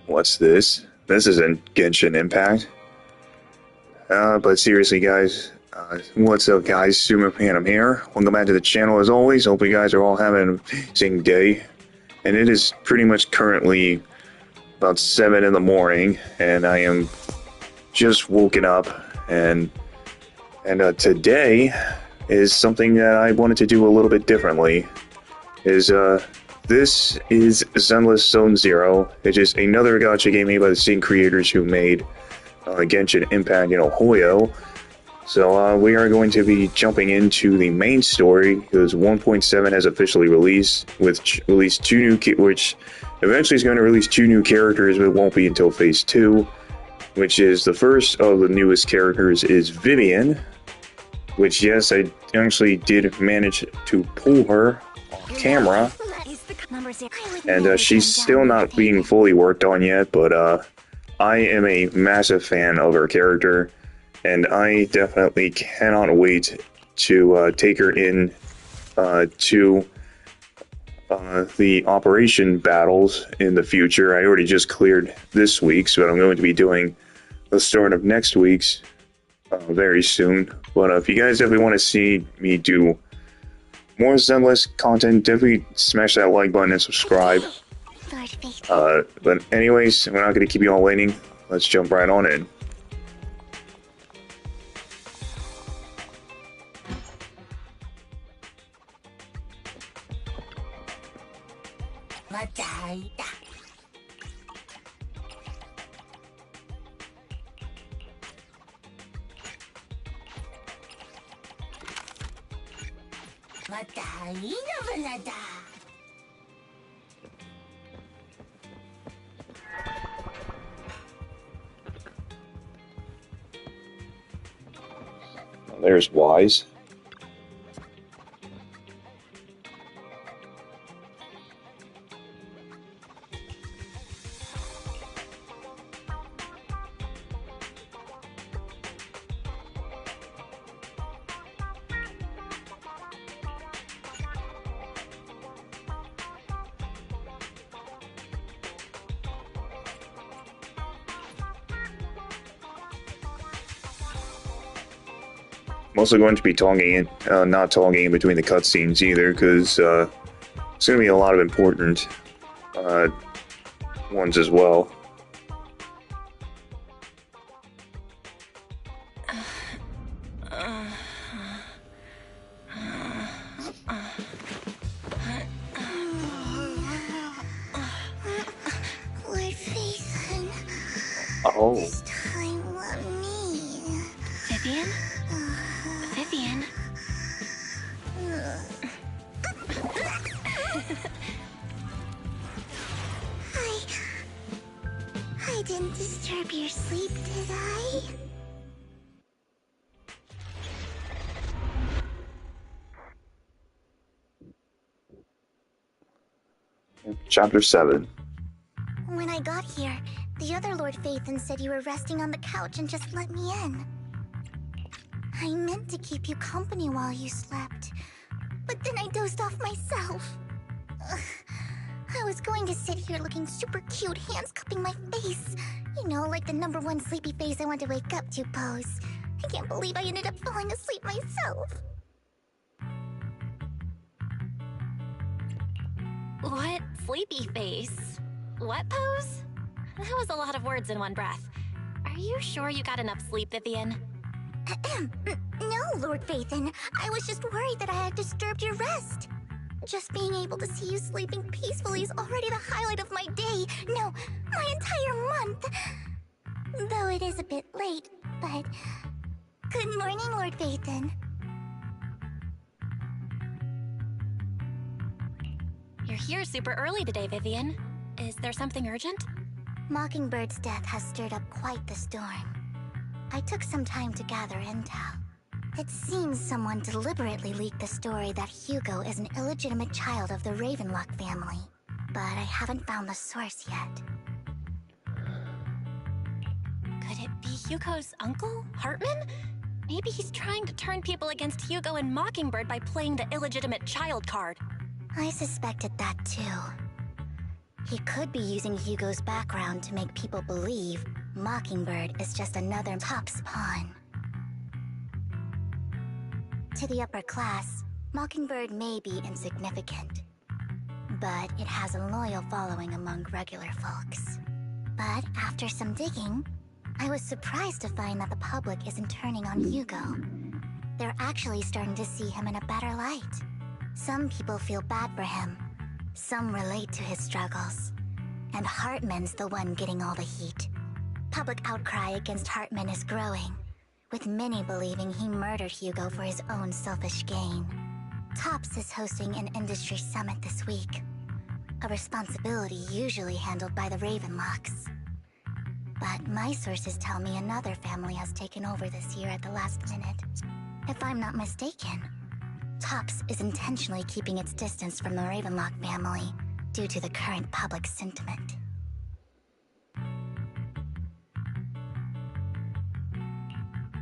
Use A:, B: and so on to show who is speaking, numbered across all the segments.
A: What's this? This isn't Genshin Impact. But seriously, guys, what's up, guys? Sumo Phantom here. Welcome back to the channel as always. Hope you guys are all having an amazing day. And it is pretty much currently about 7 in the morning, and I am just woken up. And today is something that I wanted to do a little bit differently. This is Zenless Zone Zero, which is another gacha game made by the same creators who made Genshin Impact, Hoyo. So we are going to be jumping into the main story, because 1.7 has officially released, which eventually is going to release 2 new characters, but it won't be until Phase 2, which is the first of the newest characters is Vivian, which, yes, I actually did manage to pull her on camera, and she's still not being fully worked on yet, but I am a massive fan of her character, and I definitely cannot wait to take her in to the operation battles in the future. I already just cleared this week's, but I'm going to be doing the start of next week's very soon. But if you guys definitely want to see me do more Zenless content, definitely smash that like button and subscribe. But anyways, we're not going to keep you all waiting. Let's jump right on in. There's Wise. I'm also going to be not talking in between the cutscenes either, because it's going to be a lot of important ones as well. Oh.
B: This time, let me.
C: Vivian? Vivian?
B: I didn't disturb your sleep, did I?
A: Chapter 7.
B: When I got here, the other Lord Phaethon said you were resting on the couch and just let me in. I meant to keep you company while you slept, but then I dozed off myself. Ugh. I was going to sit here looking super cute, hands cupping my face. You know, like the #1 sleepy face I want to wake up to pose. I can't believe I ended up falling asleep myself.
C: What sleepy face? What pose? That was a lot of words in one breath. Are you sure you got enough sleep, Vivian?
B: No, Lord Phaethon. I was just worried that I had disturbed your rest. Just being able to see you sleeping peacefully is already the highlight of my day. No, my entire month. Though it is a bit late, but... Good morning, Lord Phaethon.
C: You're here super early today, Vivian. Is there something urgent?
B: Mockingbird's death has stirred up quite the storm. I took some time to gather intel. It seems someone deliberately leaked the story that Hugo is an illegitimate child of the Ravenlock family, but I haven't found the source yet.
C: Could it be Hugo's uncle, Hartman? Maybe he's trying to turn people against Hugo and Mockingbird by playing the illegitimate child card.
B: I suspected that too. He could be using Hugo's background to make people believe Mockingbird is just another Top's pawn. To the upper class, Mockingbird may be insignificant, but it has a loyal following among regular folks. But after some digging, I was surprised to find that the public isn't turning on Hugo. They're actually starting to see him in a better light. Some people feel bad for him, some relate to his struggles, and Hartman's the one getting all the heat. Public outcry against Hartman is growing, with many believing he murdered Hugo for his own selfish gain. Topps is hosting an industry summit this week, a responsibility usually handled by the Ravenlocks. But my sources tell me another family has taken over this year at the last minute. If I'm not mistaken, Topps is intentionally keeping its distance from the Ravenlock family due to the current public sentiment.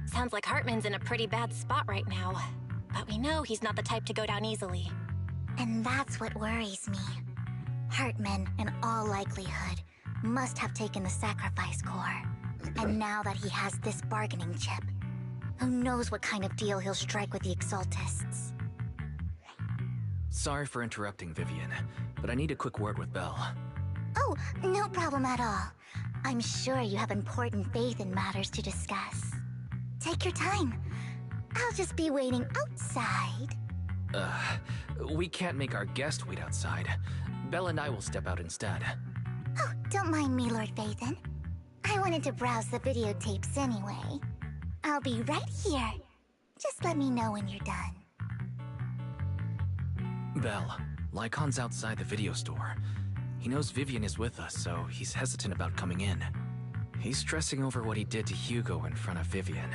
C: Sounds like Hartman's in a pretty bad spot right now. But we know he's not the type to go down easily.
B: And that's what worries me. Hartman, in all likelihood, must have taken the sacrifice core. And now that he has this bargaining chip, who knows what kind of deal he'll strike with the Exaltists.
D: Sorry for interrupting, Vivian, but I need a quick word with Belle.
B: Oh, no problem at all. I'm sure you have important faith in matters to discuss. Take your time. I'll just be waiting outside.
D: We can't make our guest wait outside. Belle and I will step out instead.
B: Oh, don't mind me, Lord Phaethon. I wanted to browse the videotapes anyway. I'll be right here. Just let me know when you're done.
D: Belle, Lycon's outside the video store. He knows Vivian is with us, so he's hesitant about coming in. He's stressing over what he did to Hugo in front of Vivian,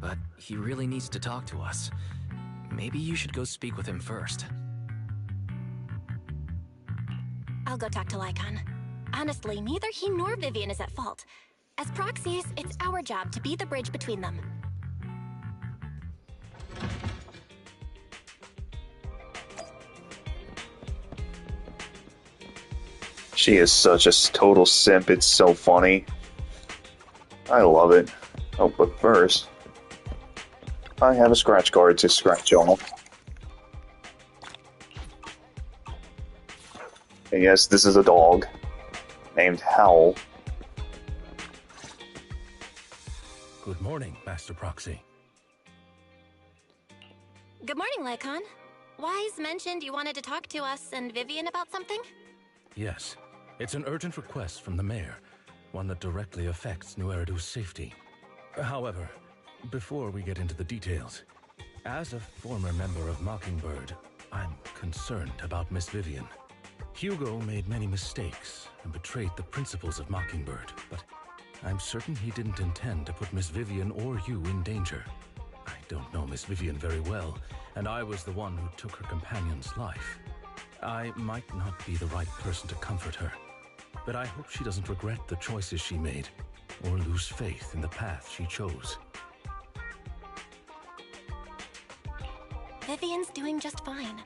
D: but he really needs to talk to us. Maybe you should go speak with him first.
C: I'll go talk to Lycon. Honestly, neither he nor Vivian is at fault. As proxies, it's our job to be the bridge between them.
A: She is such a total simp, it's so funny. I love it. Oh, but first, I have a scratch card to scratch off. And yes, this is a dog named Howl.
E: Good morning, Master Proxy.
C: Good morning, Lycon. Wise mentioned you wanted to talk to us and Vivian about something?
E: Yes, it's an urgent request from the mayor, one that directly affects New Eridu's safety. However, before we get into the details, as a former member of Mockingbird, I'm concerned about Miss Vivian. Hugo made many mistakes and betrayed the principles of Mockingbird, but I'm certain he didn't intend to put Miss Vivian or you in danger. I don't know Miss Vivian very well, and I was the one who took her companion's life. I might not be the right person to comfort her, but I hope she doesn't regret the choices she made, or lose faith in the path she chose.
C: Vivian's doing just fine.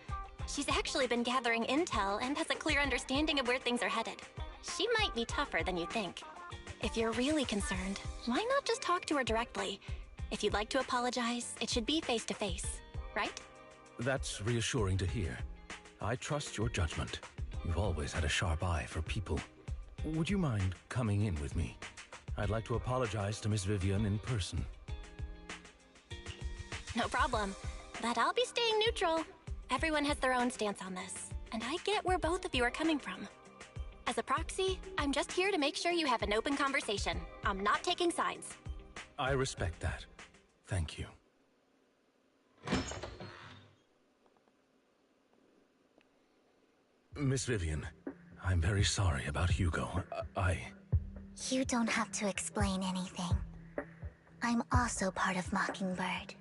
C: She's actually been gathering intel and has a clear understanding of where things are headed. She might be tougher than you think. If you're really concerned, why not just talk to her directly? If you'd like to apologize, it should be face to face, right?
E: That's reassuring to hear. I trust your judgment. You've always had a sharp eye for people. Would you mind coming in with me? I'd like to apologize to Miss Vivian in person.
C: No problem. But I'll be staying neutral. Everyone has their own stance on this, and I get where both of you are coming from. As a proxy, I'm just here to make sure you have an open conversation. I'm not taking sides.
E: I respect that. Thank you. Miss Vivian, I'm very sorry about Hugo.
B: You don't have to explain anything. I'm also part of Mockingbird.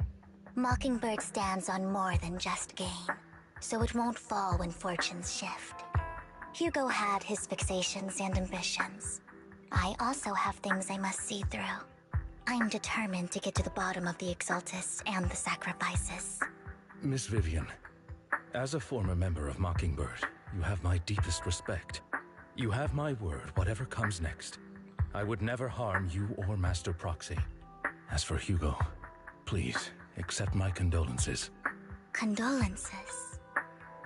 B: Mockingbird stands on more than just gain, so it won't fall when fortunes shift. Hugo had his fixations and ambitions. I also have things I must see through. I'm determined to get to the bottom of the Exaltists and the sacrifices.
E: Miss Vivian, as a former member of Mockingbird, you have my deepest respect. You have my word, whatever comes next. I would never harm you or Master Proxy. As for Hugo, please, accept my condolences.
B: Condolences?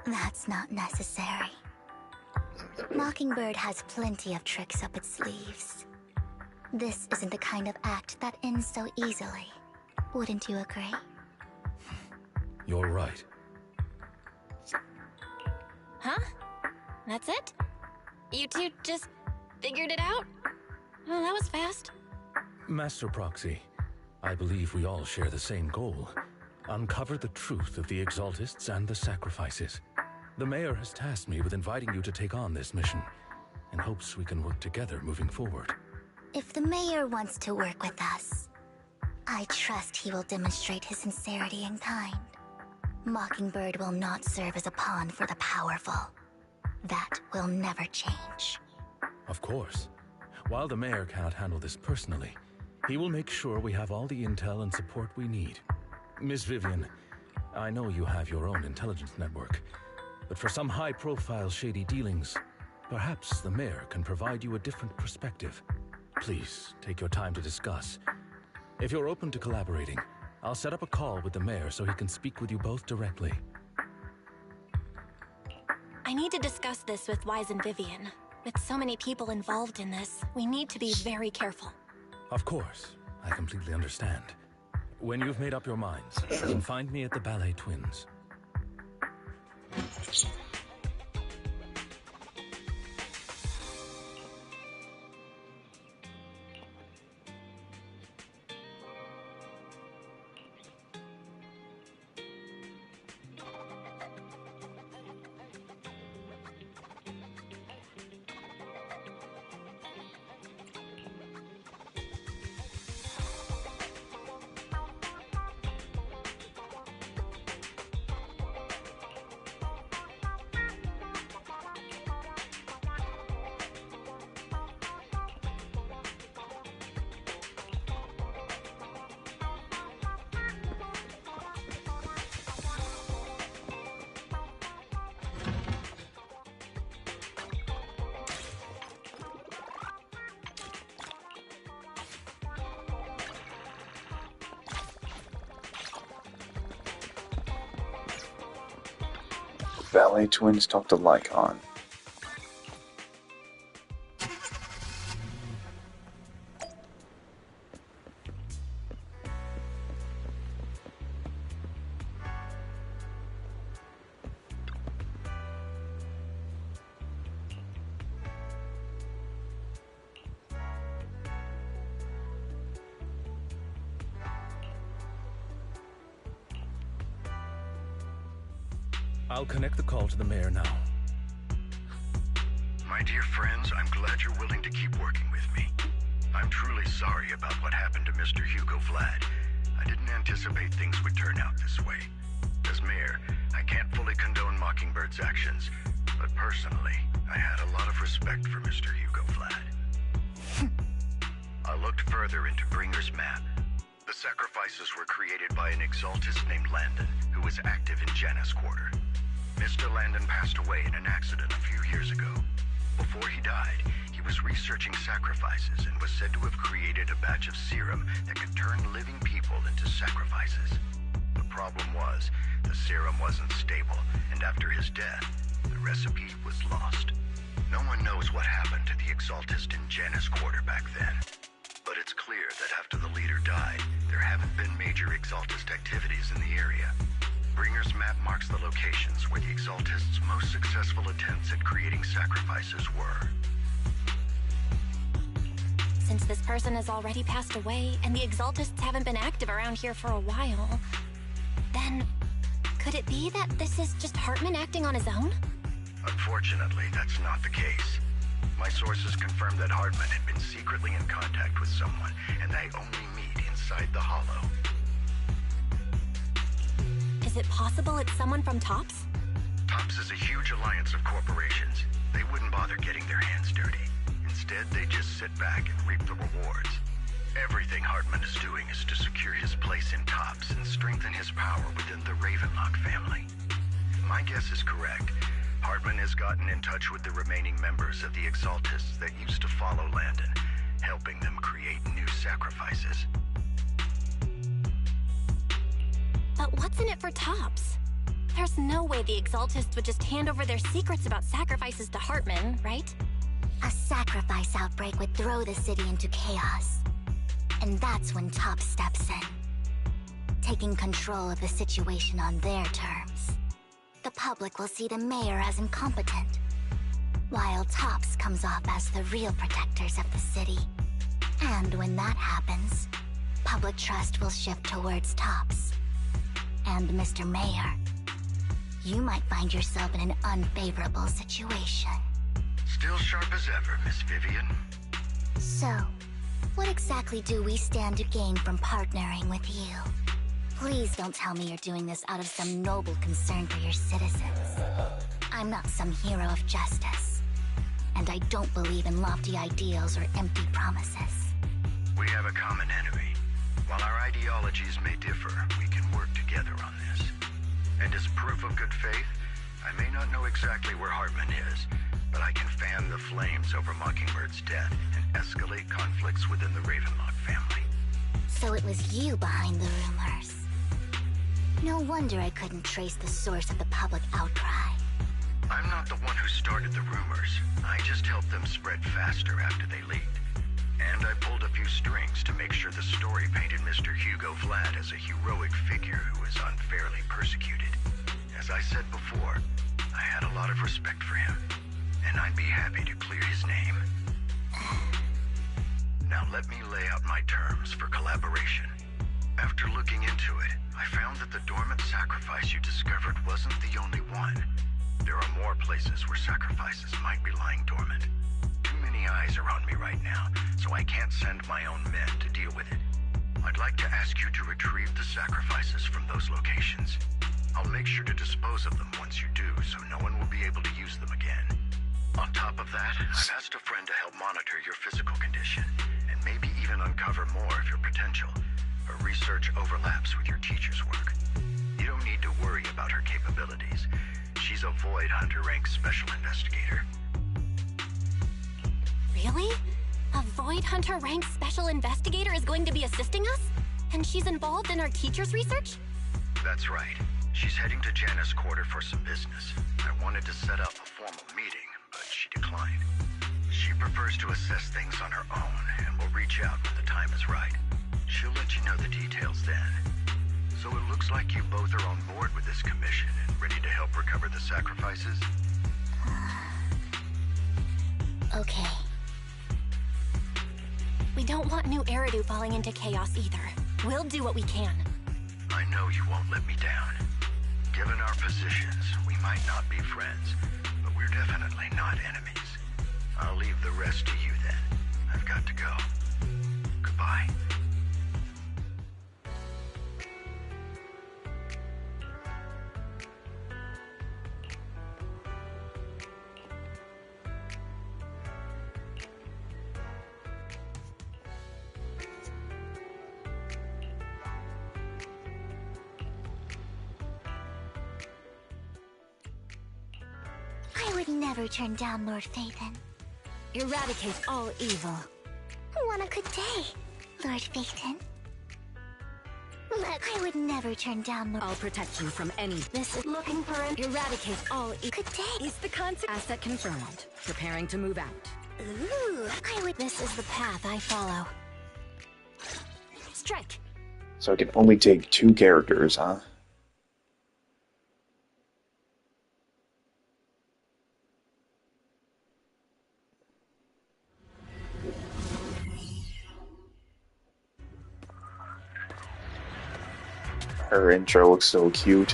B: That's not necessary. Mockingbird has plenty of tricks up its sleeves. This isn't the kind of act that ends so easily. Wouldn't you agree?
E: You're right.
C: Huh? That's it? You two just figured it out? Well, that was fast.
E: Master Proxy, I believe we all share the same goal. Uncover the truth of the Exaltists and the sacrifices. The Mayor has tasked me with inviting you to take on this mission, in hopes we can work together moving forward.
B: If the Mayor wants to work with us, I trust he will demonstrate his sincerity in kind. Mockingbird will not serve as a pawn for the powerful. That will never change.
E: Of course. While the Mayor cannot handle this personally, he will make sure we have all the intel and support we need. Miss Vivian, I know you have your own intelligence network, but for some high-profile shady dealings, perhaps the Mayor can provide you a different perspective. Please, take your time to discuss. If you're open to collaborating, I'll set up a call with the Mayor so he can speak with you both directly.
C: I need to discuss this with Wise and Vivian. With so many people involved in this, we need to be very careful.
E: Of course, I completely understand. When you've made up your minds, you can find me at the Ballet Twins.
A: Ballet Twins talk to Lycon.
E: I'll connect the call to the Mayor now.
F: My dear friends, I'm glad you're willing to keep working with me. I'm truly sorry about what happened to Mr. Hugo Vlad. I didn't anticipate things would turn out this way. As Mayor, I can't fully condone Mockingbird's actions, but personally, I had a lot of respect for Mr. Hugo Vlad. I looked further into Bringer's map. The sacrifices were created by an Exaltist named Landon, who was active in Janus Quarter. Mr. Landon passed away in an accident a few years ago. Before he died, he was researching sacrifices and was said to have created a batch of serum that could turn living people into sacrifices. The problem was, the serum wasn't stable, and after his death, the recipe was lost. No one knows what happened to the Exaltist in Janus Quarter back then. But it's clear that after the leader died, there haven't been major Exaltist activities in the area. Bringer's map marks the locations where the Exaltists' most successful attempts at creating sacrifices were.
C: Since this person has already passed away, and the Exaltists haven't been active around here for a while, then could it be that this is just Hartman acting on his own?
F: Unfortunately, that's not the case. My sources confirmed that Hartman had been secretly in contact with someone, and they only meet inside the Hollow.
C: Is it possible it's someone from TOPS?
F: TOPS is a huge alliance of corporations. They wouldn't bother getting their hands dirty. Instead, they just sit back and reap the rewards. Everything Hartman is doing is to secure his place in TOPS and strengthen his power within the Ravenlock family. If my guess is correct, Hartman has gotten in touch with the remaining members of the Exaltists that used to follow Landon, helping them create new sacrifices.
C: But what's in it for Tops? There's no way the Exaltists would just hand over their secrets about sacrifices to Hartman, right?
B: A sacrifice outbreak would throw the city into chaos. And that's when Tops steps in, taking control of the situation on their terms. The public will see the mayor as incompetent, while Tops comes off as the real protectors of the city. And when that happens, public trust will shift towards Tops. And Mr. Mayor, you might find yourself in an unfavorable situation.
F: Still sharp as ever, Miss Vivian.
B: So, what exactly do we stand to gain from partnering with you? Please don't tell me you're doing this out of some noble concern for your citizens. I'm not some hero of justice, and I don't believe in lofty ideals or empty promises.
F: We have a common enemy. While our ideologies may differ, we can work together on this. And as proof of good faith, I may not know exactly where Hartman is, but I can fan the flames over Mockingbird's death and escalate conflicts within the Ravenlock family.
B: So it was you behind the rumors. No wonder I couldn't trace the source of the public outcry.
F: I'm not the one who started the rumors. I just helped them spread faster after they leaked. And I pulled a few strings to make sure the story painted Mr. Hugo Vlad as a heroic figure who was unfairly persecuted. As I said before, I had a lot of respect for him, and I'd be happy to clear his name. Now let me lay out my terms for collaboration. After looking into it, I found that the dormant sacrifice you discovered wasn't the only one. There are more places where sacrifices might be lying dormant. Too many eyes are on me right now, so I can't send my own men to deal with it. I'd like to ask you to retrieve the sacrifices from those locations. I'll make sure to dispose of them once you do, so no one will be able to use them again. On top of that, I've asked a friend to help monitor your physical condition, and maybe even uncover more of your potential. Her research overlaps with your teacher's work. You don't need to worry about her capabilities. She's a Void Hunter rank special investigator.
C: Really? A Void Hunter rank special investigator is going to be assisting us? And she's involved in our teacher's research?
F: That's right. She's heading to Janna's quarter for some business. I wanted to set up a formal meeting, but she declined. She prefers to assess things on her own, and will reach out when the time is right. She'll let you know the details then. So it looks like you both are on board with this commission and ready to help recover the sacrifices?
B: Okay.
C: We don't want New Eridu falling into chaos either. We'll do what we can.
F: I know you won't let me down. Given our positions, we might not be friends, but we're definitely not enemies. I'll leave the rest to you then. I've got to go. Goodbye.
B: I would never turn down Lord Phaethon.
G: Eradicate all evil.
B: Want a good day, Lord Phaethon. Look, I would never turn down Lord...
G: I'll protect you from any.
B: This is looking for an...
G: Eradicate all evil.
B: Good day.
G: Is the concept asset confirmed? Preparing to move out.
B: Ooh, I would...
C: This is the path I follow.
G: Strike.
A: So I can only take 2 characters, huh? Her intro looks so cute.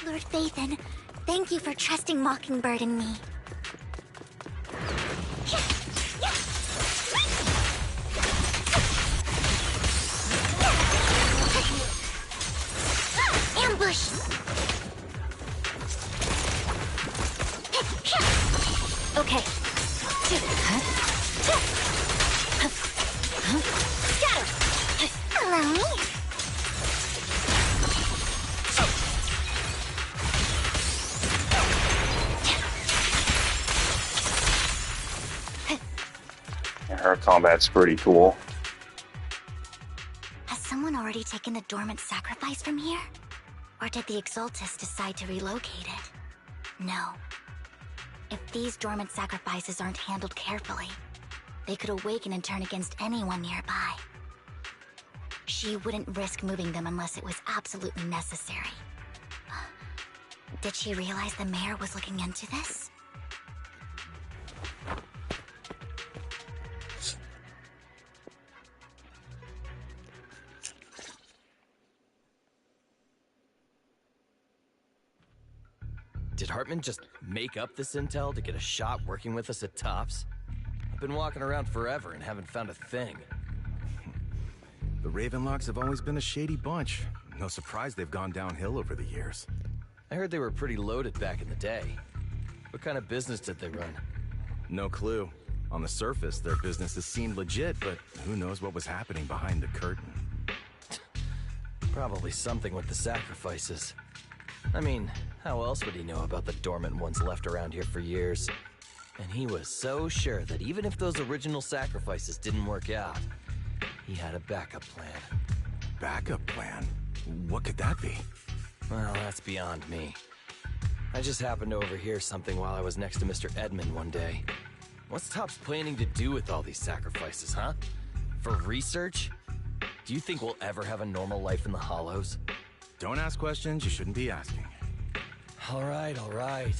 B: Lord Phaethon, thank you for trusting Mockingbird and me. Ambush!
C: Okay. Scatter!
B: Allow me.
A: Her combat's pretty cool.
B: Has someone already taken the dormant sacrifice from here? Or did the Exaltus decide to relocate it? No. If these dormant sacrifices aren't handled carefully, they could awaken and turn against anyone nearby. She wouldn't risk moving them unless it was absolutely necessary. Did she realize the mayor was looking into this?
H: Did Hartman just make up this intel to get a shot working with us at Tops? I've been walking around forever and haven't found a thing.
I: The Ravenlocks have always been a shady bunch. No surprise they've gone downhill over the years.
H: I heard they were pretty loaded back in the day. What kind of business did they run?
I: No clue. On the surface, their businesses seemed legit, but who knows what was happening behind the curtain.
H: Probably something with the sacrifices. I mean, how else would he know about the dormant ones left around here for years? And he was so sure that even if those original sacrifices didn't work out, he had a backup plan.
I: Backup plan? What could that be?
H: Well, that's beyond me. I just happened to overhear something while I was next to Mr. Edmund one day. What's Tops planning to do with all these sacrifices, huh? For research? Do you think we'll ever have a normal life in the Hollows?
I: Don't ask questions you shouldn't be asking.
H: All right.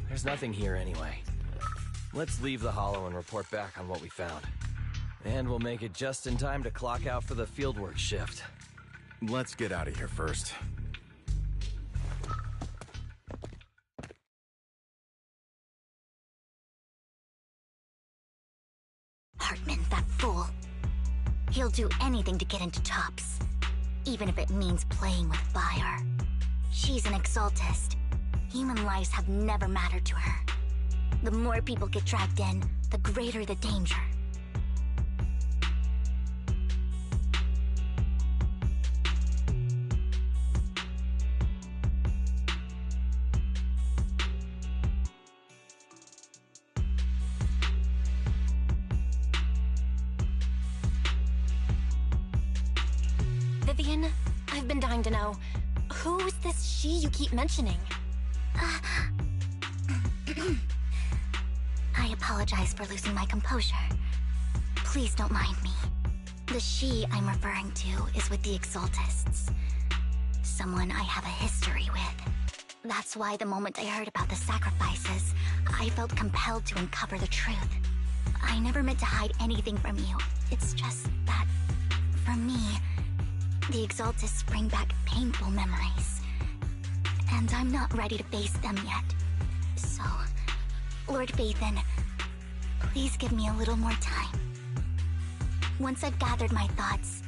H: There's nothing here anyway. Let's leave the Hollow and report back on what we found. And we'll make it just in time to clock out for the fieldwork shift.
I: Let's get out of here first.
B: Hartman, that fool. He'll do anything to get into Tops. Even if it means playing with fire. She's an Exaltist. Human lives have never mattered to her. The more people get dragged in, the greater the danger.
C: Vivian, I've been dying to know. Who's this she you keep mentioning?
B: I apologize for losing my composure. Please don't mind me. The she I'm referring to is with the Exaltists. Someone I have a history with. That's why the moment I heard about the sacrifices, I felt compelled to uncover the truth. I never meant to hide anything from you. It's just that, for me, the Exaltists bring back painful memories. And I'm not ready to face them yet. So, Lord Phaethon, please give me a little more time. Once I've gathered my thoughts,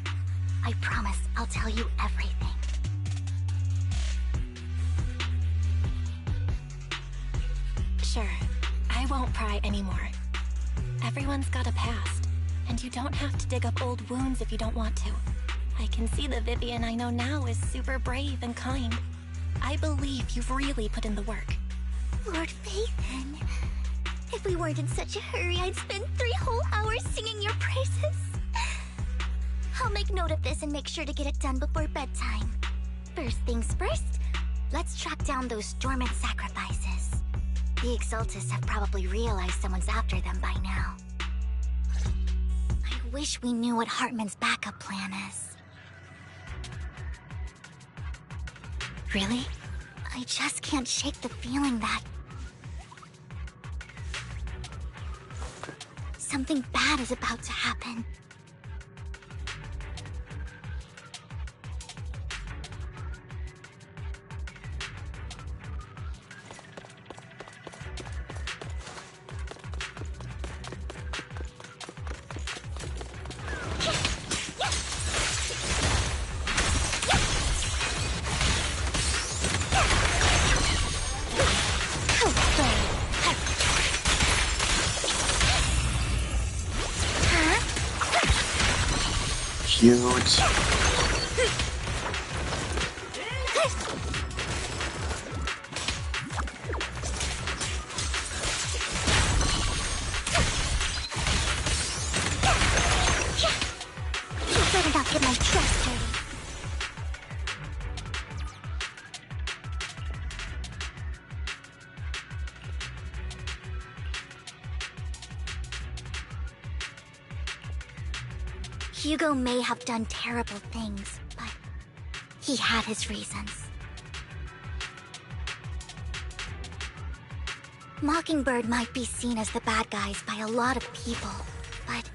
B: I promise I'll tell you everything.
C: Sure, I won't pry anymore. Everyone's got a past, and you don't have to dig up old wounds if you don't want to. I can see the Vivian I know now is super brave and kind. I believe you've really put in the work.
B: Lord Phaethon, if we weren't in such a hurry, I'd spend 3 whole hours singing your praises. I'll make note of this and make sure to get it done before bedtime. First things first, let's track down those dormant sacrifices. The Exaltists have probably realized someone's after them by now. I wish we knew what Hartman's backup plan is. Really? I just can't shake the feeling that something bad is about to happen.
A: cute.
B: You better not get my dress dirty. Hugo may have done terrible things, but he had his reasons. Mockingbird might be seen as the bad guys by a lot of people, but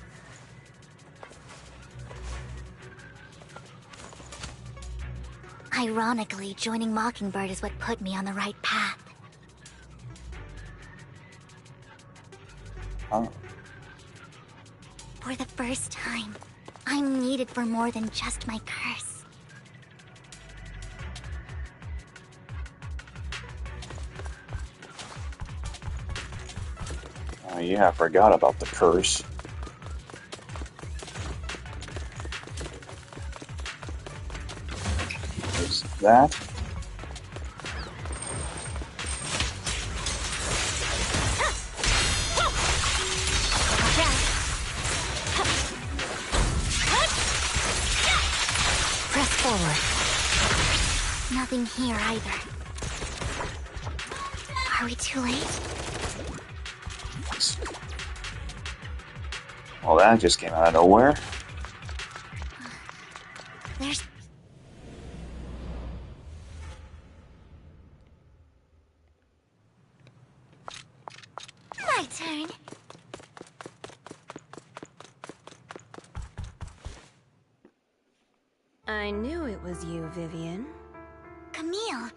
B: ironically, joining Mockingbird is what put me on the right path.
A: Oh.
B: For the first time, I'm needed for more than just my curse.
A: Oh yeah, I forgot about the curse. There's that.
B: Press forward. Nothing here either. Are we too late?
A: Well, that just came out of nowhere.
B: There's... My turn.
G: I knew it was you, Vivian.
B: Camille,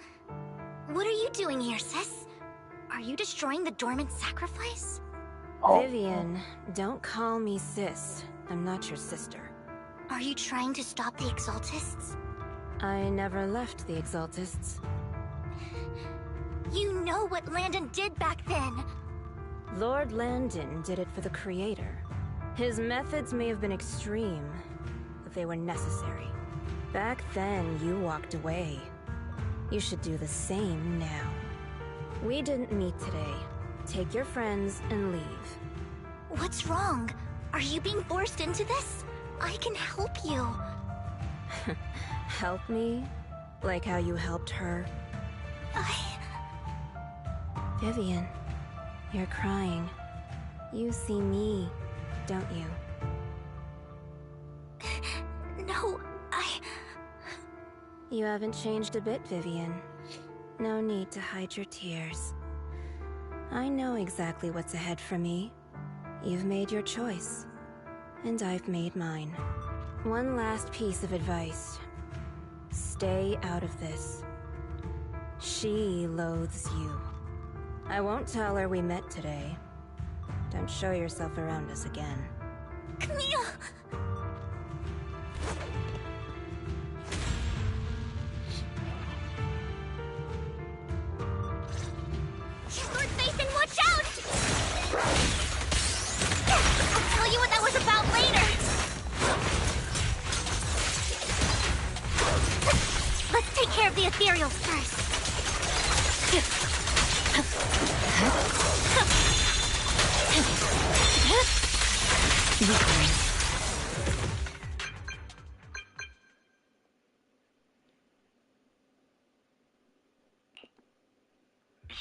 B: what are you doing here, sis? Are you destroying the dormant sacrifice?
A: Oh.
G: Vivian, don't call me sis. I'm not your sister.
B: Are you trying to stop the Exaltists?
G: I never left the Exaltists.
B: You know what Landon did back then.
G: Lord Landon did it for the Creator. His methods may have been extreme, but they were necessary. Back then, you walked away. You should do the same now. We didn't meet today. Take your friends and leave.
B: What's wrong? Are you being forced into this? I can help you.
G: Help me? Like how you helped her? Vivian, you're crying. You see me, don't you?
B: No,
G: You haven't changed a bit, Vivian. No need to hide your tears. I know exactly what's ahead for me. You've made your choice, and I've made mine. One last piece of advice. Stay out of this. She loathes you. I won't tell her we met today. Don't show yourself around us again.
B: Camille! Lord Nathan, watch out! I'll tell you what that was about later. Let's take care of the ethereals first.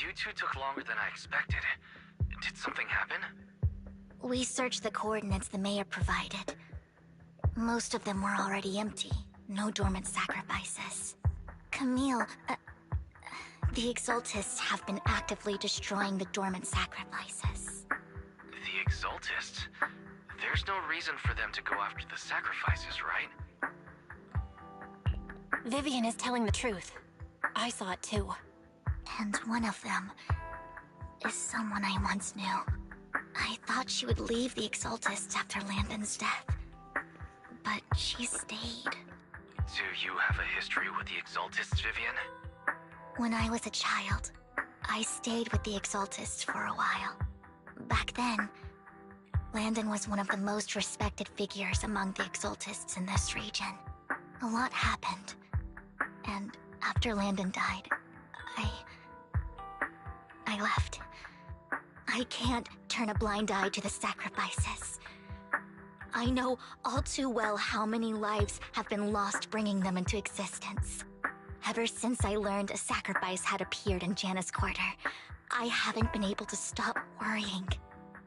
D: You two took longer than I expected. Did something happen?
B: We searched the coordinates the mayor provided. Most of them were already empty. No dormant sacrifices. Camille, the Exaltists have been actively destroying the dormant sacrifices.
D: The Exaltists? There's no reason for them to go after the sacrifices, right?
C: Vivian is telling the truth. I saw it too.
B: And one of them is someone I once knew. I thought she would leave the Exaltists after Landon's death. But she stayed.
D: Do you have a history with the Exaltists, Vivian?
B: When I was a child, I stayed with the Exaltists for a while. Back then, Landon was one of the most respected figures among the Exaltists in this region. A lot happened. And after Landon died, I left. I can't turn a blind eye to the sacrifices. I know all too well how many lives have been lost bringing them into existence. Ever since I learned a sacrifice had appeared in Janus Quarter, I haven't been able to stop worrying.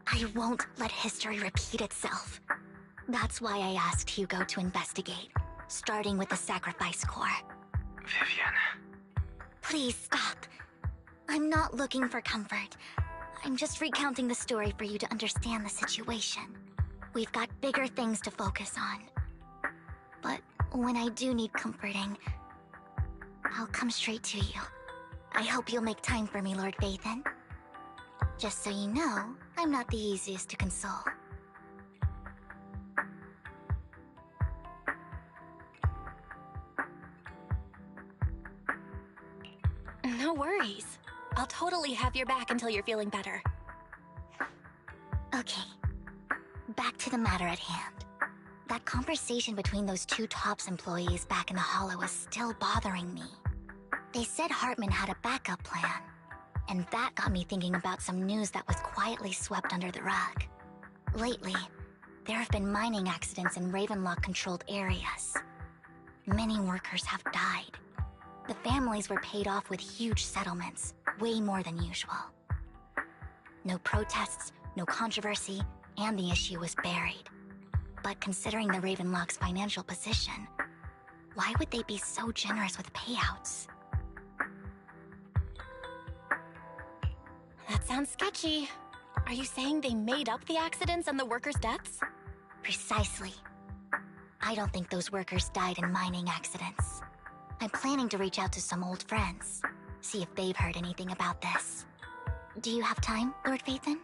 B: I won't let history repeat itself. That's why I asked Hugo to investigate, starting with the Sacrifice Corps.
D: Vivian.
B: Please stop. I'm not looking for comfort. I'm just recounting the story for you to understand the situation. We've got bigger things to focus on. But when I do need comforting, I'll come straight to you. I hope you'll make time for me, Lord Vathan. Just so you know, I'm not the easiest to console.
C: No worries. I'll totally have your back until you're feeling better.
B: Okay. Back to the matter at hand. That conversation between those two TOPS employees back in the Hollow is still bothering me. They said Hartman had a backup plan, and that got me thinking about some news that was quietly swept under the rug. Lately, there have been mining accidents in Ravenlock-controlled areas. Many workers have died. The families were paid off with huge settlements, way more than usual. No protests, no controversy, and the issue was buried. But considering the Ravenlock's financial position, why would they be so generous with payouts?
C: That sounds sketchy. Are you saying they made up the accidents and the workers' deaths?
B: Precisely. I don't think those workers died in mining accidents. I'm planning to reach out to some old friends, see if they've heard anything about this. Do you have time, Lord Vathan?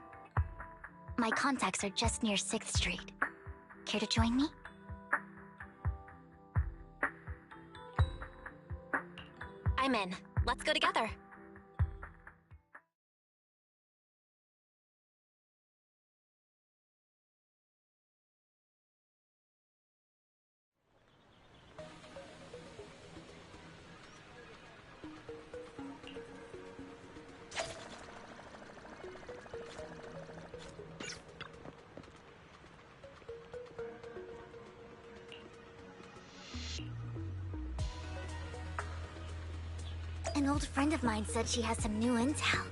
B: My contacts are just near 6th Street. Care to join me?
C: I'm in. Let's go together.
B: An old friend of mine said she has some new intel.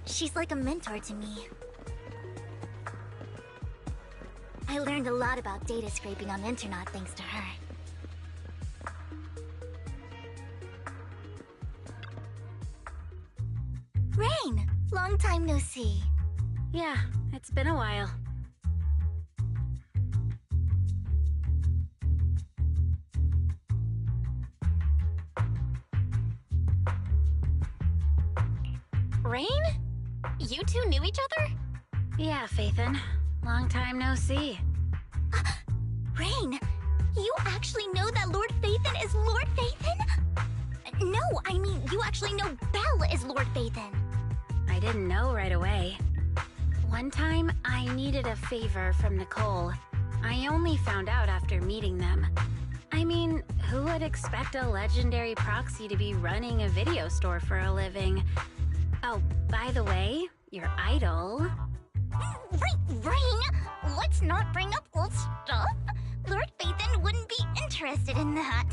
B: She's like a mentor to me. I learned a lot about data scraping on the internet thanks to her. Rain! Long time no see.
G: Yeah, it's been a while.
C: Rain? You two knew each other?
G: Yeah, Phaethon. Long time no see.
B: Rain, you actually know that Lord Vathan is Lord Vathan? No, I mean, you actually know Belle is Lord Vathan.
G: I didn't know right away. One time, I needed a favor from Nicole. I only found out after meeting them. I mean, who would expect a legendary proxy to be running a video store for a living? Oh, by the way, your idol...
B: Rain, let's not bring up old stuff. Lord Vathan wouldn't be interested in that.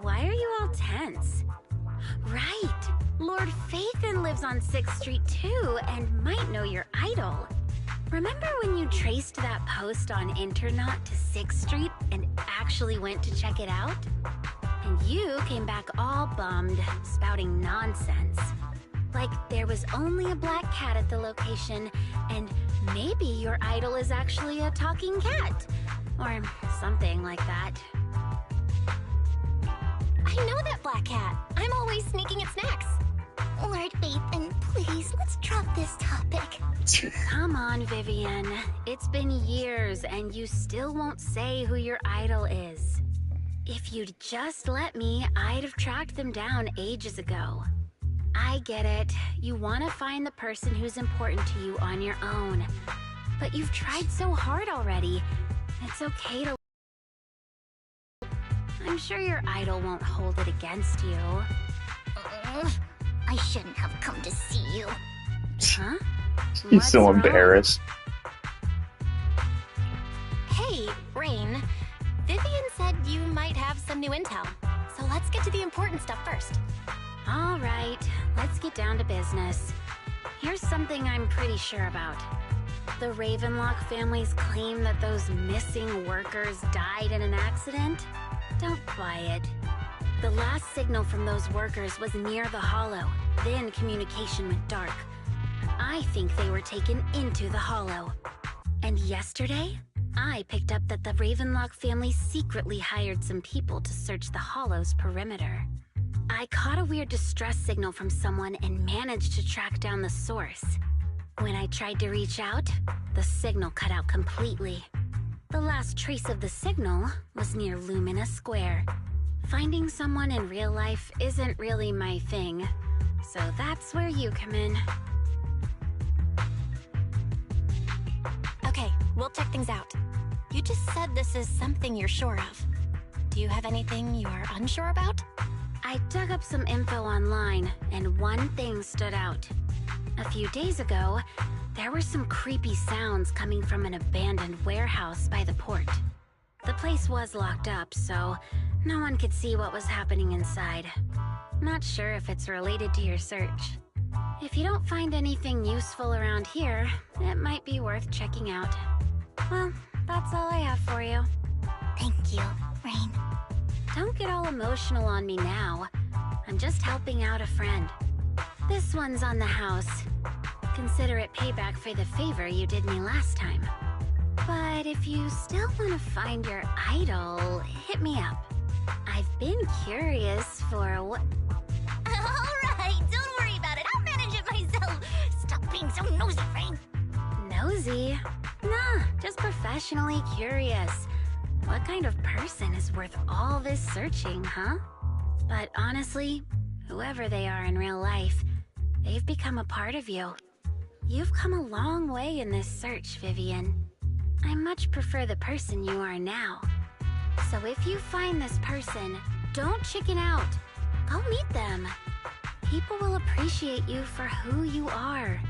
G: Why are you all tense? Right, Lord Vathan lives on 6th Street too, and might know your idol. Remember when you traced that post on Internet to 6th Street and actually went to check it out? And you came back all bummed, spouting nonsense. Like there was only a black cat at the location, and maybe your idol is actually a talking cat. Or something like that.
C: I know that black cat. I'm always sneaking at snacks.
B: Lord Vathan, please, let's drop this topic.
G: Come on, Vivian. It's been years, and you still won't say who your idol is. If you'd just let me, I'd have tracked them down ages ago.
J: I get it. You want to find the person who's important to you on your own. But you've tried so hard already. It's okay to... I'm sure your idol won't hold it against you.
B: I shouldn't have come to see you.
J: Huh?
A: He's
J: What's
A: so
J: wrong?
A: embarrassed.
C: Hey, Rain. Vivian said you might have some new intel. So let's get to the important stuff first.
J: All right, let's get down to business. Here's something I'm pretty sure about. The Ravenlock family's claim that those missing workers died in an accident? Don't buy it. The last signal from those workers was near the Hollow. Then communication went dark. I think they were taken into the Hollow. And yesterday, I picked up that the Ravenlock family secretly hired some people to search the Hollow's perimeter. I caught a weird distress signal from someone and managed to track down the source. When I tried to reach out, the signal cut out completely. The last trace of the signal was near Lumina Square. Finding someone in real life isn't really my thing, so that's where you come in.
C: Okay, we'll check things out. You just said this is something you're sure of. Do you have anything you're unsure about?
J: I dug up some info online, and one thing stood out. A few days ago, there were some creepy sounds coming from an abandoned warehouse by the port. The place was locked up, so no one could see what was happening inside. Not sure if it's related to your search. If you don't find anything useful around here, it might be worth checking out. Well, that's all I have for you.
B: Thank you, Rain.
J: Don't get all emotional on me now. I'm just helping out a friend. This one's on the house. Consider it payback for the favor you did me last time. But if you still want to find your idol, hit me up. I've been curious for what...
B: Alright, don't worry about it. I'll manage it myself. Stop being so nosy, Rain.
J: Nosy? Nah, just professionally curious. What kind of person is worth all this searching, huh? But honestly, whoever they are in real life, they've become a part of you. You've come a long way in this search, Vivian. I much prefer the person you are now. So if you find this person, don't chicken out. Go meet them. People will appreciate you for who you are.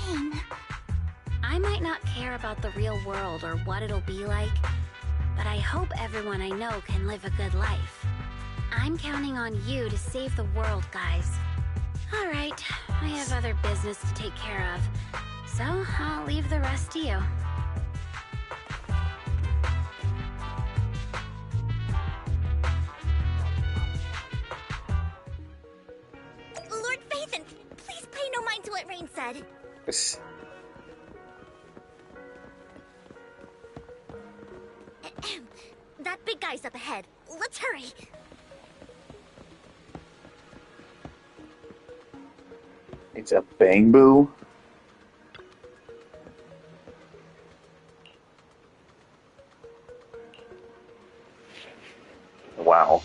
B: Rain.
J: I might not care about the real world or what it'll be like, but I hope everyone I know can live a good life. I'm counting on you to save the world, guys. All right, I have other business to take care of, so I'll leave the rest to you.
B: Lord Phaethon, please pay no mind to what Rain said. That big guy's up ahead. Let's hurry.
A: It's a bang boo. Wow.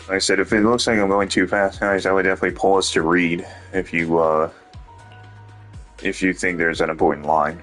A: Like I said, if it looks like I'm going too fast, guys, I would definitely pause to read if you think there's an important line.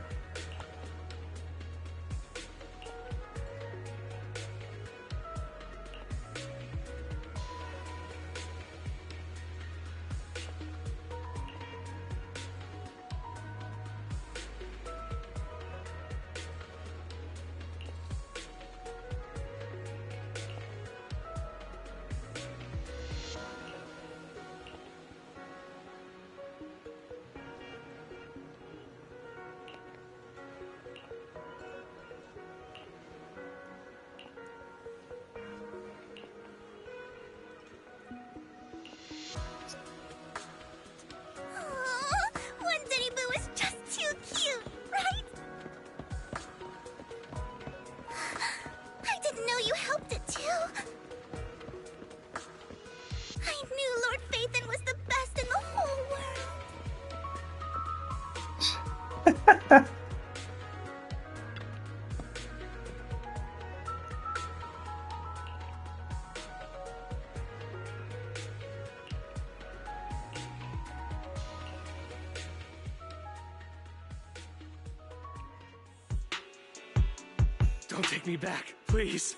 E: Don't take me back, please.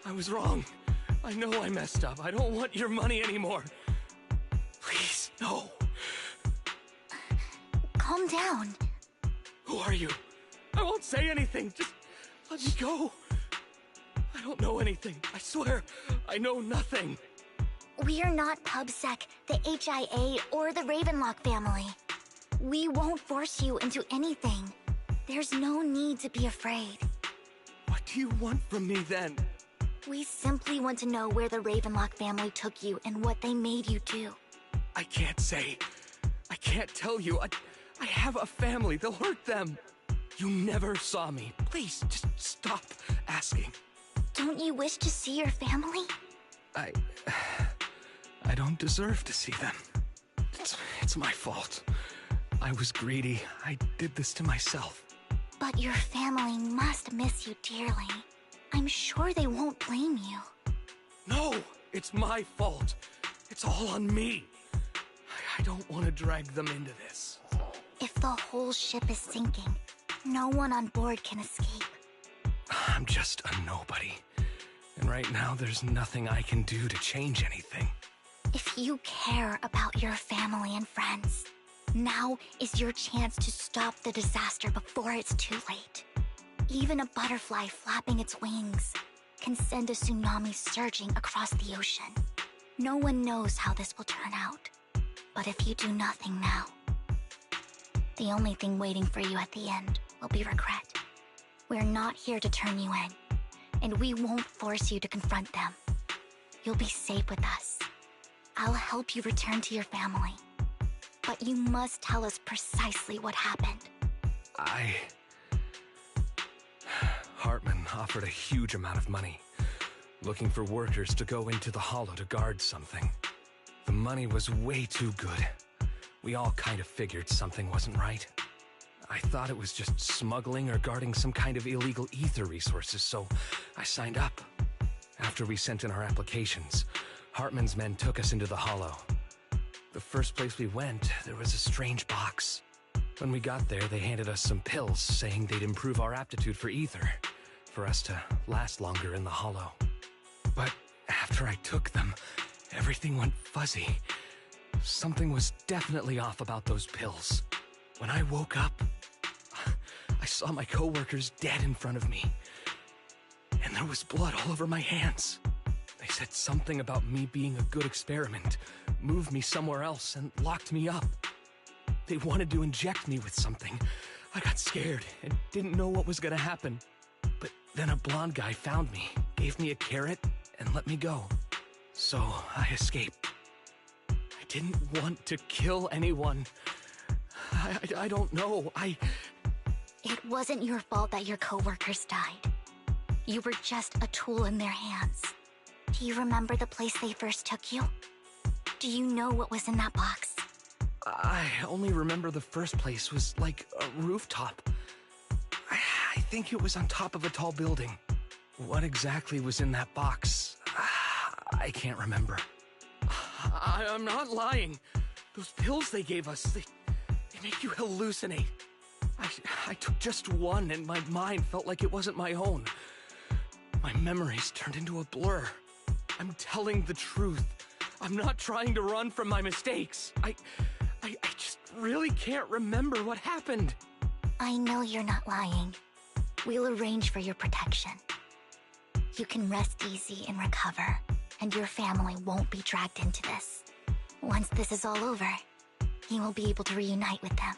E: I was wrong. I know I messed up. I don't want your money anymore. Please, no.
B: Calm down.
E: Who are you? I won't say anything. Just let me go. I don't know anything. I swear, I know nothing.
B: We're not PubSec, the HIA, or the Ravenlock family. We won't force you into anything. There's no need to be afraid.
E: What do you want from me then?
B: We simply want to know where the Ravenlock family took you and what they made you do.
E: I can't say. I can't tell you. I have a family. They'll hurt them. You never saw me. Please, just stop asking.
B: Don't you wish to see your family?
E: I don't deserve to see them. It's my fault. I was greedy. I did this to myself.
B: But your family must miss you dearly. I'm sure they won't blame you.
E: No, it's my fault. It's all on me. I don't want to drag them into this.
B: If the whole ship is sinking, no one on board can escape.
E: I'm just a nobody. And right now, there's nothing I can do to change anything.
B: If you care about your family and friends, now is your chance to stop the disaster before it's too late. Even a butterfly flapping its wings can send a tsunami surging across the ocean. No one knows how this will turn out. But if you do nothing now, the only thing waiting for you at the end will be regret. We're not here to turn you in, and we won't force you to confront them. You'll be safe with us. I'll help you return to your family. But you must tell us precisely what happened.
E: Hartman offered a huge amount of money, looking for workers to go into the hollow to guard something. The money was way too good. We all kind of figured something wasn't right. I thought it was just smuggling or guarding some kind of illegal ether resources, so I signed up. After we sent in our applications, Hartman's men took us into the hollow. The first place we went, there was a strange box. When we got there, they handed us some pills, saying they'd improve our aptitude for ether, for us to last longer in the hollow. But after I took them, everything went fuzzy. Something was definitely off about those pills. When I woke up, I saw my coworkers dead in front of me. And there was blood all over my hands. They said something about me being a good experiment, moved me somewhere else, and locked me up. They wanted to inject me with something. I got scared and didn't know what was gonna happen. But then a blonde guy found me, gave me a carrot, and let me go. So I escaped. I didn't want to kill anyone. I don't know.
B: It wasn't your fault that your coworkers died. You were just a tool in their hands. Do you remember the place they first took you? Do you know what was in that box?
E: I only remember the first place was like a rooftop. I think it was on top of a tall building. What exactly was in that box? I can't remember. I'm not lying. Those pills they gave us, they make you hallucinate. I took just one and my mind felt like it wasn't my own. My memories turned into a blur. I'm telling the truth. I'm not trying to run from my mistakes. I just really can't remember what happened.
B: I know you're not lying. We'll arrange for your protection. You can rest easy and recover, and your family won't be dragged into this. Once this is all over, you will be able to reunite with them.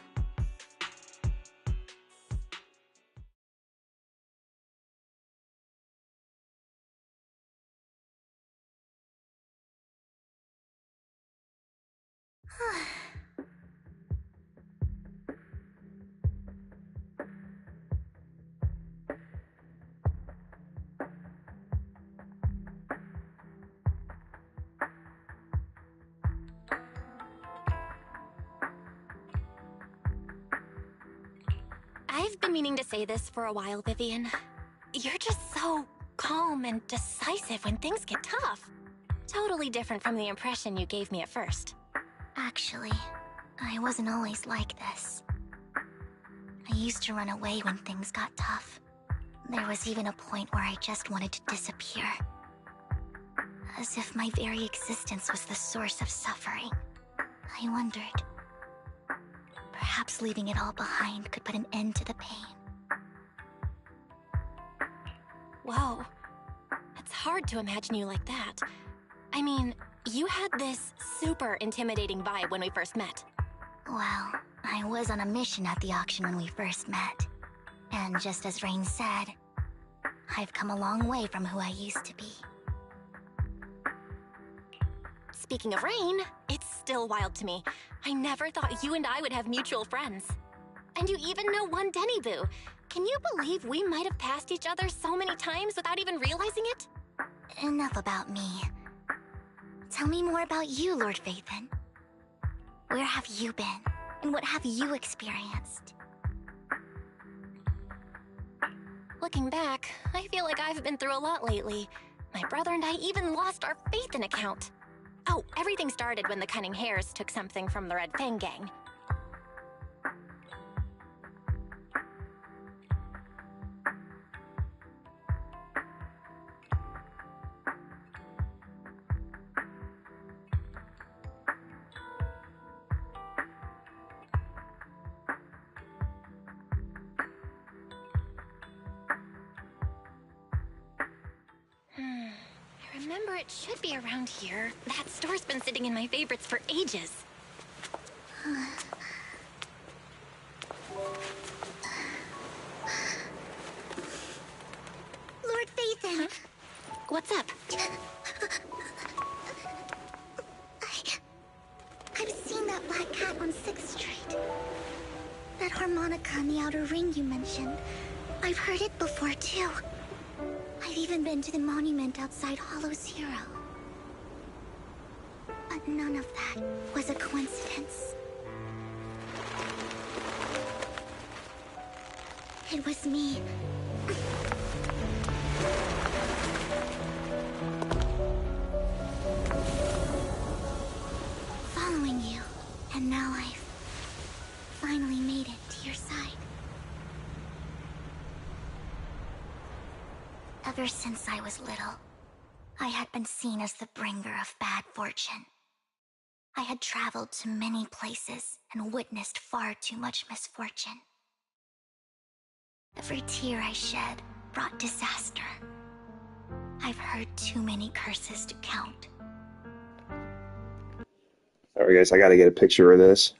C: I've been meaning to say this for a while, Vivian. You're just so calm and decisive when things get tough. Totally different from the impression you gave me at first.
B: Actually, I wasn't always like this. I used to run away when things got tough. There was even a point where I just wanted to disappear. As if my very existence was the source of suffering. I wondered. Perhaps leaving it all behind could put an end to the pain.
C: Whoa. It's hard to imagine you like that. I mean, you had this super intimidating vibe when we first met.
B: Well, I was on a mission at the auction when we first met. And just as Rain said, I've come a long way from who I used to be.
C: Speaking of Rain, it's still wild to me. I never thought you and I would have mutual friends. And you even know one Denny Boo. Can you believe we might have passed each other so many times without even realizing it?
B: Enough about me. Tell me more about you, Lord Phaethon. Where have you been? And what have you experienced?
C: Looking back, I feel like I've been through a lot lately. My brother and I even lost our Phaethon account. Oh, everything started when the Cunning Hares took something from the Red Fang gang. I remember it should be around here. That store's been sitting in my favorites for ages.
B: Lord Phaethon!
C: What's up?
B: I've seen that black cat on 6th Street. That harmonica in the outer ring you mentioned. I've heard it before, too. I've even been to the monument outside Hollow Zero. But none of that was a coincidence. It was me. Following you, and now I've finally made it to your side. Ever since I was little, I had been seen as the bringer of bad fortune. I had traveled to many places and witnessed far too much misfortune. Every tear I shed brought disaster. I've heard too many curses to count.
A: Alright guys, I gotta get a picture of this.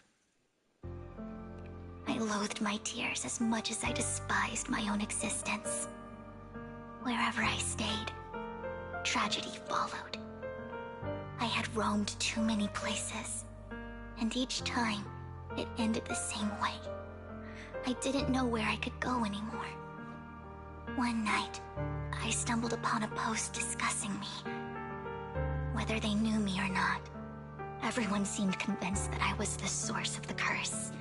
B: I loathed my tears as much as I despised my own existence. Wherever I stayed, tragedy followed. I had roamed too many places, and each time, it ended the same way. I didn't know where I could go anymore. One night, I stumbled upon a post discussing me. Whether they knew me or not, everyone seemed convinced that I was the source of the curse.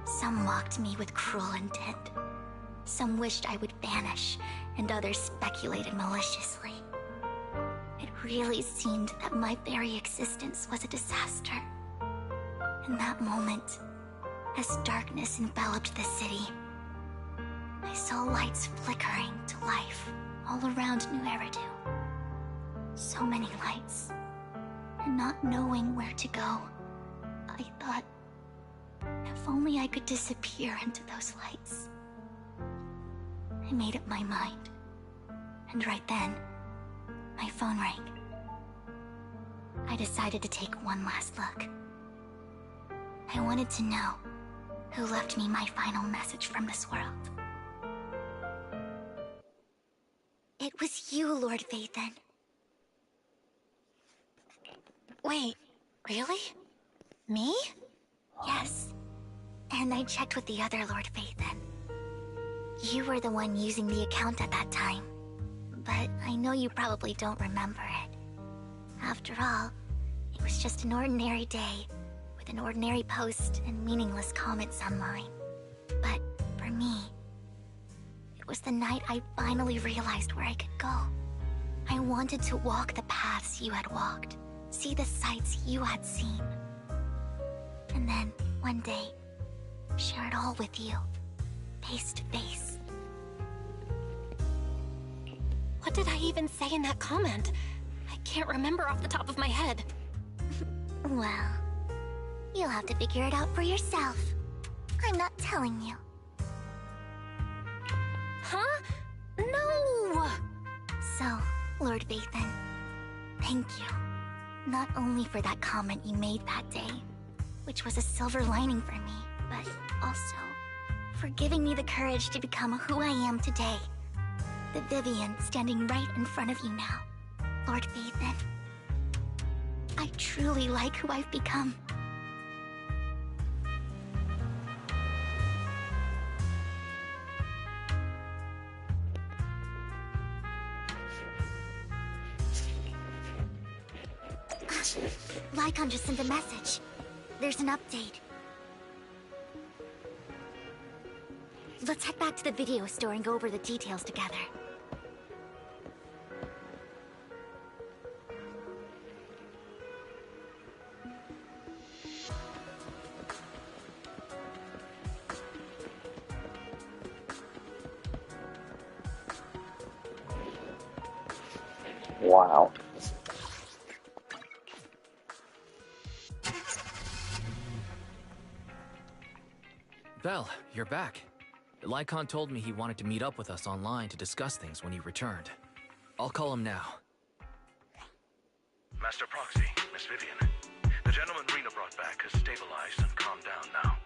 B: Some mocked me with cruel intent. Some wished I would vanish, and others speculated maliciously. It really seemed that my very existence was a disaster. In that moment, as darkness enveloped the city, I saw lights flickering to life all around New Eridu. So many lights, and not knowing where to go, I thought, if only I could disappear into those lights. I made up my mind, and right then, my phone rang. I decided to take one last look. I wanted to know who left me my final message from this world. It was you, Lord Phaethon.
C: Wait, really? Me?
B: Yes. And I checked with the other Lord Phaethon. You were the one using the account at that time. But I know you probably don't remember it. After all, it was just an ordinary day, with an ordinary post and meaningless comments online. But for me, it was the night I finally realized where I could go. I wanted to walk the paths you had walked, see the sights you had seen. And then, one day, share it all with you, face to face.
C: What did I even say in that comment? I can't remember off the top of my head.
B: Well, you'll have to figure it out for yourself. I'm not telling you.
C: Huh? No!
B: So, Lord Vathan, thank you. Not only for that comment you made that day, which was a silver lining for me, but also for giving me the courage to become who I am today. The Vivian standing right in front of you now. Lord Vathan, I truly like who I've become. Lycon just sent a message. There's an update. Let's head back to the video store and go over the details together.
A: Wow.
D: Belle, you're back. Lycon told me he wanted to meet up with us online to discuss things when he returned. I'll call him now.
F: Master Proxy, Miss Vivian. The gentleman Rena brought back has stabilized and calmed down now.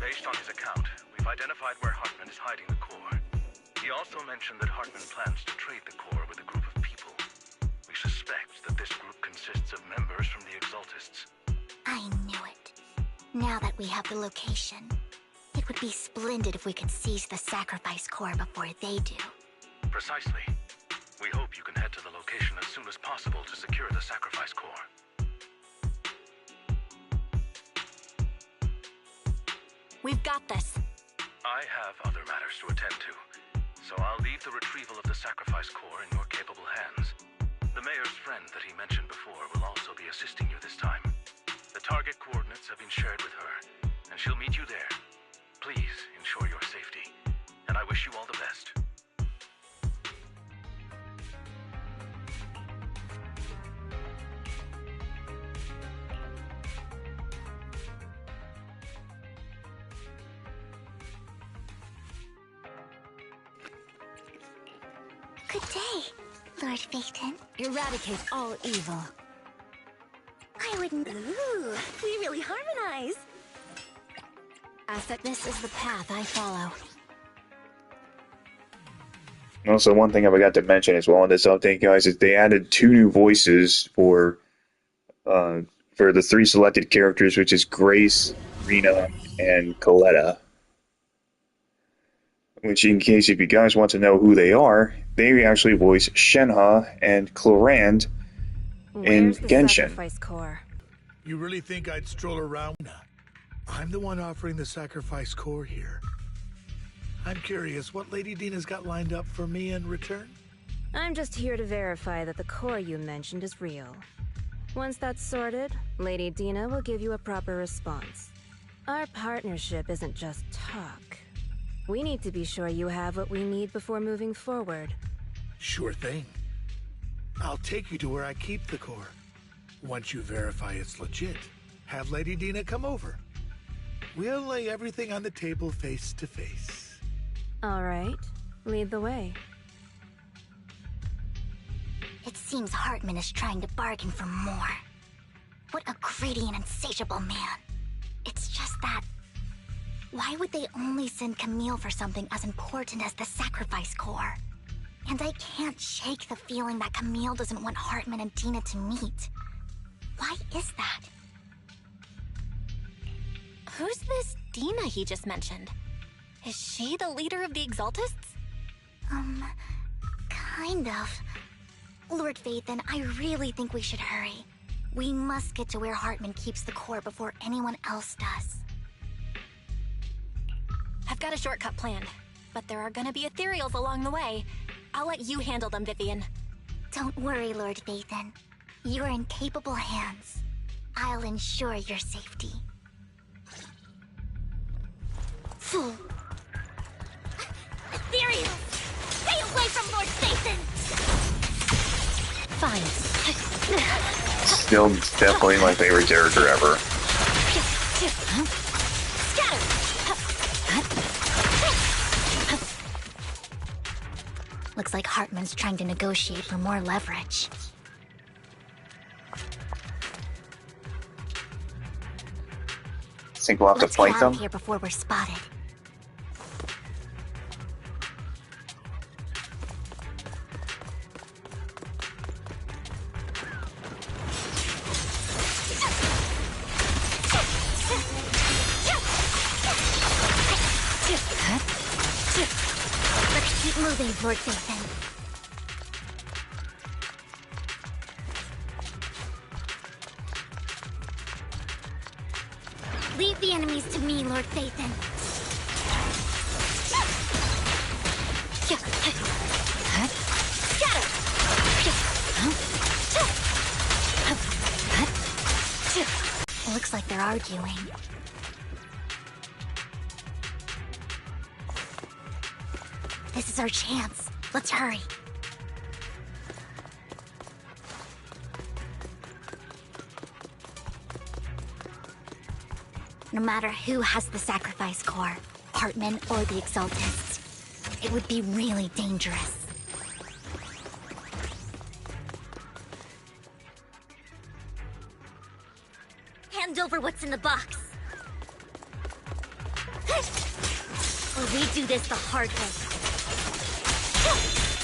F: Based on his account, we've identified where Hartman is hiding the core. He also mentioned that Hartman plans to trade the core with a group of people. We suspect that this group consists of members from the Exaltists.
B: I knew it. Now that we have the location, it would be splendid if we could seize the sacrifice core before they do.
F: Precisely. We hope you can head to the location as soon as possible to secure the sacrifice core.
C: We've got this.
F: I have other matters to attend to, so I'll leave the retrieval of the sacrifice core in your capable hands. The mayor's friend that he mentioned before will also be assisting you this time. The target coordinates have been shared with her, and she'll meet you there. Please ensure your safety, and I wish you all the best.
B: Good day, Lord Vathan.
G: Eradicate all evil.
B: I wouldn't...
G: Ooh, we really harmonize.
C: This is the path I follow.
A: Also, one thing I forgot to mention as well in this update, guys, is they added 2 new voices for the 3 selected characters, which is Grace, Rena, and Coletta. Which, in case if you guys want to know who they are, they actually voice Shenhe and Clorand in
G: Where's the
A: Genshin.
G: sacrifice core?
K: You really think I'd stroll around? I'm the one offering the sacrifice core here. I'm curious, what Lady Dina's got lined up for me in return?
G: I'm just here to verify that the core you mentioned is real. Once that's sorted, Lady Dina will give you a proper response. Our partnership isn't just talk. We need to be sure you have what we need before moving forward.
K: Sure thing. I'll take you to where I keep the core. Once you verify it's legit, have Lady Dina come over. We'll lay everything on the table face to face.
G: All right, lead the way.
B: It seems Hartman is trying to bargain for more. What a greedy and insatiable man. It's just that... why would they only send Camille for something as important as the sacrifice core? And I can't shake the feeling that Camille doesn't want Hartman and Dina to meet. Why is that?
C: Who's this Dina he just mentioned? Is she the leader of the Exaltists?
B: Kind of. Lord Vathan, I really think we should hurry. We must get to where Hartman keeps the core before anyone else does.
C: I've got a shortcut planned, but there are gonna be ethereals along the way. I'll let you handle them, Vivian.
B: Don't worry, Lord Vathan. You're in capable hands. I'll ensure your safety. Fool! Ethereals! Stay away from Lord Vathan!
C: Fine.
A: Still definitely my favorite character ever.
B: Looks like Hartman's trying to negotiate for more leverage.
A: Think we'll have to
B: Let's get
A: flank
B: out
A: them?
B: of here before we're spotted. Let's keep moving, Lord Phaethon. Leave the enemies to me, Lord Phaethon. Looks like they're arguing. This is our chance. Let's hurry. No matter who has the sacrifice core, Hartman or the Exaltists, it would be really dangerous. Hand over what's in the box. Or we do this the hard way.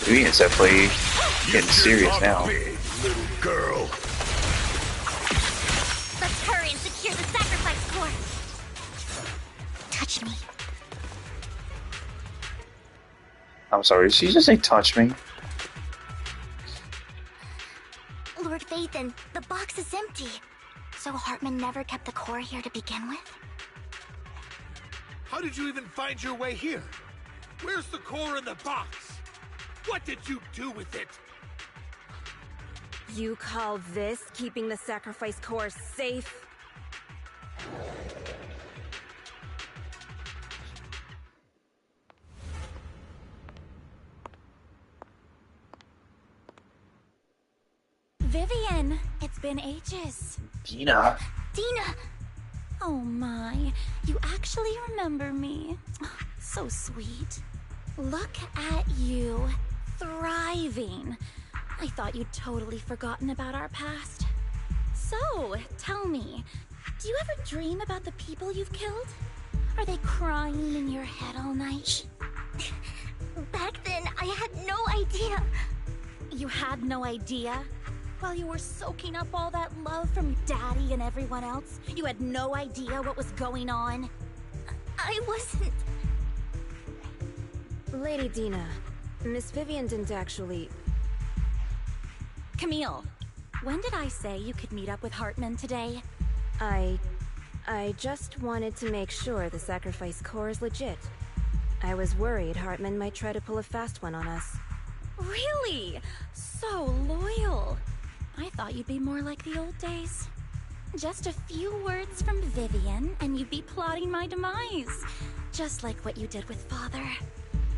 A: Vivian's definitely getting serious now.
F: Me, little girl.
B: Let's hurry and secure the sacrifice core. Touch me.
A: I'm sorry, did she just say touch me?
B: Lord Phaethon, the box is empty. So Hartman never kept the core here to begin with?
K: How did you even find your way here? Where's the core in the box? What did you do with it?
G: You call this keeping the sacrifice core safe?
J: Vivian, it's been ages.
A: Dina.
B: Dina!
J: Oh my, you actually remember me. So sweet. Look at you, thriving. I thought you'd totally forgotten about our past. So, tell me, do you ever dream about the people you've killed? Are they crying in your head all night?
B: Back then, I had no idea.
J: You had no idea? While you were soaking up all that love from Daddy and everyone else, you had no idea what was going on?
B: I wasn't...
G: Lady Dina, Miss Vivian didn't actually...
J: Camille, when did I say you could meet up with Hartman today?
G: I just wanted to make sure the sacrifice core is legit. I was worried Hartman might try to pull a fast one on us.
J: Really? So loyal. I thought you'd be more like the old days. Just a few words from Vivian, and you'd be plotting my demise. Just like what you did with Father.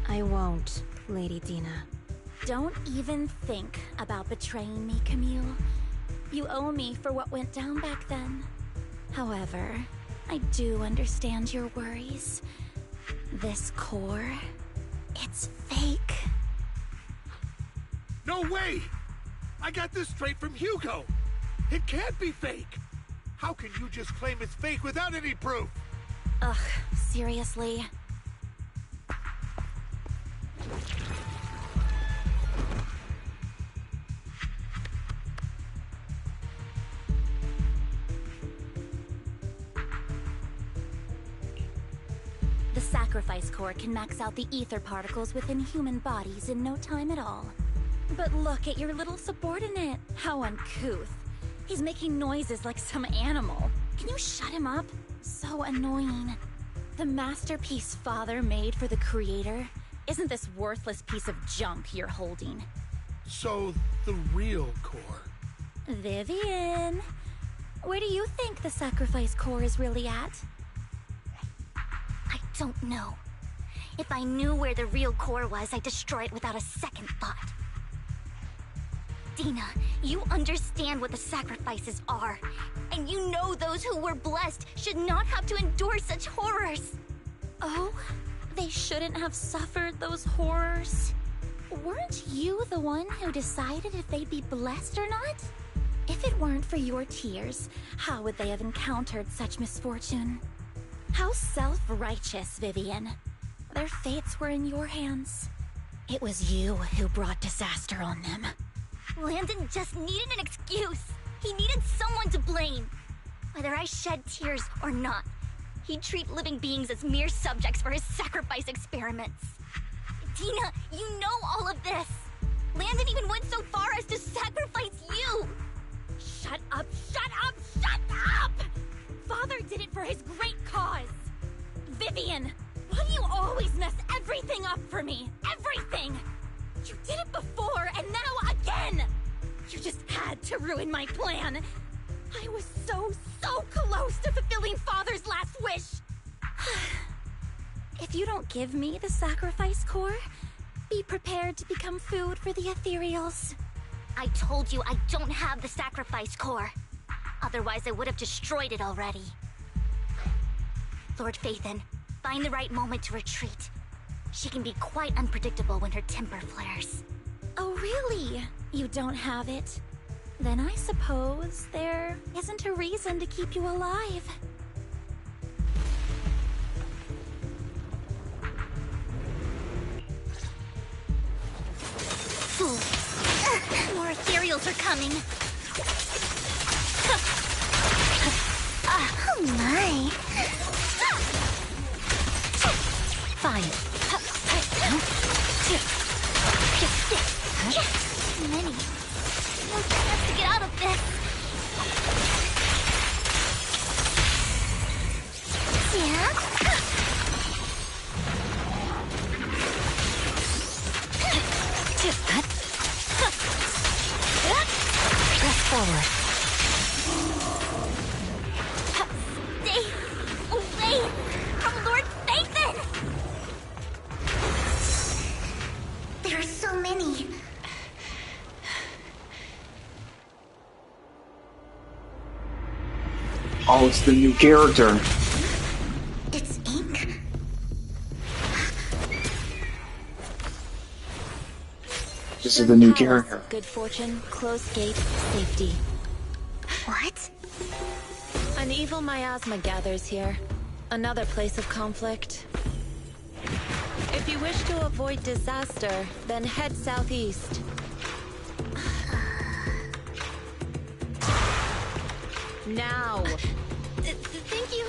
G: I won't, Lady Dina.
J: Don't even think about betraying me, Camille. You owe me for what went down back then. However, I do understand your worries. This core, it's fake.
K: No way! I got this straight from Hugo. It can't be fake. How can you just claim it's fake without any proof?
J: Ugh, seriously? The sacrifice core can max out the ether particles within human bodies in no time at all. But look at your little subordinate. How uncouth. He's making noises like some animal. Can you shut him up? So annoying. The masterpiece Father made for the Creator isn't this worthless piece of junk you're holding.
K: So, the real core.
J: Vivian, where do you think the sacrifice core is really at?
B: I don't know. If I knew where the real core was, I'd destroy it without a second thought. Dina, you understand what the sacrifices are. And you know those who were blessed should not have to endure such horrors.
L: Oh? They shouldn't have suffered those horrors? Weren't you the one who decided if they'd be blessed or not? If it weren't for your tears, how would they have encountered such misfortune? How self-righteous, Vivian. Their fates were in your hands. It was you who brought disaster on them.
B: Landon just needed an excuse. He needed someone to blame. Whether I shed tears or not, he'd treat living beings as mere subjects for his sacrifice experiments. Dina, you know all of this. Landon even went so far as to sacrifice you.
L: Shut up, shut up, shut up! Father did it for his great cause. Vivian, why do you always mess everything up for me? Everything! You did it before, and now again! You just had to ruin my plan. I was so close to fulfilling Father's last wish. If you don't give me the sacrifice core, be prepared to become food for the ethereals.
B: I told you I don't have the sacrifice core. Otherwise, I would have destroyed it already. Lord Phaethon, find the right moment to retreat. She can be quite unpredictable when her temper flares.
L: Oh, really? You don't have it? Then I suppose there isn't a reason to keep you alive.
B: More ethereals are coming. Oh my.
L: Fine.
B: Too many. No chance to get out of this. Yeah?
L: Press forward.
B: Stay away from Lord Phaethon! There are so many.
A: Oh, it's the new character.
B: It's ink.
A: This is the new character.
L: Good fortune, closed gate, safety.
B: What?
L: An evil miasma gathers here. Another place of conflict. If you wish to avoid disaster, then head southeast. Now!
B: Thank you.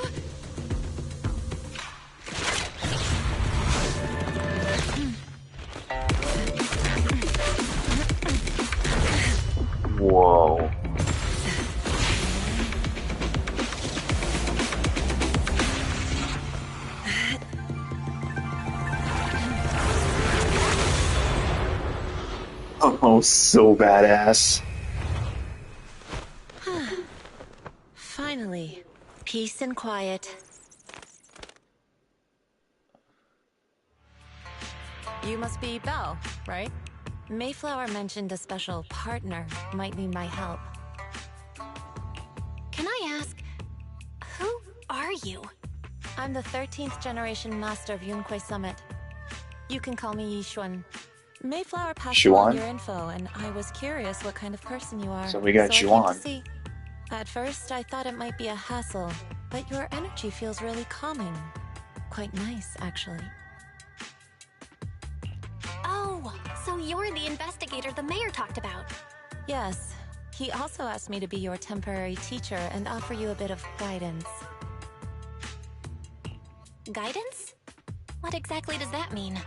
A: Whoa. Oh, so badass.
L: Finally, peace and quiet. You must be Belle, right? Mayflower mentioned a special partner might need my help.
C: Can I ask, who are you?
L: I'm the 13th generation master of Yunque Summit. You can call me Yishuan. Mayflower passed on your info, and I was curious what kind of person you are.
A: So we got
L: I came
A: Yuan.
L: to see. At first, I thought it might be a hassle, but your energy feels really calming. Quite nice, actually.
C: Oh, so you're the investigator the mayor talked about.
L: Yes. He also asked me to be your temporary teacher and offer you a bit of guidance.
C: Guidance? What exactly does that mean?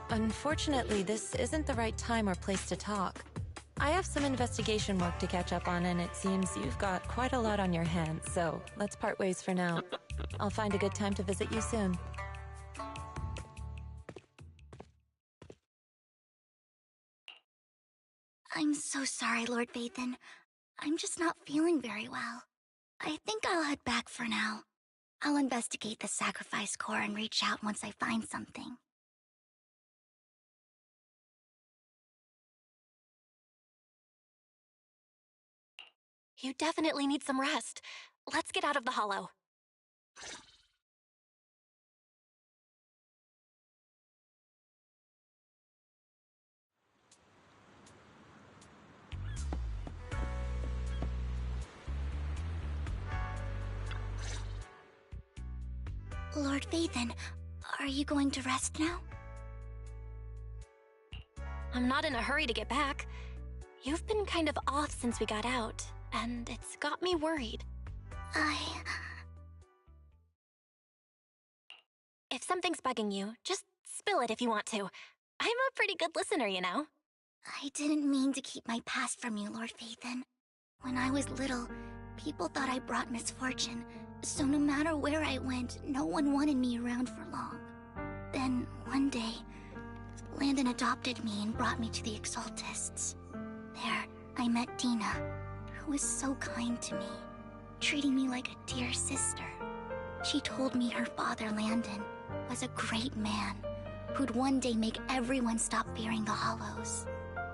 L: Unfortunately, this isn't the right time or place to talk. I have some investigation work to catch up on, and it seems you've got quite a lot on your hands, so let's part ways for now. I'll find a good time to visit you soon.
B: I'm so sorry, Lord Phaethon. I'm just not feeling very well. I think I'll head back for now. I'll investigate the sacrifice core and reach out once I find something.
C: You definitely need some rest. Let's get out of the hollow.
B: Lord Vathan, are you going to rest now?
C: I'm not in a hurry to get back. You've been kind of off since we got out, and it's got me worried. If something's bugging you, just spill it if you want to. I'm a pretty good listener, you know.
B: I didn't mean to keep my past from you, Lord Vathan. When I was little, people thought I brought misfortune, so no matter where I went, no one wanted me around for long. Then, one day, Landon adopted me and brought me to the Exaltists. There, I met Dina, who was so kind to me, treating me like a dear sister. She told me her father, Landon, was a great man, who'd one day make everyone stop fearing the Hollows,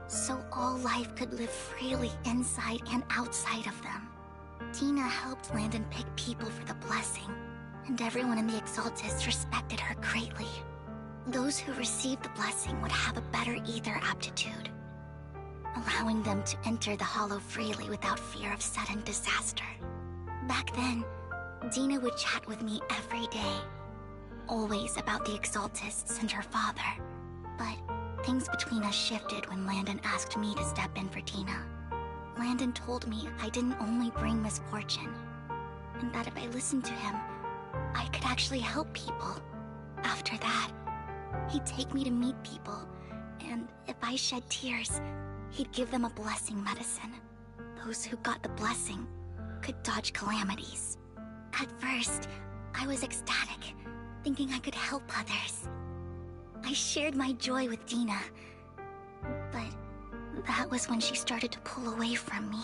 B: so all life could live freely inside and outside of them. Dina helped Landon pick people for the blessing, and everyone in the Exaltists respected her greatly. Those who received the blessing would have a better ether aptitude, allowing them to enter the Hollow freely without fear of sudden disaster. Back then, Dina would chat with me every day, always about the Exaltists and her father. But things between us shifted when Landon asked me to step in for Dina. Landon told me I didn't only bring misfortune, and that if I listened to him, I could actually help people. After that, he'd take me to meet people, and if I shed tears, he'd give them a blessing medicine. Those who got the blessing could dodge calamities. At first, I was ecstatic, thinking I could help others. I shared my joy with Dina, but that was when she started to pull away from me.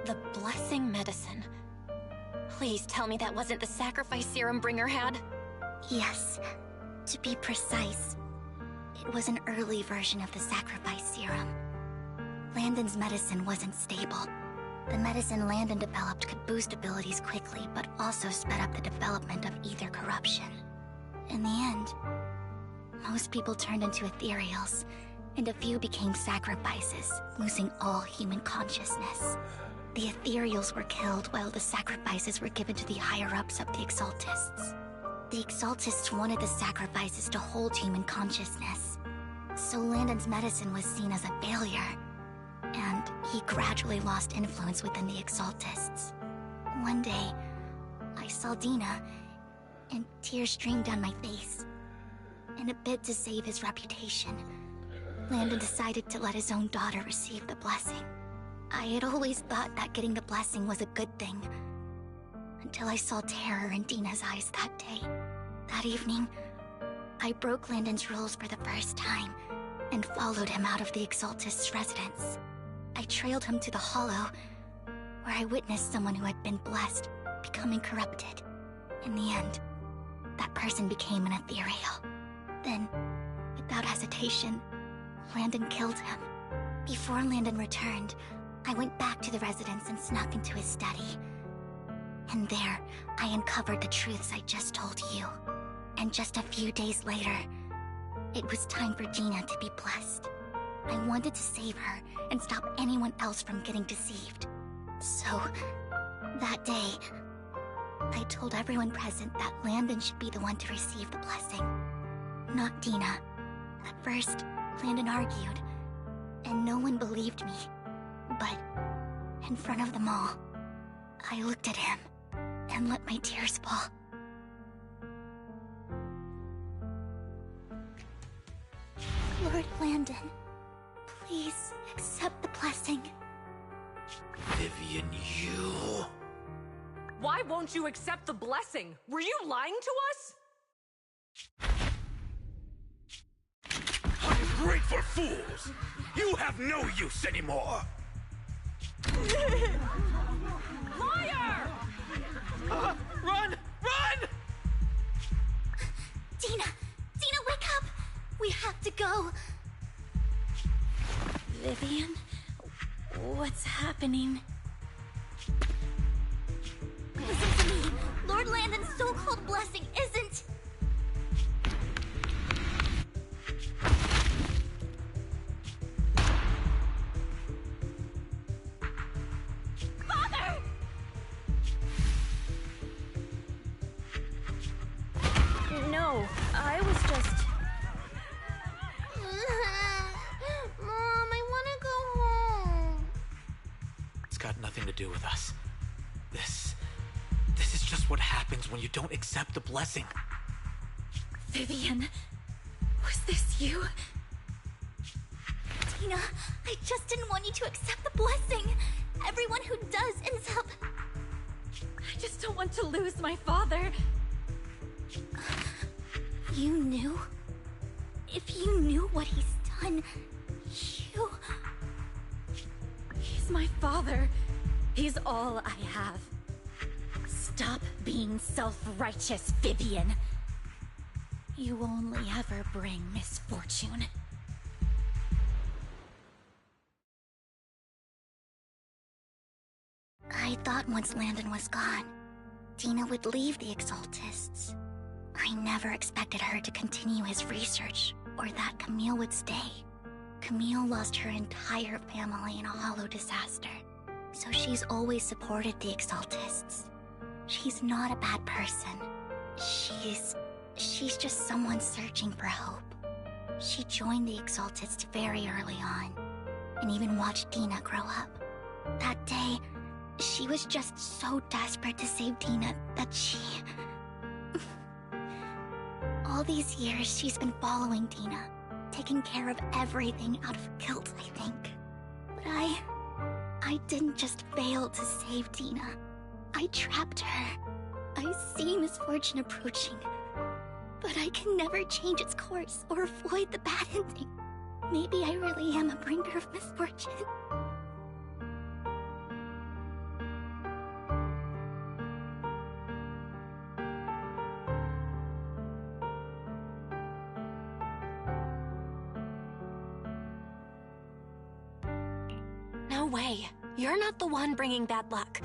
C: The blessing medicine. Please tell me that wasn't the sacrifice serum Bringer had?
B: Yes. To be precise, it was an early version of the sacrifice serum. Landon's medicine wasn't stable. The medicine Landon developed could boost abilities quickly, but also sped up the development of ether corruption. In the end, most people turned into ethereals, and a few became sacrifices, losing all human consciousness. The ethereals were killed while the sacrifices were given to the higher-ups of the Exaltists. The Exaltists wanted the sacrifices to hold human consciousness, so Landon's medicine was seen as a failure, and he gradually lost influence within the Exaltists. One day, I saw Dina, and tears streamed down my face. In a bid to save his reputation, Landon decided to let his own daughter receive the blessing. I had always thought that getting the blessing was a good thing, until I saw terror in Dina's eyes that day. That evening, I broke Landon's rules for the first time, and followed him out of the Exaltist's residence. I trailed him to the Hollow, where I witnessed someone who had been blessed becoming corrupted. In the end, that person became an ethereal. Then, without hesitation, Landon killed him. Before Landon returned, I went back to the residence and snuck into his study. And there, I uncovered the truths I just told you. And just a few days later, it was time for Dina to be blessed. I wanted to save her and stop anyone else from getting deceived. So, that day, I told everyone present that Landon should be the one to receive the blessing, not Dina. At first, Landon argued, and no one believed me. But, in front of them all, I looked at him and let my tears fall. Lord Landon, please accept the blessing.
M: Vivian, you...
N: Why won't you accept the blessing? Were you lying to us?
M: Ungrateful fools! You have no use anymore!
N: Liar!
M: Run! Run!
B: Dina! Dina, wake up! We have to go!
L: Vivian, What's happening?
B: Listen to me. Lord Landon's so-called blessing isn't...
L: Father! No, I was just...
B: Mom, I want to go home.
D: It's got nothing to do with us. This is just what happens when you don't accept the blessing.
L: Vivian, was this you?
B: Tina, I just didn't want you to accept the blessing. Everyone who does ends up...
L: I just don't want to lose my father.
B: You knew? If you knew what he's done, you...
L: He's my father. He's all I have. Stop being self-righteous, Vivian. You only ever bring misfortune.
B: I thought once Landon was gone, Tina would leave the Exaltists. I never expected her to continue his research, or that Camille would stay. Camille lost her entire family in a hollow disaster, so she's always supported the Exaltists. She's not a bad person. She's just someone searching for hope. She joined the Exaltists very early on, and even watched Dina grow up. That day, she was just so desperate to save Dina that she... All these years, she's been following Dina, taking care of everything out of guilt, I think. But I didn't just fail to save Dina. I trapped her. I see misfortune approaching, but I can never change its course or avoid the bad ending. Maybe I really am a bringer of misfortune.
C: No way. You're not the one bringing bad luck.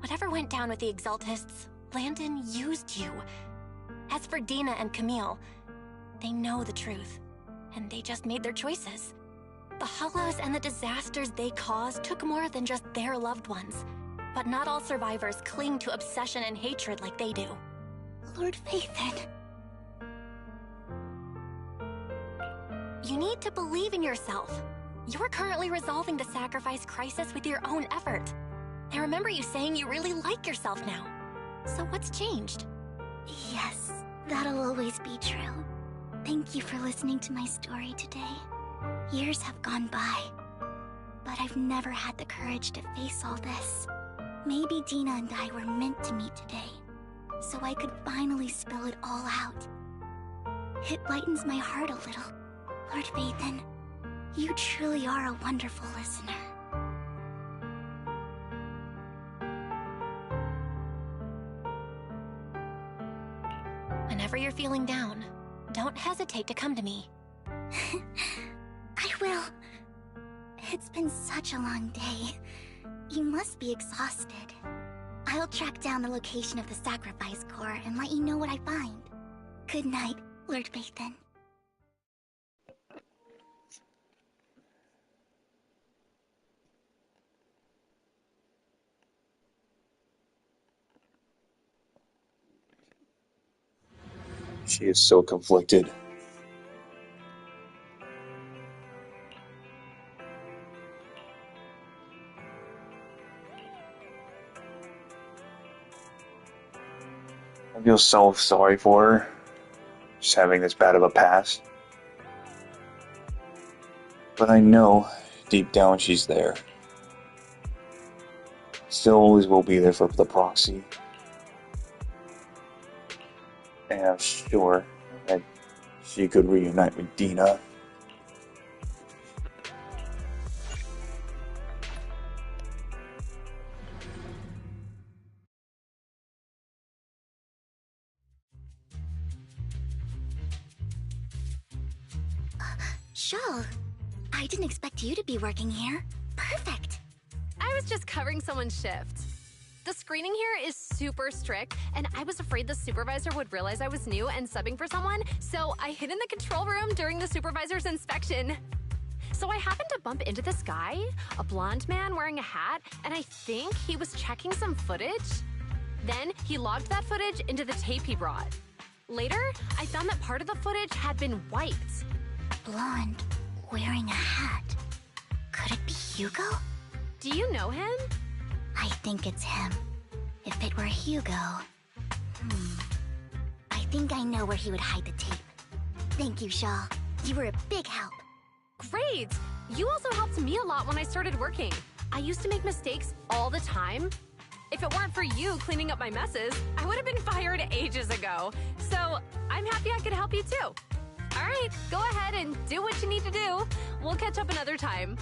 C: Whatever went down with the Exaltists, Landon used you. As for Dina and Camille, they know the truth, and they just made their choices. The hollows and the disasters they caused took more than just their loved ones. But not all survivors cling to obsession and hatred like they do.
B: Lord Phaethon.
C: You need to believe in yourself. You're currently resolving the sacrifice crisis with your own effort. I remember you saying you really like yourself now. So what's changed?
B: Yes, that'll always be true. Thank you for listening to my story today. Years have gone by, but I've never had the courage to face all this. Maybe Dina and I were meant to meet today, so I could finally spill it all out. It lightens my heart a little. Lord Phaethon, you truly are a wonderful listener.
C: Whenever you're feeling down, don't hesitate to come to me.
B: I will. It's been such a long day. You must be exhausted. I'll track down the location of the sacrifice core and let you know what I find. Good night, Lord Phaethon.
A: She is so conflicted. I feel so sorry for her, just having this bad of a past. But I know, deep down, she's there. Still always will be there for the proxy. And I'm sure that she could reunite with Dina.
B: Shawl, I didn't expect you to be working here. Perfect.
O: I was just covering someone's shift. The screening here is super strict, and I was afraid the supervisor would realize I was new and subbing for someone, so I hid in the control room during the supervisor's inspection. So I happened to bump into this guy, a blonde man wearing a hat, and I think he was checking some footage. Then he logged that footage into the tape he brought. Later, I found that part of the footage had been wiped.
B: Blonde, wearing a hat. Could it be Hugo?
O: Do you know him?
B: I think it's him. If it were Hugo... I think I know where he would hide the tape. Thank you, Shaw. You were a big help.
O: Great! You also helped me a lot when I started working. I used to make mistakes all the time. If it weren't for you cleaning up my messes, I would have been fired ages ago. So I'm happy I could help you too. All right, go ahead and do what you need to do. We'll catch up another time.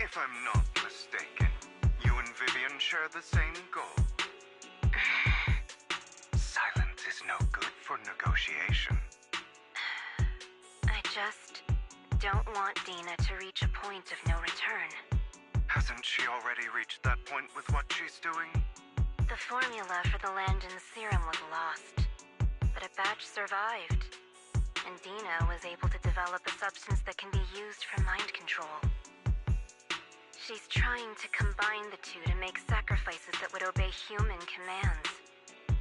F: If I'm not mistaken, you and Vivian share the same goal. Silence is no good for negotiation.
G: I just don't want Dina to reach a point of no return.
F: Hasn't she already reached that point with what she's doing?
G: The formula for the Landon serum was lost, but a batch survived, and Dina was able to develop a substance that can be used for mind control. She's trying to combine the two to make sacrifices that would obey human commands.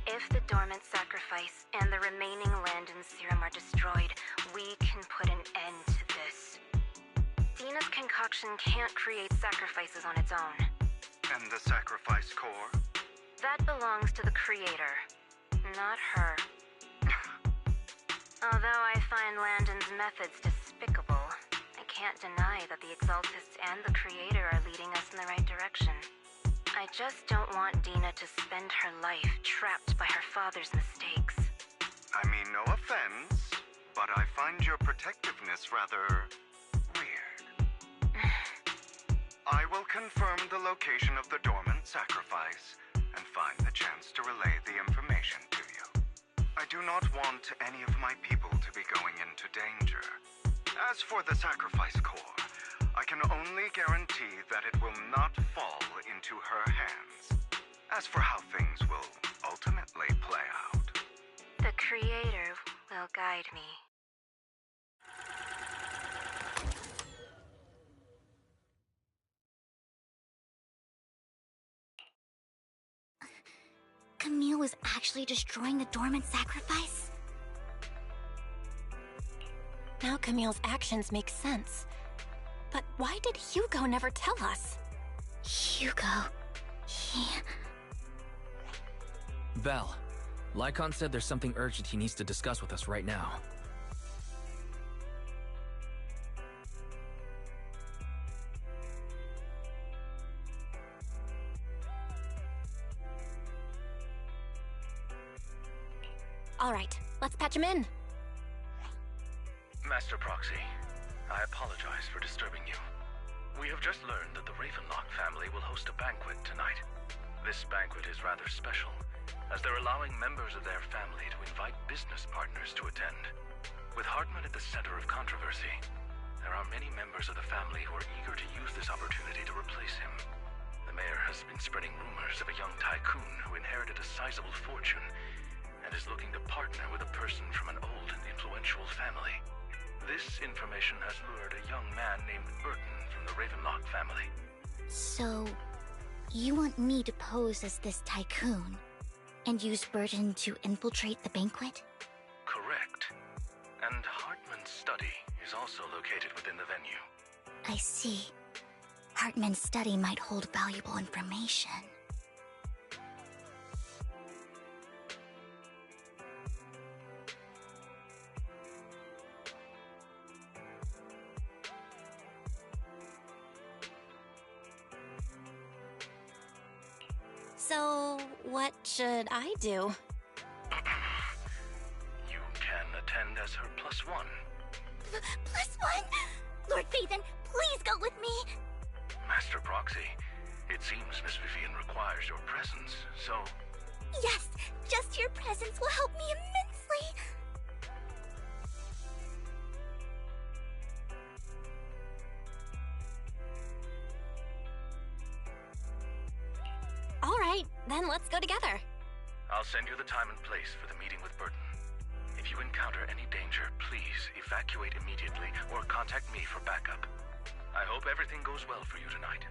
G: If the dormant sacrifice and the remaining Landon serum are destroyed, we can put an end to this. Dina's concoction can't create sacrifices on its own.
F: And the sacrifice core?
G: That belongs to the creator, not her. Although I find Landon's methods despicable, I can't deny that the Exaltists and the Creator are leading us in the right direction. I just don't want Dina to spend her life trapped by her father's mistakes.
F: I mean, no offense, but I find your protectiveness rather weird. I will confirm the location of the dormant
P: sacrifice and find the chance to relay the information to you. I do not want any of my people to be going into danger. As for the sacrifice core, I can only guarantee that it will not fall into her hands. As for how things will ultimately play out,
G: The Creator will guide me.
B: Camille was actually destroying the dormant sacrifice?
C: Now Camille's actions make sense. But why did Hugo never tell us?
B: Hugo... he...
D: Belle, Lycon said there's something urgent he needs to discuss with us right now.
C: All right, let's patch him in.
E: Master Proxy, I apologize for disturbing you. We have just learned that the Ravenlock family will host a banquet tonight. This banquet is rather special, as they're allowing members of their family to invite business partners to attend. With Hartman at the center of controversy, there are many members of the family who are eager to use this opportunity to replace him. The mayor has been spreading rumors of a young tycoon who inherited a sizable fortune and is looking to partner with a person from an old and influential family. This information has lured a young man named Burton from the Ravenlock family.
B: So, you want me to pose as this tycoon and use Burton to infiltrate the banquet?
E: Correct. And Hartman's study is also located within the venue.
B: I see. Hartman's study might hold valuable information.
C: So, what should I do?
E: You can attend as her +1.
B: +1? Lord Phaethon, please go with me!
E: Master Proxy, it seems Miss Vivian requires your presence, so...
B: Yes, just your presence will help me immensely!
C: All right, then let's go together.
E: I'll send you the time and place for the meeting with Burton. If you encounter any danger, please evacuate immediately or contact me for backup. I hope everything goes well for you tonight.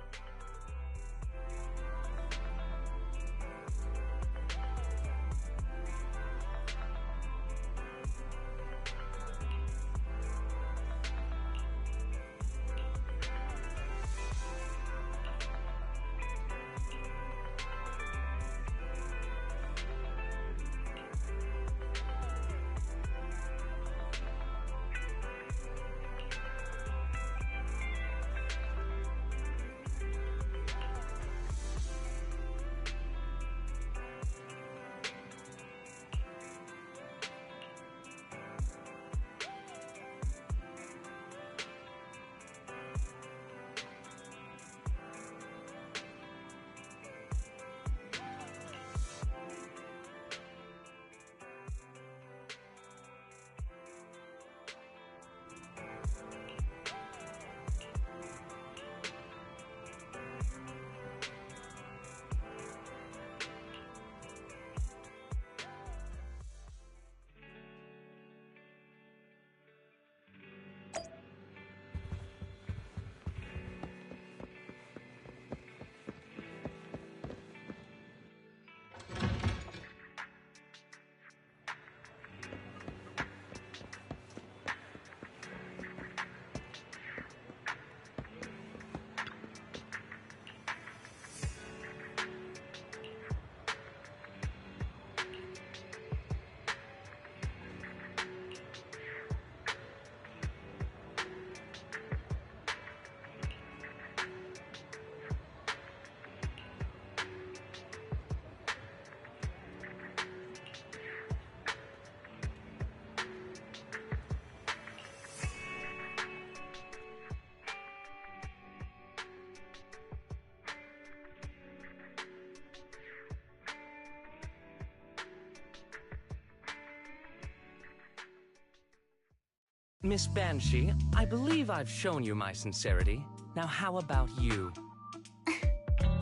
Q: Miss Banshee, I believe I've shown you my sincerity. Now how about you?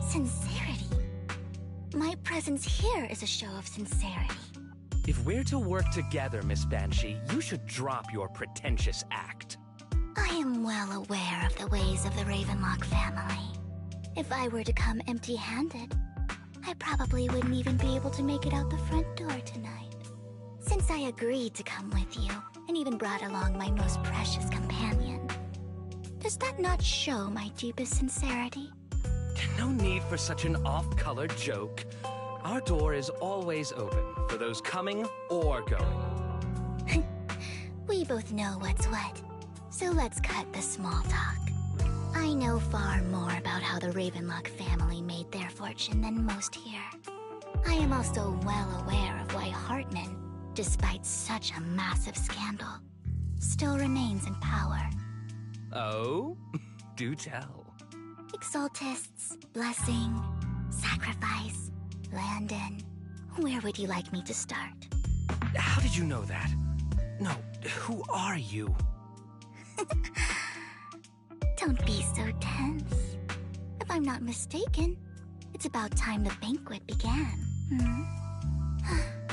B: Sincerity? My presence here is a show of sincerity.
Q: If we're to work together, Miss Banshee, you should drop your pretentious act.
B: I am well aware of the ways of the Ravenlock family. If I were to come empty-handed, I probably wouldn't even be able to make it out the front door tonight. Since I agreed to come with you, and even brought along my most precious companion, does that not show my deepest sincerity?
Q: No need for such an off-color joke. Our door is always open for those coming or going.
B: We both know what's what, so let's cut the small talk. I know far more about how the Ravenlock family made their fortune than most here. I am also well aware of why Hartman, despite such a massive scandal, still remains in power.
Q: Oh? Do tell.
B: Exaltists, blessing, sacrifice, Landon. Where would you like me to start?
Q: How did you know that? No, who are you?
B: Don't be so tense. If I'm not mistaken, it's about time the banquet began.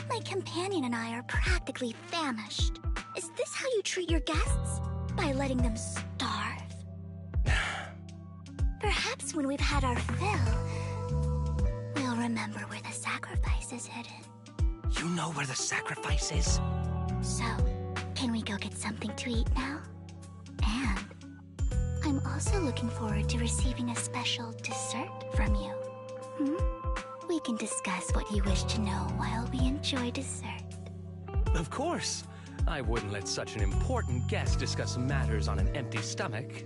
B: My companion and I are practically famished. Is this how you treat your guests? By letting them starve? Perhaps when we've had our fill, we'll remember where the sacrifice is hidden.
Q: You know where the sacrifice is?
B: So, can we go get something to eat now? And I'm also looking forward to receiving a special dessert from you. We can discuss what you wish to know while we enjoy dessert.
Q: Of course. I wouldn't let such an important guest discuss matters on an empty stomach.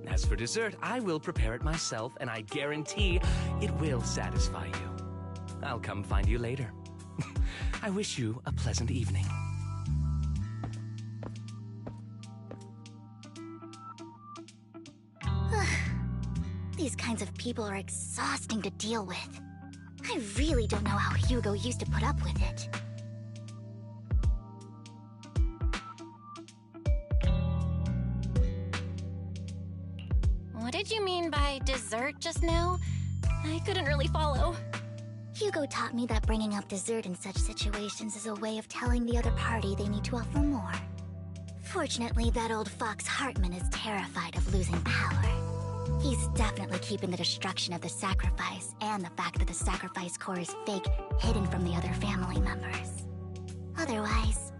Q: As for dessert, I will prepare it myself, and I guarantee it will satisfy you. I'll come find you later. I wish you a pleasant evening.
B: These kinds of people are exhausting to deal with. I really don't know how Hugo used to put up with it.
C: What did you mean by dessert just now? I couldn't really follow.
B: Hugo taught me that bringing up dessert in such situations is a way of telling the other party they need to offer more. Fortunately, that old fox Hartman is terrified of losing power. He's definitely keeping the destruction of the sacrifice and the fact that the sacrifice core is fake hidden from the other family members. Otherwise,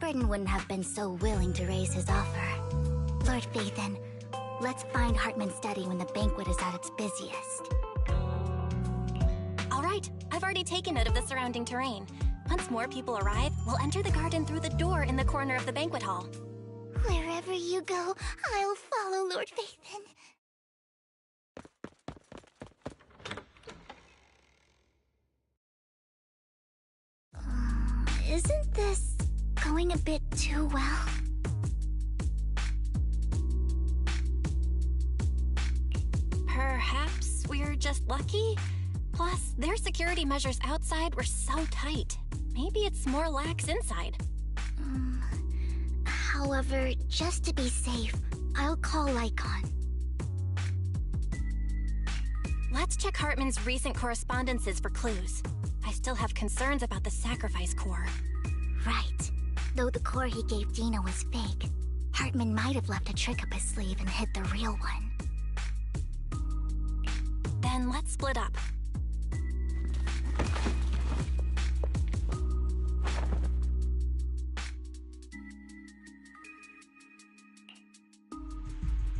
B: Burden wouldn't have been so willing to raise his offer. Lord Phaethon, let's find Hartman's study when the banquet is at its busiest.
C: All right, I've already taken note of the surrounding terrain. Once more people arrive, we'll enter the garden through the door in the corner of the banquet hall.
B: Wherever you go, I'll follow, Lord Phaethon. Isn't this going a bit too well?
C: Perhaps we're just lucky? Plus, their security measures outside were so tight. Maybe it's more lax inside.
B: However, just to be safe, I'll call Lycon.
C: Let's check Hartman's recent correspondences for clues. I still have concerns about the sacrifice core.
B: Right. Though the core he gave Dina was fake, Hartman might have left a trick up his sleeve and hid the real one.
C: Then let's split up.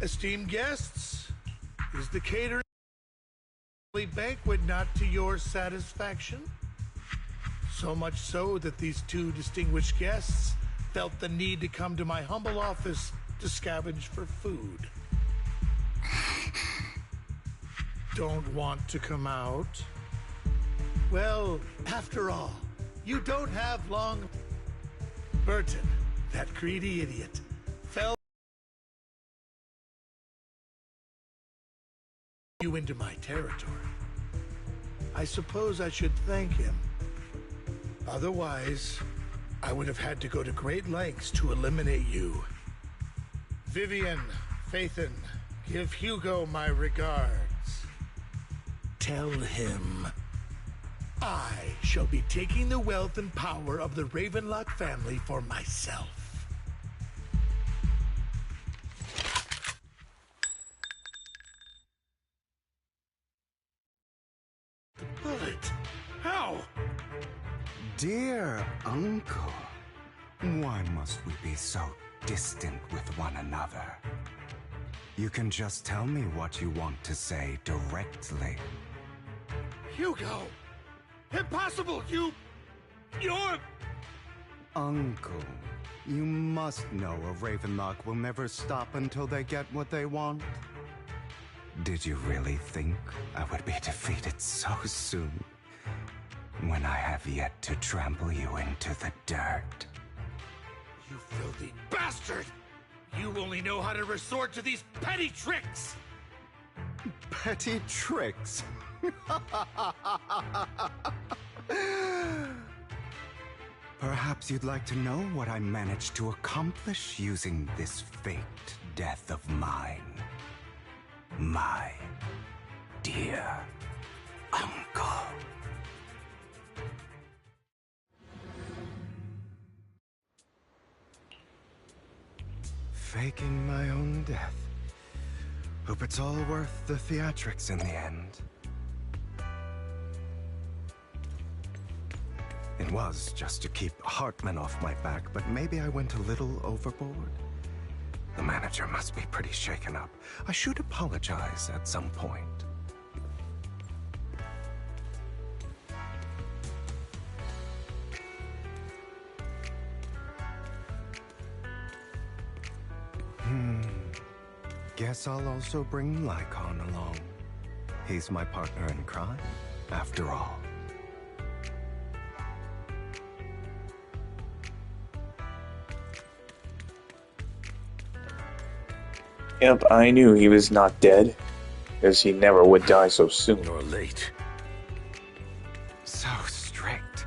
K: Esteemed guests, is the catering banquet not to your satisfaction? So much so that these two distinguished guests felt the need to come to my humble office to scavenge for food. Don't want to come out? Well, after all, you don't have long. Burton, that greedy idiot, fell you into my territory. I suppose I should thank him. Otherwise, I would have had to go to great lengths to eliminate you Vivian, Phaethon, give Hugo my regards. Tell him I shall be taking the wealth and power of the Ravenlock family for myself. The bullet? How?
R: Dear Uncle, why must we be so distant with one another? You can just tell me what you want to say directly.
K: Hugo! Impossible! You're...
R: Uncle, you must know a Ravenlock will never stop until they get what they want. Did you really think I would be defeated so soon? When I have yet to trample you into the dirt.
K: You filthy bastard! You only know how to resort to these petty tricks!
R: Petty tricks? Perhaps you'd like to know what I managed to accomplish using this faked death of mine. My dear Uncle. Faking my own death. Hope it's all worth the theatrics in the end. It was just to keep Hartman off my back, but maybe I went a little overboard. The manager must be pretty shaken up. I should apologize at some point. Guess I'll also bring Lycon along. He's my partner in crime, after all.
A: Yep, I knew he was not dead, as he never would die so soon.
M: You're late.
R: So strict.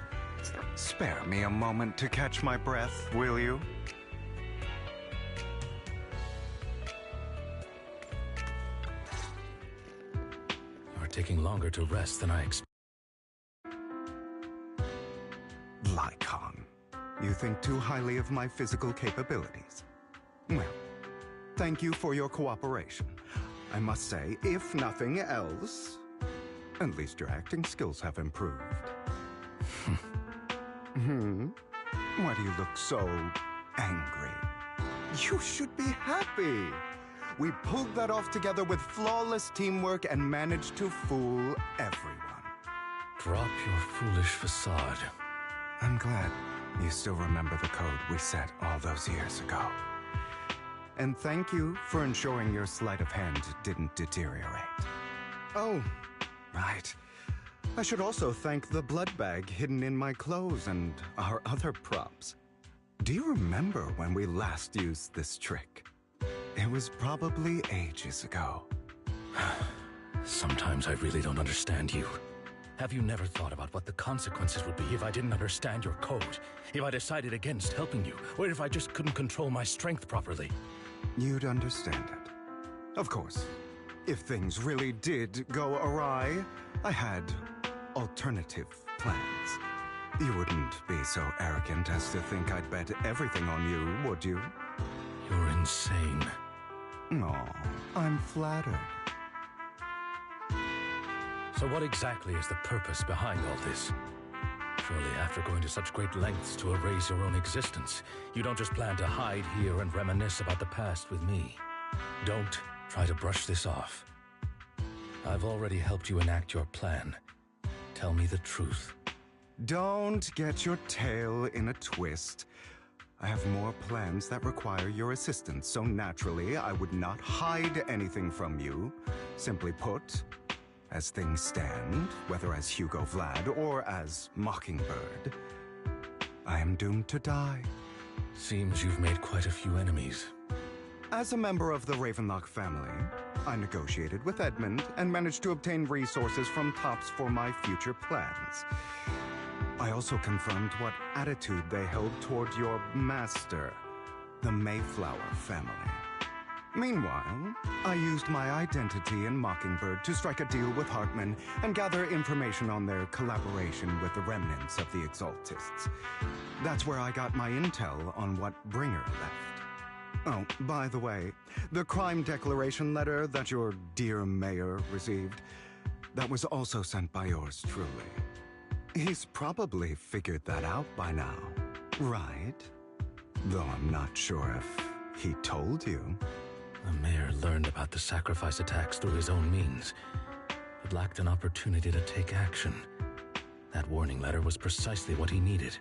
R: Spare me a moment to catch my breath, will you?
E: Taking longer to rest than I expected.
R: Lycon, you think too highly of my physical capabilities. Well, thank you for your cooperation. I must say, if nothing else, at least your acting skills have improved. Why do you look so angry? You should be happy. We pulled that off together with flawless teamwork and managed to fool everyone.
E: Drop your foolish facade.
R: I'm glad you still remember the code we set all those years ago. And thank you for ensuring your sleight of hand didn't deteriorate. Oh, right. I should also thank the blood bag hidden in my clothes and our other props. Do you remember when we last used this trick? It was probably ages ago.
E: Sometimes I really don't understand you. Have you never thought about what the consequences would be if I didn't understand your code? If I decided against helping you? Or if I just couldn't control my strength properly?
R: You'd understand it. Of course, if things really did go awry, I had alternative plans. You wouldn't be so arrogant as to think I'd bet everything on you, would you?
E: You're insane.
R: Aw, I'm flattered.
E: So what exactly is the purpose behind all this? Surely after going to such great lengths to erase your own existence, you don't just plan to hide here and reminisce about the past with me. Don't try to brush this off. I've already helped you enact your plan. Tell me the truth.
R: Don't get your tail in a twist. I have more plans that require your assistance, so naturally I would not hide anything from you. Simply put, as things stand, whether as Hugo Vlad or as Mockingbird, I am doomed to die.
E: Seems you've made quite a few enemies.
R: As a member of the Ravenlock family, I negotiated with Edmund and managed to obtain resources from Tops for my future plans. I also confirmed what attitude they held toward your master, the Mayflower family. Meanwhile, I used my identity in Mockingbird to strike a deal with Hartman and gather information on their collaboration with the remnants of the Exaltists. That's where I got my intel on what Bringer left. Oh, by the way, the crime declaration letter that your dear mayor received, that was also sent by yours truly. He's probably figured that out by now, right? Though I'm not sure if he told you.
E: The mayor learned about the sacrifice attacks through his own means, but lacked an opportunity to take action. That warning letter was precisely what he needed.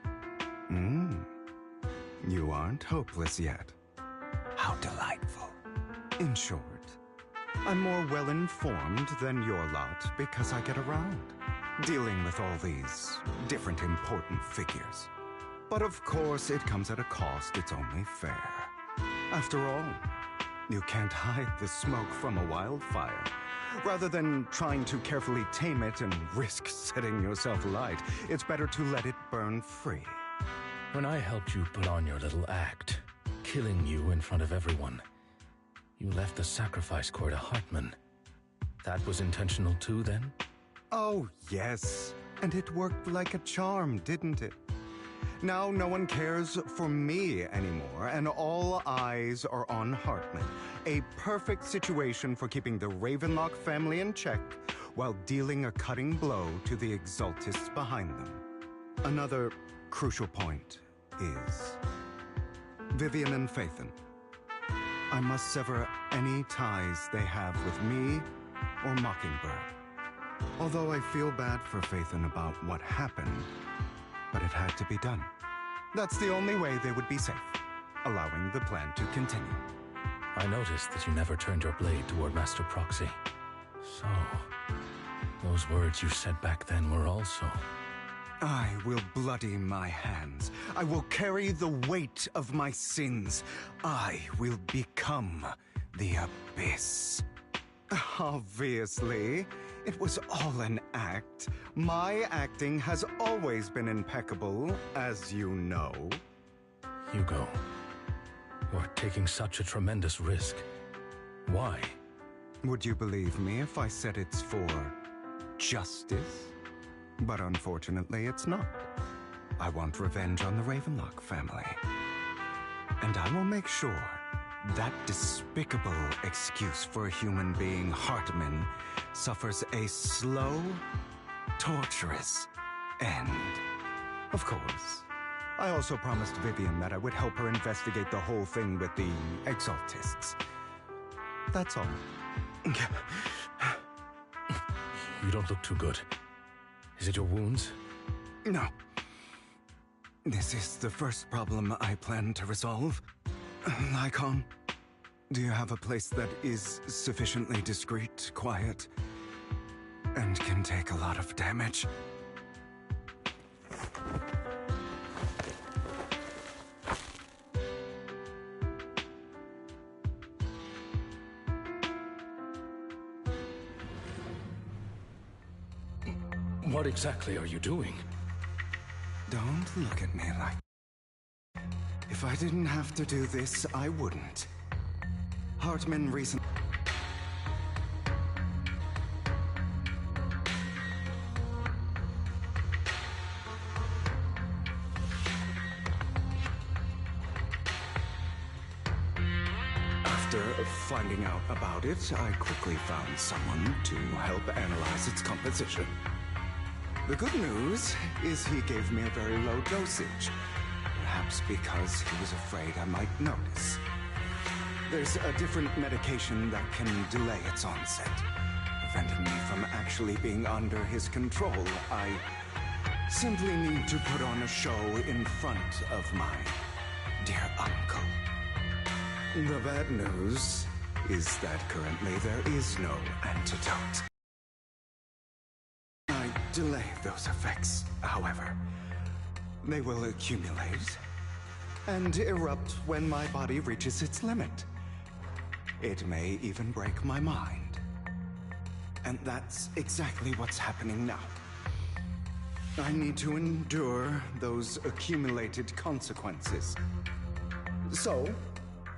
R: You aren't hopeless yet. How delightful. In short, I'm more well-informed than your lot because I get around, dealing with all these different important figures. But of course, it comes at a cost. It's only fair. After all, you can't hide the smoke from a wildfire. Rather than trying to carefully tame it and risk setting yourself alight, it's better to let it burn free.
E: When I helped you put on your little act, killing you in front of everyone, you left the sacrifice core to Hartman. That was intentional too, then?
R: Oh, yes. And it worked like a charm, didn't it? Now no one cares for me anymore, and all eyes are on Hartman. A perfect situation for keeping the Ravenlock family in check while dealing a cutting blow to the Exaltists behind them. Another crucial point is Vivian and Phaethon. I must sever any ties they have with me or Mockingbird. Although I feel bad for Phaethon about what happened, but it had to be done. That's the only way they would be safe, allowing the plan to continue.
E: I noticed that you never turned your blade toward Master Proxy. So, those words you said back then were also...
R: I will bloody my hands. I will carry the weight of my sins. I will become the Abyss. Obviously, it was all an act. My acting has always been impeccable, as you know.
E: Hugo, you're taking such a tremendous risk. Why?
R: Would you believe me if I said it's for justice? But unfortunately, it's not. I want revenge on the Ravenlock family. And I will make sure that despicable excuse for a human being, Hartman, suffers a slow, torturous end. Of course, I also promised Vivian that I would help her investigate the whole thing with the Exaltists. That's all.
E: You don't look too good. Is it your wounds?
R: No. This is the first problem I plan to resolve. Lycon, do you have a place that is sufficiently discreet, quiet, and can take a lot of damage?
E: What exactly are you doing?
R: Don't look at me like... If I didn't have to do this, I wouldn't. Hartman recently... After finding out about it, I quickly found someone to help analyze its composition. The good news is he gave me a very low dosage, perhaps because he was afraid I might notice. There's a different medication that can delay its onset, preventing me from actually being under his control. I simply need to put on a show in front of my dear uncle. The bad news is that currently there is no antidote. I delay those effects, however. They will accumulate and erupt when my body reaches its limit. It may even break my mind. And that's exactly what's happening now. I need to endure those accumulated consequences. So,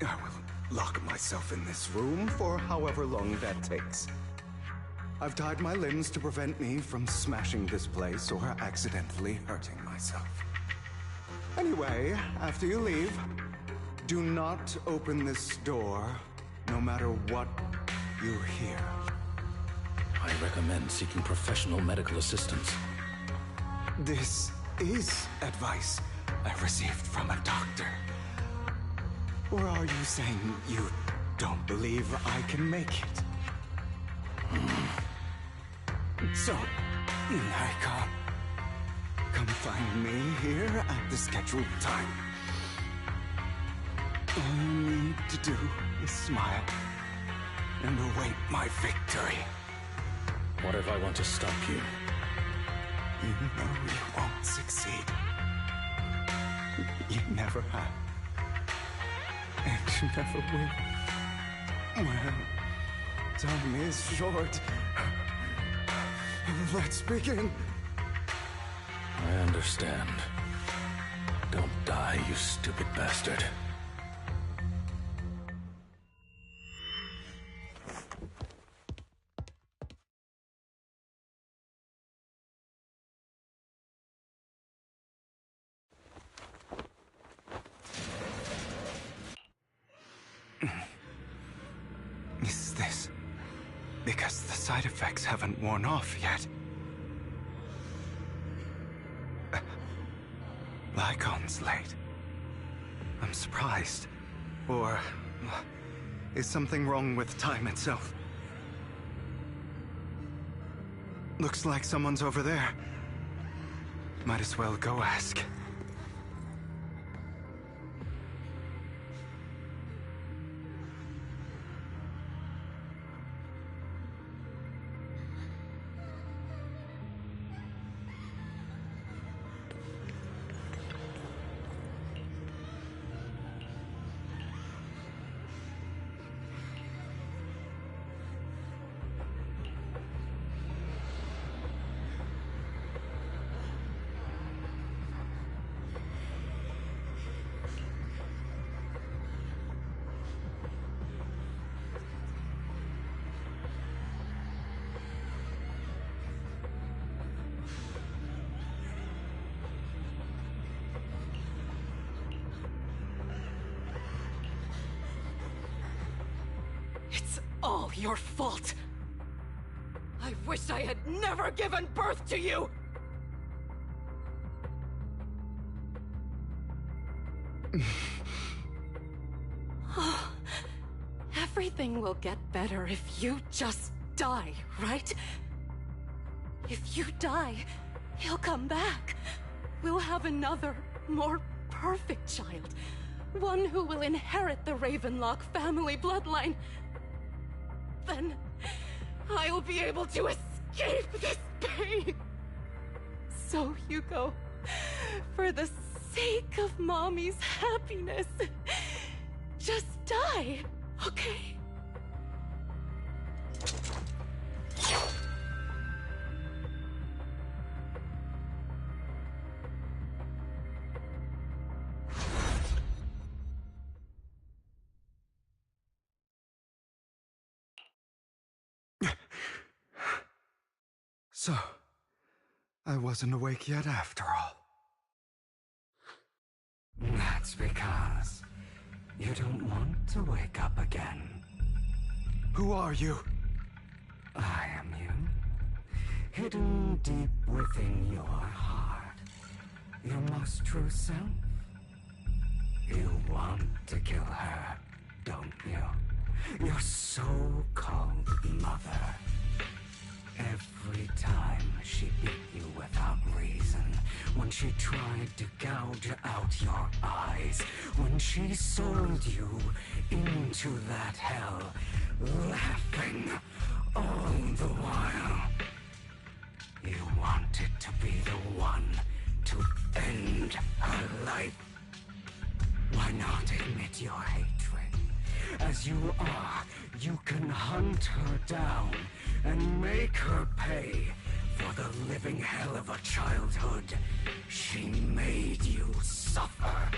R: I will lock myself in this room for however long that takes. I've tied my limbs to prevent me from smashing this place or accidentally hurting myself. Anyway, after you leave, do not open this door, no matter what you hear.
E: I recommend seeking professional medical assistance.
R: This is advice I received from a doctor. Or are you saying you don't believe I can make it? So, Nikon, come find me here at the scheduled time. All you need to do is smile and await my victory.
E: What if I want to stop you?
R: You know you won't succeed. You never have. And you never will. Well, time is short. Let's begin.
E: I understand. Don't die, you stupid bastard.
R: Is this because the side effects haven't worn off yet? Lycon's late. I'm surprised. Or is something wrong with time itself? Looks like someone's over there. Might as well go ask.
N: It's all your fault. I wish I had never given birth to you! Everything will get better if you just die, right? If you die, he'll come back. We'll have another, more perfect child. One who will inherit the Ravenlock family bloodline. Then I'll be able to escape this pain. So, Hugo, for the sake of Mommy's happiness, just die, okay?
R: So, I wasn't awake yet after all.
S: That's because you don't want to wake up again.
R: Who are you?
S: I am you. Hidden deep within your heart. Your most true self. You want to kill her, don't you? Your so-called mother. Every time she beat you without reason, when she tried to gouge out your eyes, when she sold you into that hell, laughing all the while. You wanted to be the one to end her life. Why not admit your hatred? As you are, you can hunt her down and make her pay for the living hell of a childhood she made you suffer.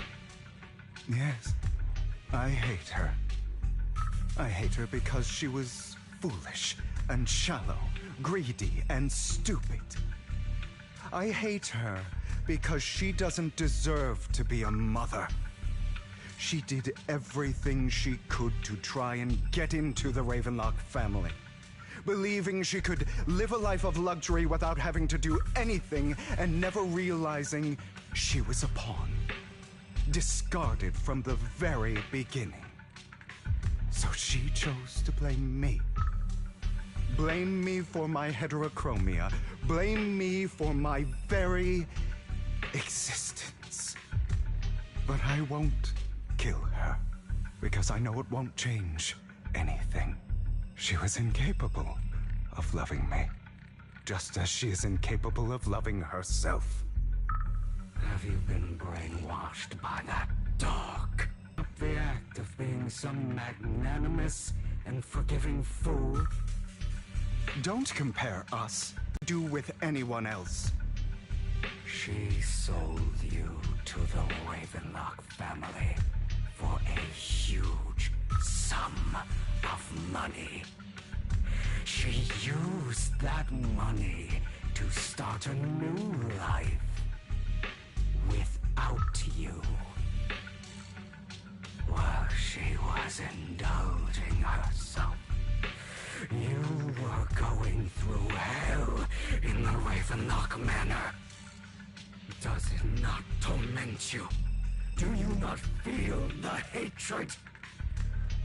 R: Yes, I hate her. I hate her because she was foolish and shallow, greedy and stupid. I hate her because she doesn't deserve to be a mother. She did everything she could to try and get into the Ravenlock family, believing she could live a life of luxury without having to do anything and never realizing she was a pawn, discarded from the very beginning. So she chose to blame me. Blame me for my heterochromia. Blame me for my very existence. But I won't kill her, because I know it won't change anything. She was incapable of loving me, just as she is incapable of loving herself.
S: Have you been brainwashed by that dog? The act of being some magnanimous and forgiving fool?
R: Don't compare us with anyone else.
S: She sold you to the Ravenlock family for a huge sum of money. She used that money to start a new life without you. While she was indulging herself, you were going through hell in the Ravenlock Manor. Does it not torment you? Do you not feel the hatred?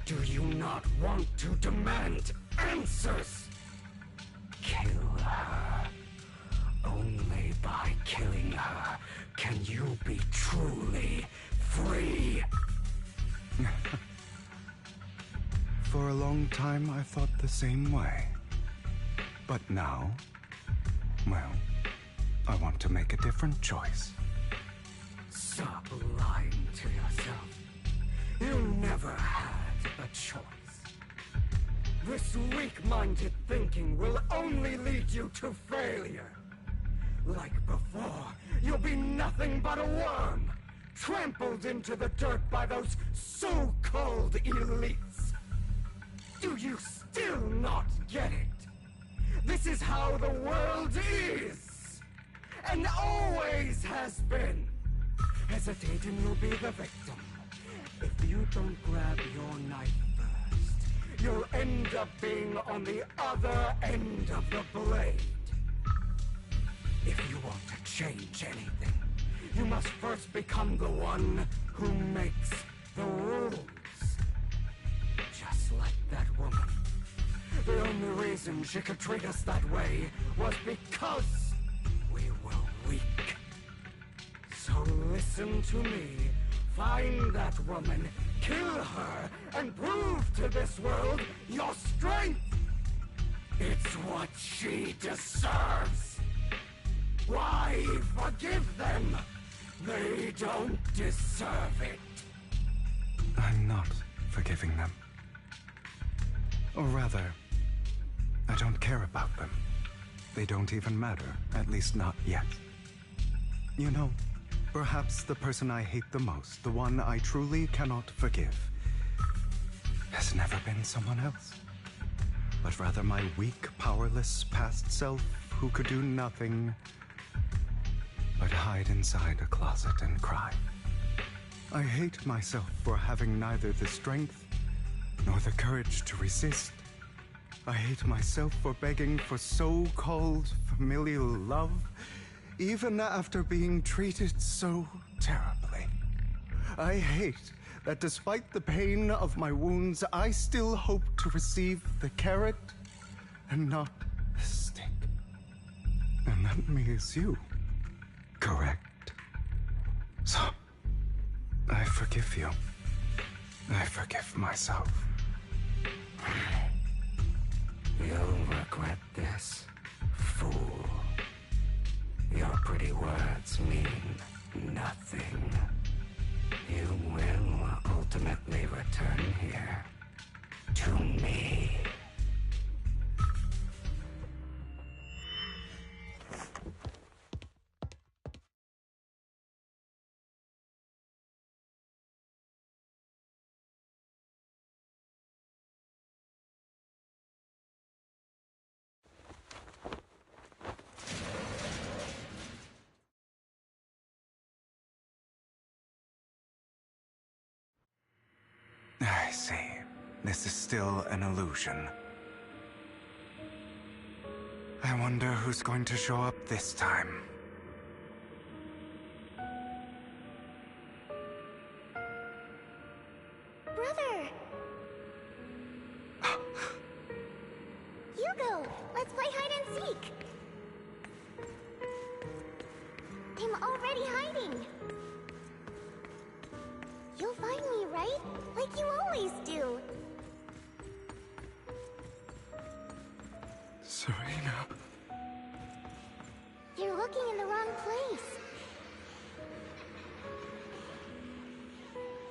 S: Do you not want to demand answers? Kill her. Only by killing her can you be truly free.
R: For a long time, I thought the same way. But now, well, I want to make a different choice.
S: Stop lying to yourself. You never had a choice. This weak-minded thinking will only lead you to failure. Like before, you'll be nothing but a worm, trampled into the dirt by those so-called elites. Do you still not get it? This is how the world is, and always has been. Hesitate and you'll be the victim. If you don't grab your knife first, you'll end up being on the other end of the blade. If you want to change anything, you must first become the one who makes the rules. Just like that woman. The only reason she could treat us that way was because we were weak. So listen to me. Find that woman, kill her, and prove to this world your strength. It's what she deserves. Why forgive them? They don't deserve it.
R: I'm not forgiving them. Or rather, I don't care about them. They don't even matter, at least not yet. You know, perhaps the person I hate the most, the one I truly cannot forgive, has never been someone else, but rather my weak, powerless past self who could do nothing but hide inside a closet and cry. I hate myself for having neither the strength nor the courage to resist. I hate myself for begging for so-called familial love, even after being treated so terribly. I hate that despite the pain of my wounds, I still hope to receive the carrot and not the stick. And that means you, correct? So, I forgive you. I forgive myself.
S: You'll regret this, fool. Your pretty words mean nothing. You will ultimately return here to me.
R: I see. This is still an illusion. I wonder who's going to show up this time.
B: Brother! Hugo, let's play hide and seek! I'm already hiding! You'll find me, right? Like you always do!
R: Serena.
B: You're looking in the wrong place.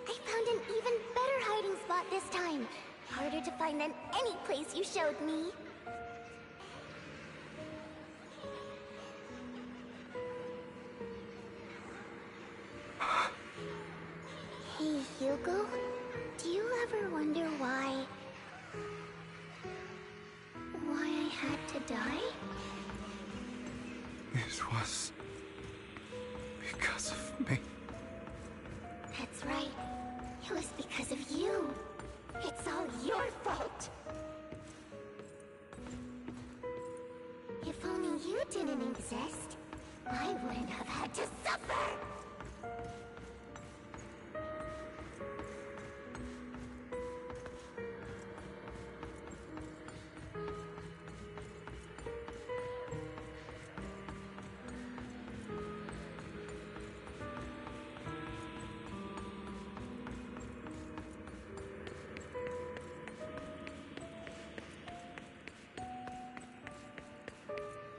B: I found an even better hiding spot this time. Harder to find than any place you showed me. Hey, Hugo. Do you ever wonder why I had to die?
R: It was because of me.
B: That's right. It was because of you. It's all your fault. If only you didn't exist, I wouldn't have had to suffer.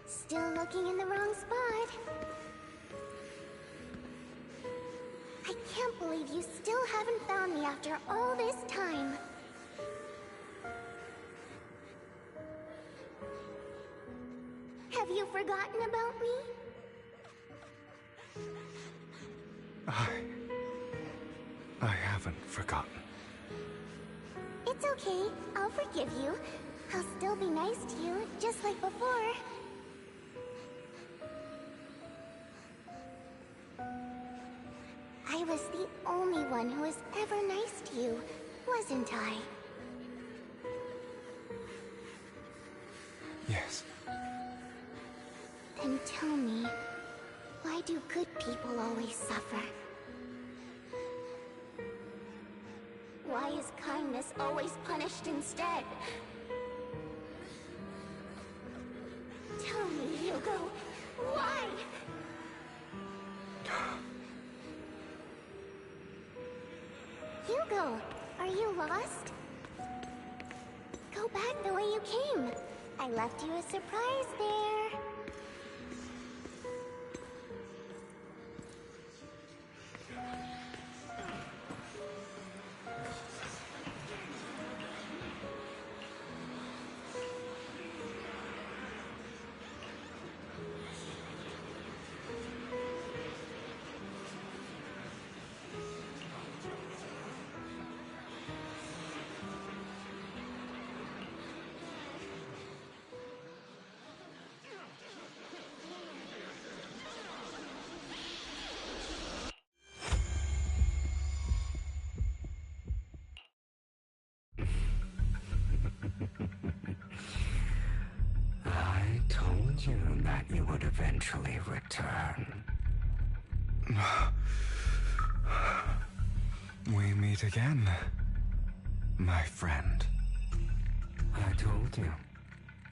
B: Still looking in the wrong spot. I can't believe you still haven't found me after all this time. Have you forgotten about me?
R: I haven't forgotten.
B: It's okay. I'll forgive you. I'll still be nice to you, just like before. I was the only one who was ever nice to you, wasn't I?
R: Yes.
B: Then tell me, why do good people always suffer? Why is kindness always punished instead? Tell me, Hugo, why? Hugo, are you lost? Go back the way you came. I left you a surprise there.
S: I told you that you would eventually return.
R: We meet again, my friend.
S: I told you,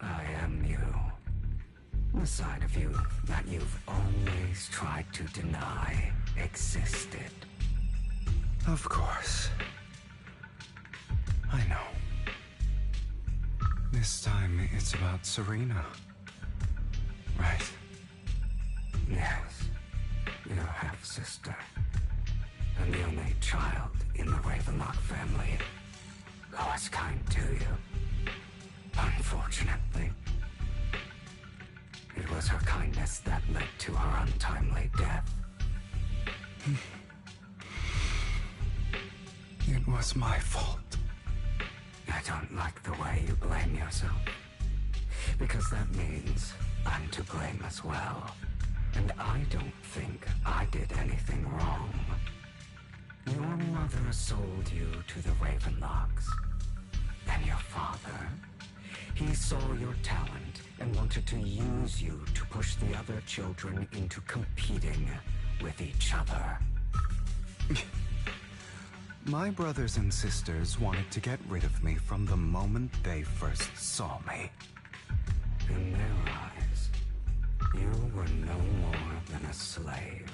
S: I am you. The side of you that you've always tried to deny existed.
R: Of course. I know. This time it's about Serena. Right?
S: Yes. Your half-sister. And the only child in the Ravenlock family who was kind to you. Unfortunately, it was her kindness that led to her untimely death.
R: It was my fault.
S: I don't like the way you blame yourself. Because that means I'm to blame as well. And I don't think I did anything wrong. Your mother sold you to the Ravenlocks. And your father? He saw your talent and wanted to use you to push the other children into competing with each other.
R: My brothers and sisters wanted to get rid of me from the moment they first saw me.
S: In their eyes, you were no more than a slave.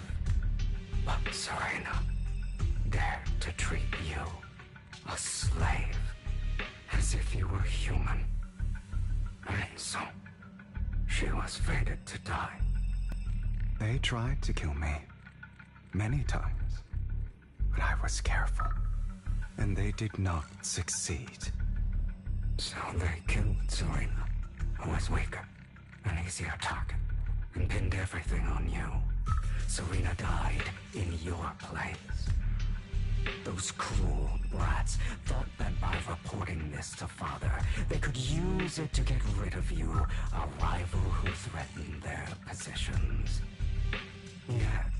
S: But Serena dared to treat you, a slave, as if you were human. And so, she was fated to die.
R: They tried to kill me many times, but I was careful, and they did not succeed.
S: So they killed Serena, who was weaker, an easier target, and pinned everything on you. Serena died in your place. Those cruel brats thought that by reporting this to Father, they could use it to get rid of you, a rival who threatened their positions. Yet,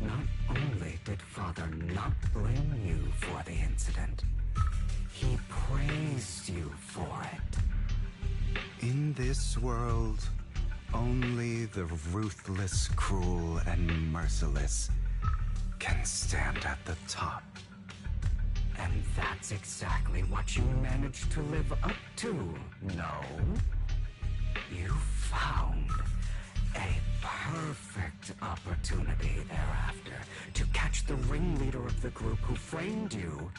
S: not only did Father not blame you for the incident, he praised you for it.
R: In this world, only the ruthless, cruel, and merciless can stand at the top.
S: And that's exactly what you managed to live up to, no? You found a perfect opportunity thereafter to catch the ringleader of the group who framed you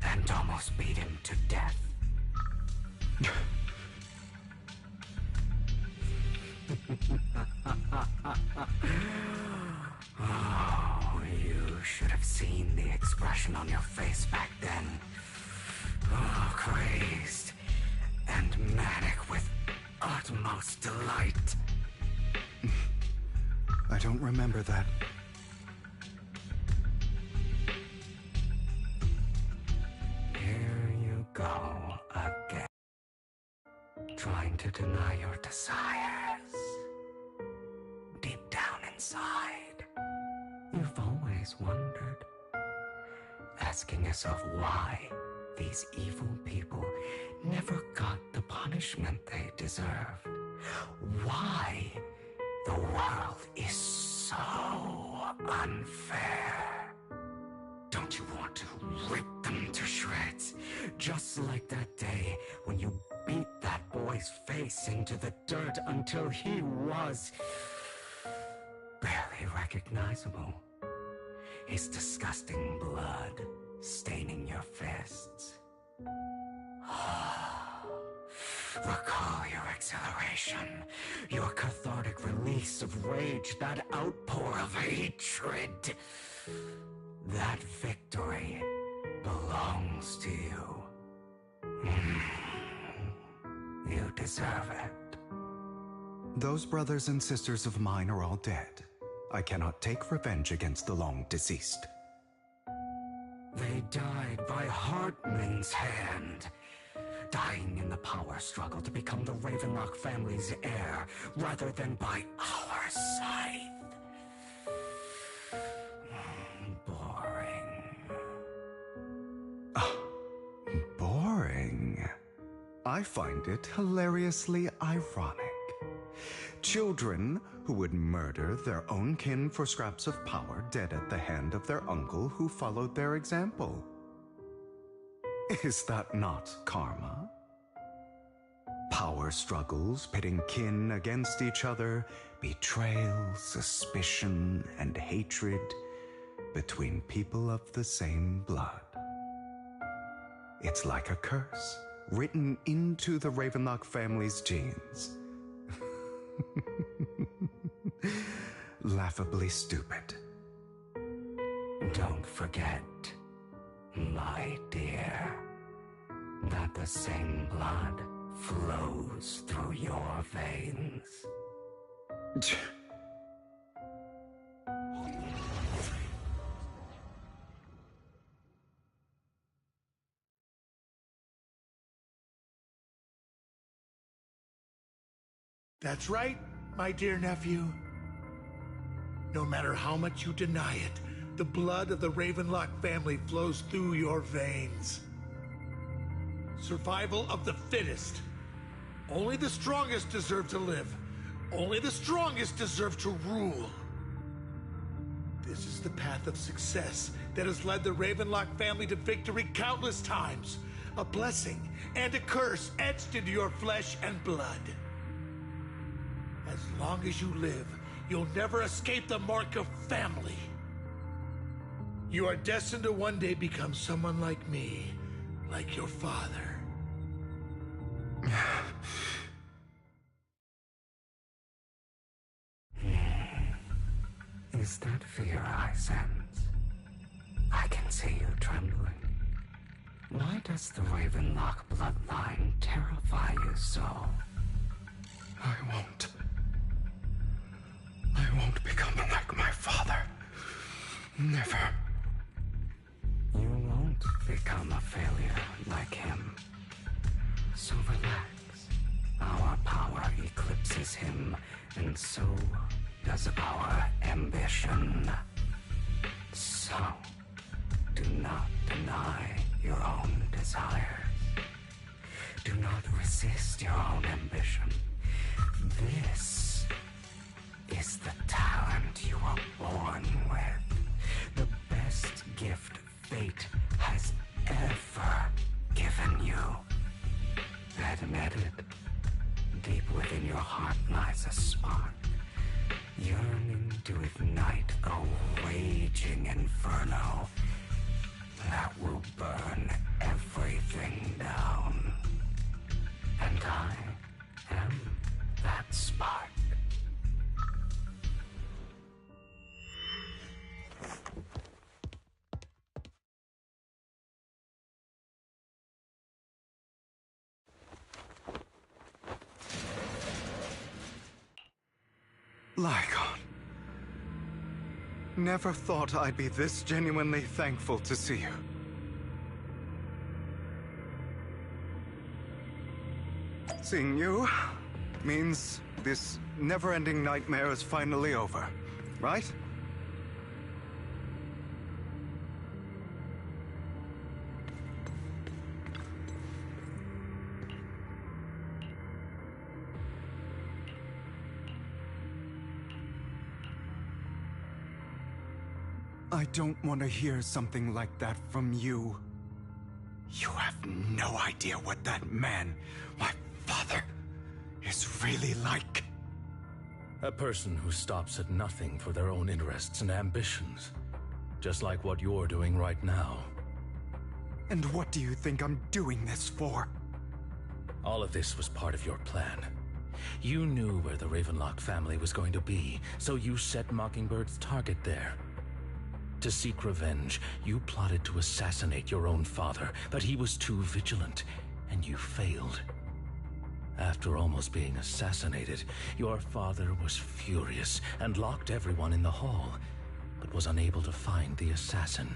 S: and almost beat him to death. Oh, you should have seen the expression on your face back then. Oh, crazed and manic with utmost delight.
R: I don't remember that.
S: Here you go again. Trying to deny your desires. Deep down inside, you've always wondered. Asking yourself why these evil people never got the punishment they deserved. Why the world is so unfair. Don't you want to rip them to shreds? Just like that day when you beat that boy's face into the dirt until he was barely recognizable. His disgusting blood staining your fists. Recall your exhilaration, your cathartic release of rage, that outpour of hatred. That victory belongs to you. You deserve it.
R: Those brothers and sisters of mine are all dead. I cannot take revenge against the long deceased.
S: They died by Hartman's hand. Dying in the power struggle to become the Ravenlock family's heir, rather than by our scythe.
R: Boring. I find it hilariously ironic. Children who would murder their own kin for scraps of power dead at the hand of their uncle who followed their example. Is that not karma? Power struggles pitting kin against each other, betrayal, suspicion, and hatred between people of the same blood. It's like a curse written into the Ravenlock family's genes. Laughably stupid.
S: Don't forget, my dear, that the same blood flows through your veins.
K: That's right, my dear nephew. No matter how much you deny it, The blood of the Ravenlock family flows through your veins. Survival of the fittest. Only the strongest deserve to live. Only the strongest deserve to rule. This is the path of success that has led the Ravenlock family to victory countless times. A blessing and a curse etched into your flesh and blood. As long as you live, you'll never escape the mark of family. You are destined to one day become someone like me, like your father.
S: Is that fear I sense? I can see you trembling. Why does the Ravenlock bloodline terrify you so?
R: I won't become like my father. Never.
S: You won't become a failure like him. So relax. Our power eclipses him, and so does our ambition. So, do not deny your own desires. Do not resist your own ambition. This is the talent you were born with. The best gift fate has ever given you. Admit it. Deep within your heart lies a spark, yearning to ignite a raging inferno that will burn everything down. And I am that spark.
R: Lygon. Never thought I'd be this genuinely thankful to see you. Seeing you means this never-ending nightmare is finally over, right? I don't want to hear something like that from you. You have no idea what that man, my father, is really like.
E: A person who stops at nothing for their own interests and ambitions. Just like what you're doing right now.
R: And what do you think I'm doing this for?
E: All of this was part of your plan. You knew where the Ravenlock family was going to be, so you set Mockingbird's target there. To seek revenge, you plotted to assassinate your own father, but he was too vigilant, and you failed. After almost being assassinated, your father was furious and locked everyone in the hall, but was unable to find the assassin.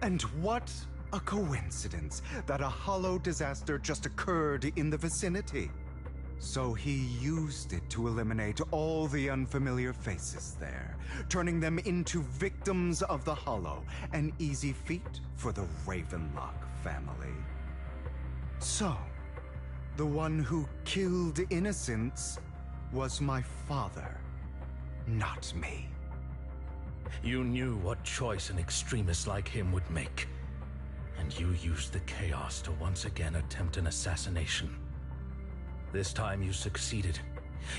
R: And what a coincidence that a hollow disaster just occurred in the vicinity. So he used it to eliminate all the unfamiliar faces there, turning them into victims of the Hollow, an easy feat for the Ravenlock family. So, the one who killed innocents was my father, not me.
E: You knew what choice an extremist like him would make, and you used the chaos to once again attempt an assassination. This time you succeeded.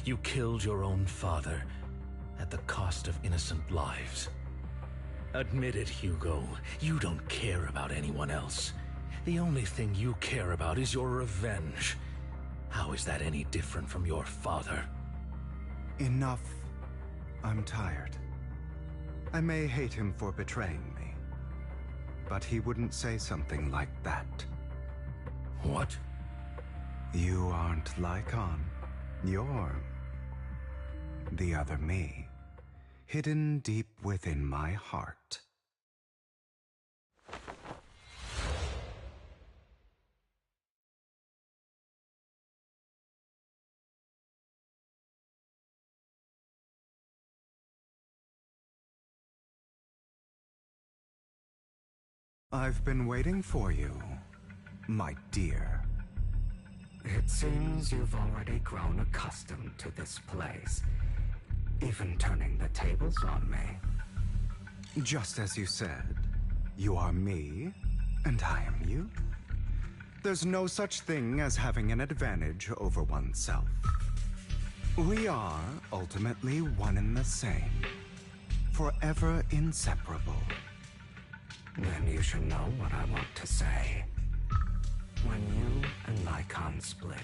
E: You killed your own father at the cost of innocent lives. Admit it, Hugo. You don't care about anyone else. The only thing you care about is your revenge. How is that any different from your father?
R: Enough. I'm tired. I may hate him for betraying me, but he wouldn't say something like that.
E: What?
R: You aren't Lygon. You're the other me, hidden deep within my heart. I've been waiting for you, my dear.
S: It seems you've already grown accustomed to this place, even turning the tables on me.
R: Just as you said, you are me, and I am you. There's no such thing as having an advantage over oneself. We are ultimately one and the same, forever inseparable.
S: Then you should know what I want to say. When you and Lycon split,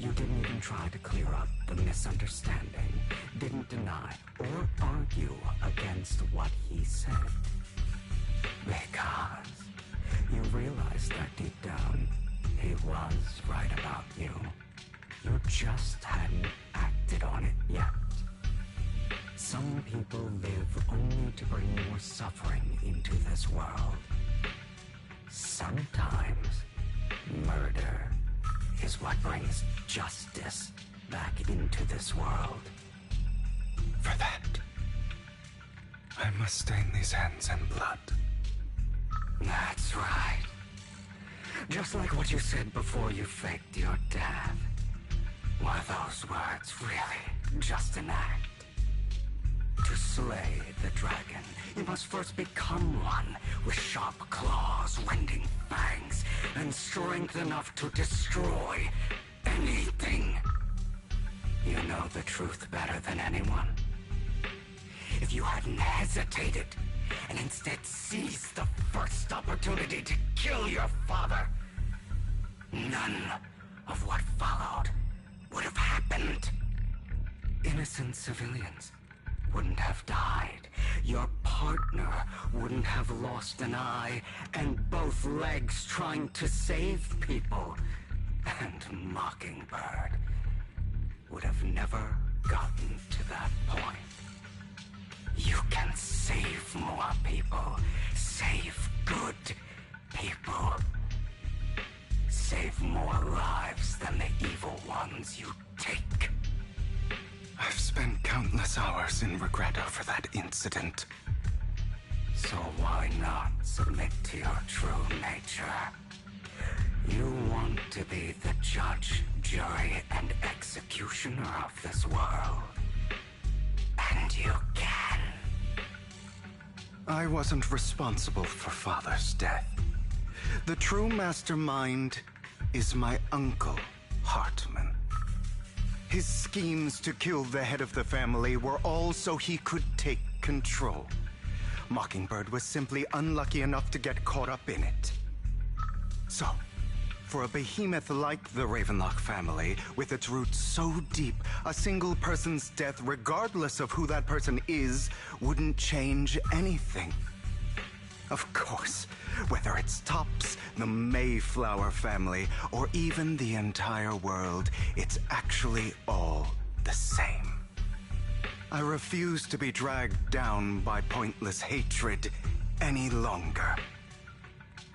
S: you didn't even try to clear up the misunderstanding, didn't deny or argue against what he said. Because you realized that deep down, he was right about you. You just hadn't acted on it yet. Some people live only to bring more suffering into this world. Sometimes, murder is what brings justice back into this world.
R: For that, I must stain these hands in blood.
S: That's right. Just like what you said before you faked your death. Were those words really just an act? To slay the dragon, you must first become one with sharp claws, rending fangs, and strength enough to destroy anything. You know the truth better than anyone. If you hadn't hesitated, and instead seized the first opportunity to kill your father, none of what followed would have happened. Innocent civilians wouldn't have died. Your partner wouldn't have lost an eye and both legs trying to save people. And Mockingbird would have never gotten to that point. You can save more people. Save good people. Save more lives than the evil ones you take.
R: I've spent countless hours in regret over that incident.
S: So why not submit to your true nature? You want to be the judge, jury, and executioner of this world. And you can.
R: I wasn't responsible for Father's death. The true mastermind is my uncle, Hartman. His schemes to kill the head of the family were all so he could take control. Mockingbird was simply unlucky enough to get caught up in it. So, for a behemoth like the Ravenlock family, with its roots so deep, a single person's death, regardless of who that person is, wouldn't change anything. Of course, whether it's Tops, the Mayflower family, or even the entire world, it's actually all the same. I refuse to be dragged down by pointless hatred any longer.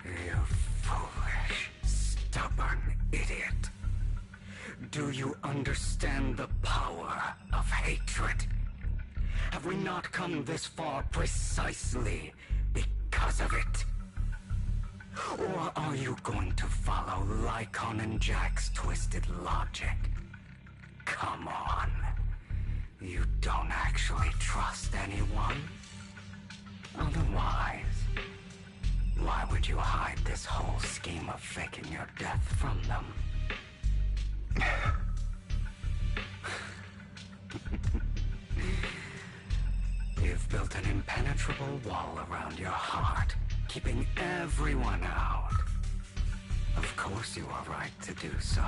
S: You foolish, stubborn idiot. Do you understand the power of hatred? Have we not come this far precisely because of it? Or are you going to follow Lycon and Jack's twisted logic? Come on. You don't actually trust anyone? Otherwise, why would you hide this whole scheme of faking your death from them? You've built an impenetrable wall around your heart, keeping everyone out. Of course you are right to do so.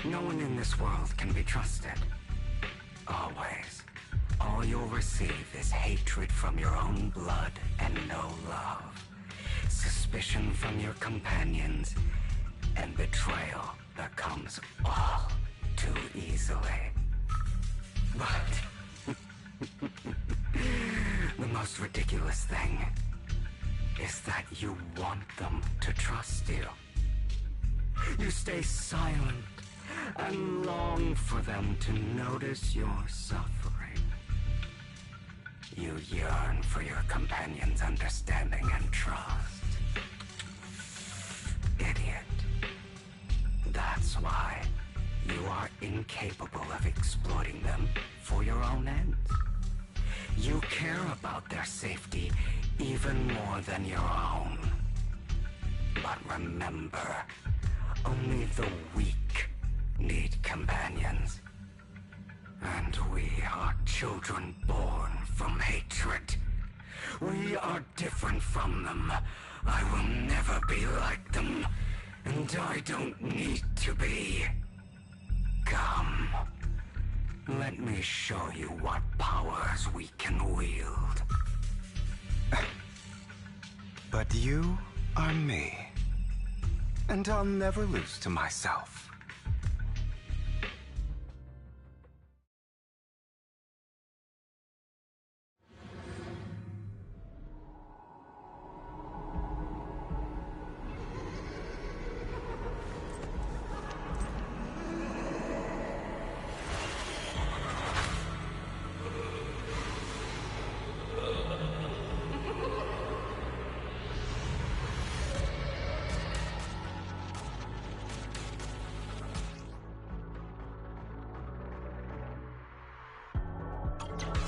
S: No one in this world can be trusted. Always. All you'll receive is hatred from your own blood and no love. Suspicion from your companions, and betrayal that comes all too easily. But the most ridiculous thing is that you want them to trust you. You stay silent and long for them to notice your suffering. You yearn for your companions' understanding and trust. why you are incapable of exploiting them for your own ends. You care about their safety even more than your own. But remember, only the weak need companions. And we are children born from hatred. We are different from them. I will never be like them. And I don't need to be. Come. Let me show you what powers we can wield.
R: But you are me. And I'll never lose to myself.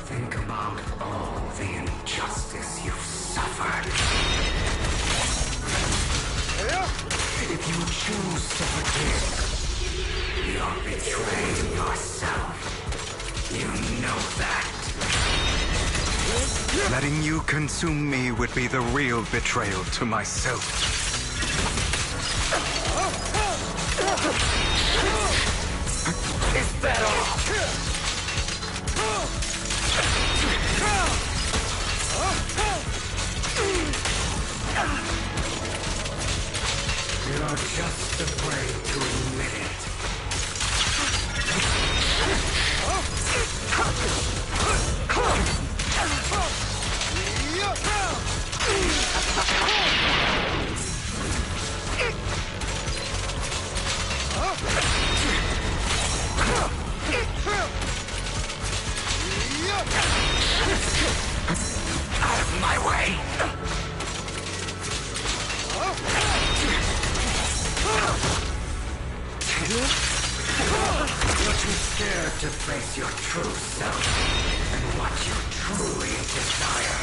R: Think about all the injustice you've suffered. If you choose to forgive, you're betraying yourself. You know that. Letting you consume me would be the real betrayal to myself.
S: Is that all? You're just afraid to admit it. Out of my way! You're too scared to face your true self and what you truly desire.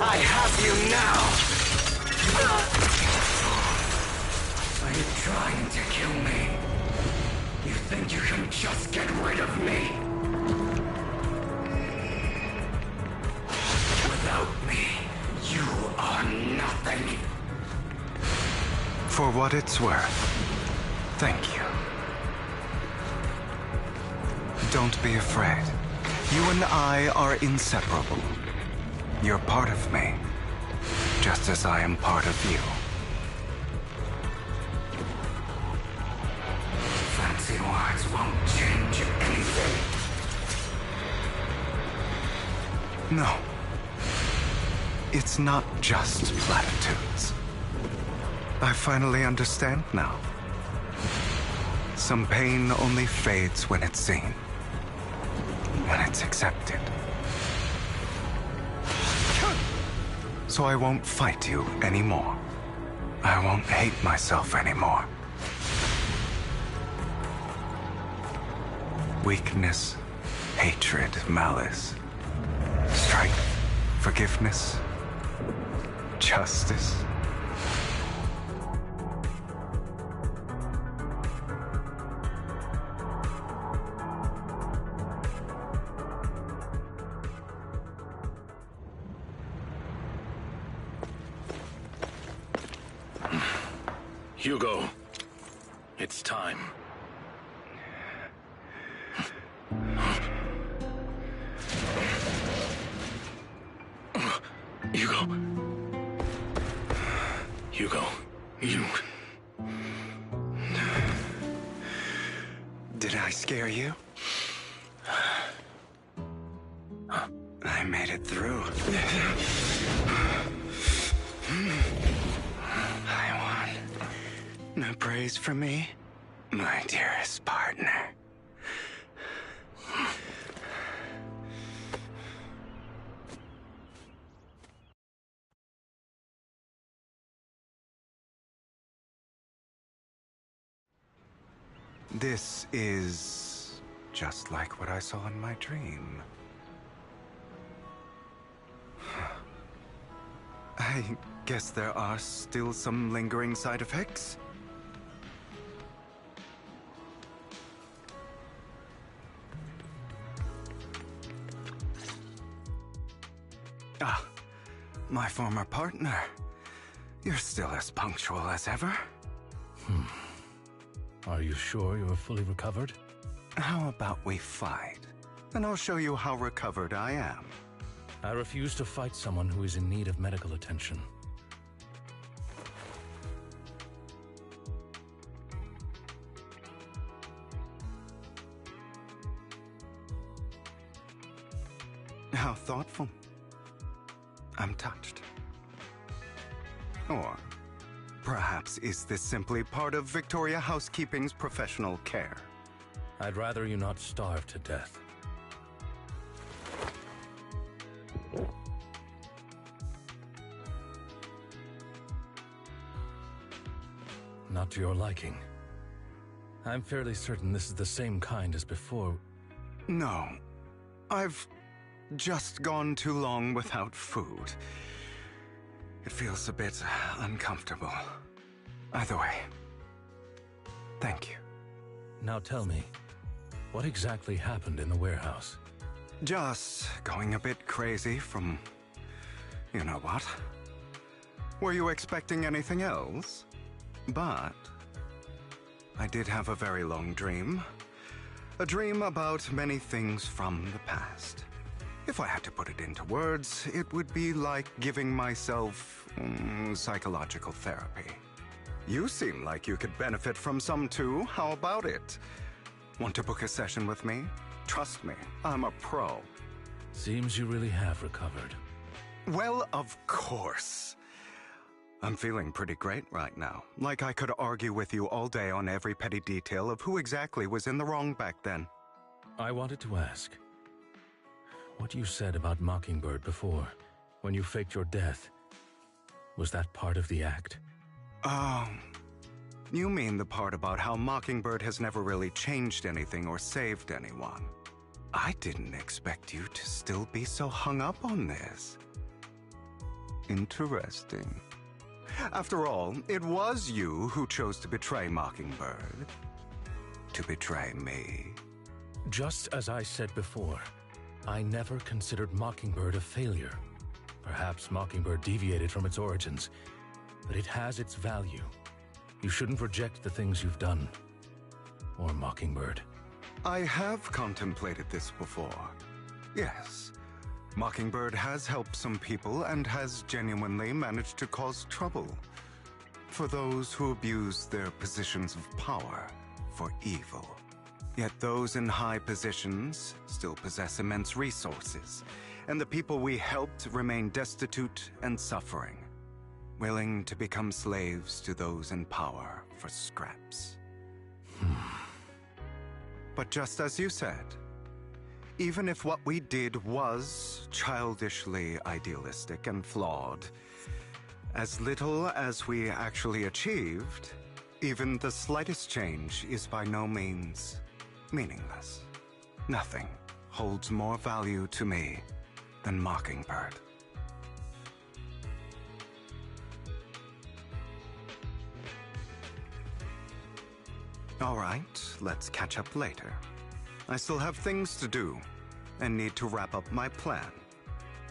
S: I have you now! Are you trying to kill me? You think you can just get rid of me? Without me, you are nothing.
R: For what it's worth, thank you. Don't be afraid. You and I are inseparable. You're part of me, just as I am part of you.
S: Fancy words won't change anything.
R: No. It's not just platitudes. I finally understand now. Some pain only fades when it's seen. When it's accepted. So I won't fight you anymore. I won't hate myself anymore. Weakness, hatred, malice, strength, forgiveness, justice.
M: Hugo, it's time. Hugo, you...
R: Did I scare you? I made it through. I won. No praise from me, my dearest partner. This is just like what I saw in my dream. I guess there are still some lingering side effects. Ah, my former partner. You're still as punctual as ever.
E: Are you sure you're fully recovered?
R: How about we fight? And I'll show you how recovered I am.
E: I refuse to fight someone who is in need of medical attention.
R: How thoughtful. I'm touched. Or perhaps is this simply part of Victoria Housekeeping's professional care?
E: I'd rather you not starve to death. Not to your liking. I'm fairly certain this is the same kind as before.
R: No. I've just gone too long without food. It feels a bit uncomfortable. Either way, thank you.
E: Now tell me, what exactly happened in the warehouse?
R: Just going a bit crazy from... you know what? Were you expecting anything else? But I did have a very long dream. A dream about many things from the past. If I had to put it into words, it would be like giving myself psychological therapy. You seem like you could benefit from some too. How about it? Want to book a session with me? Trust me, I'm a pro.
E: Seems you really have recovered.
R: Well, of course. I'm feeling pretty great right now. Like I could argue with you all day on every petty detail of who exactly was in the wrong back then.
E: I wanted to ask, what you said about Mockingbird before, when you faked your death, was that part of the act?
R: You mean the part about how Mockingbird has never really changed anything or saved anyone. I didn't expect you to still be so hung up on this. Interesting. After all, it was you who chose to betray Mockingbird. To betray me.
E: Just as I said before, I never considered Mockingbird a failure. Perhaps Mockingbird deviated from its origins, but it has its value. You shouldn't reject the things you've done. Or Mockingbird.
R: I have contemplated this before. Yes. Mockingbird has helped some people and has genuinely managed to cause trouble. For those who abuse their positions of power for evil. Yet those in high positions still possess immense resources, and the people we helped remain destitute and suffering, willing to become slaves to those in power for scraps. But just as you said, even if what we did was childishly idealistic and flawed, as little as we actually achieved, even the slightest change is by no means meaningless. Nothing holds more value to me than Mockingbird. All right, let's catch up later. I still have things to do and need to wrap up my plan.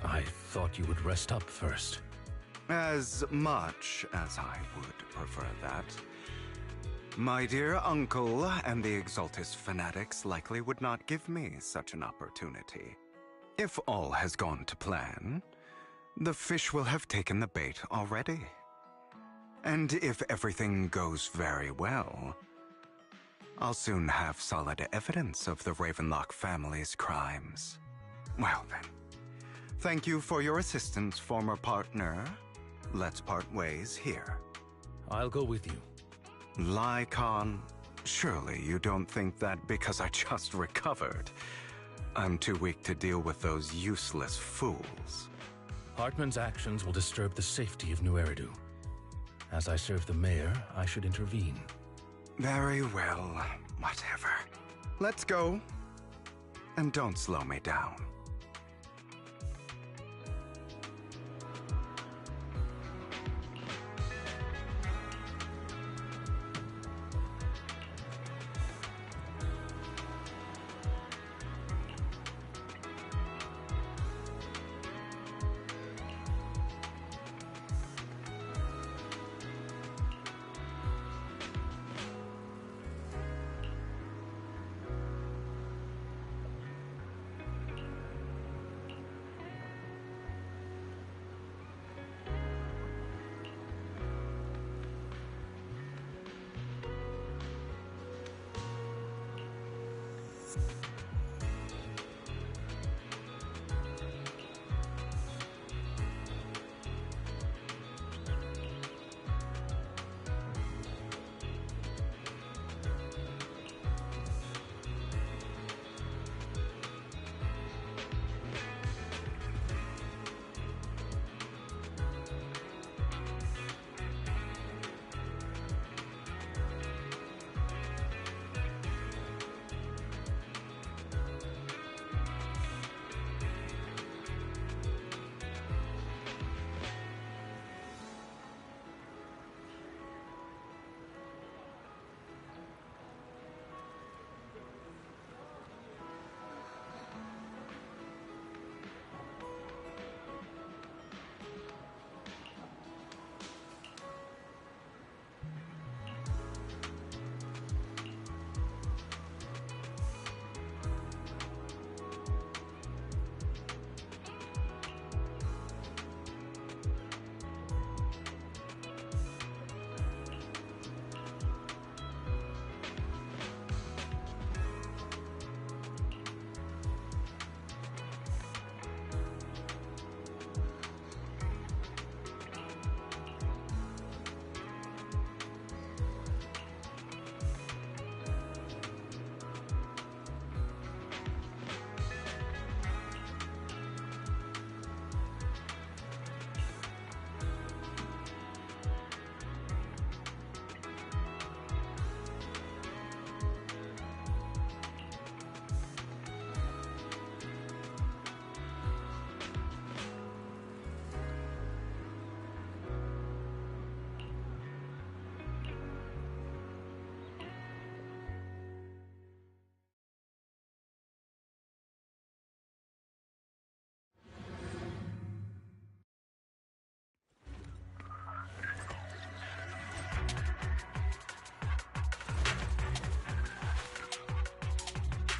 E: I thought you would rest up first.
R: As much as I would prefer that. My dear uncle and the Exaltus fanatics likely would not give me such an opportunity. If all has gone to plan, the fish will have taken the bait already. And if everything goes very well, I'll soon have solid evidence of the Ravenlock family's crimes. Well then, thank you for your assistance, former partner. Let's part ways here.
E: I'll go with you.
R: Lycon, surely you don't think that because I just recovered, I'm too weak to deal with those useless fools.
E: Hartman's actions will disturb the safety of New Eridu. As I serve the mayor, I should intervene.
R: Very well. Whatever. Let's go. And don't slow me down.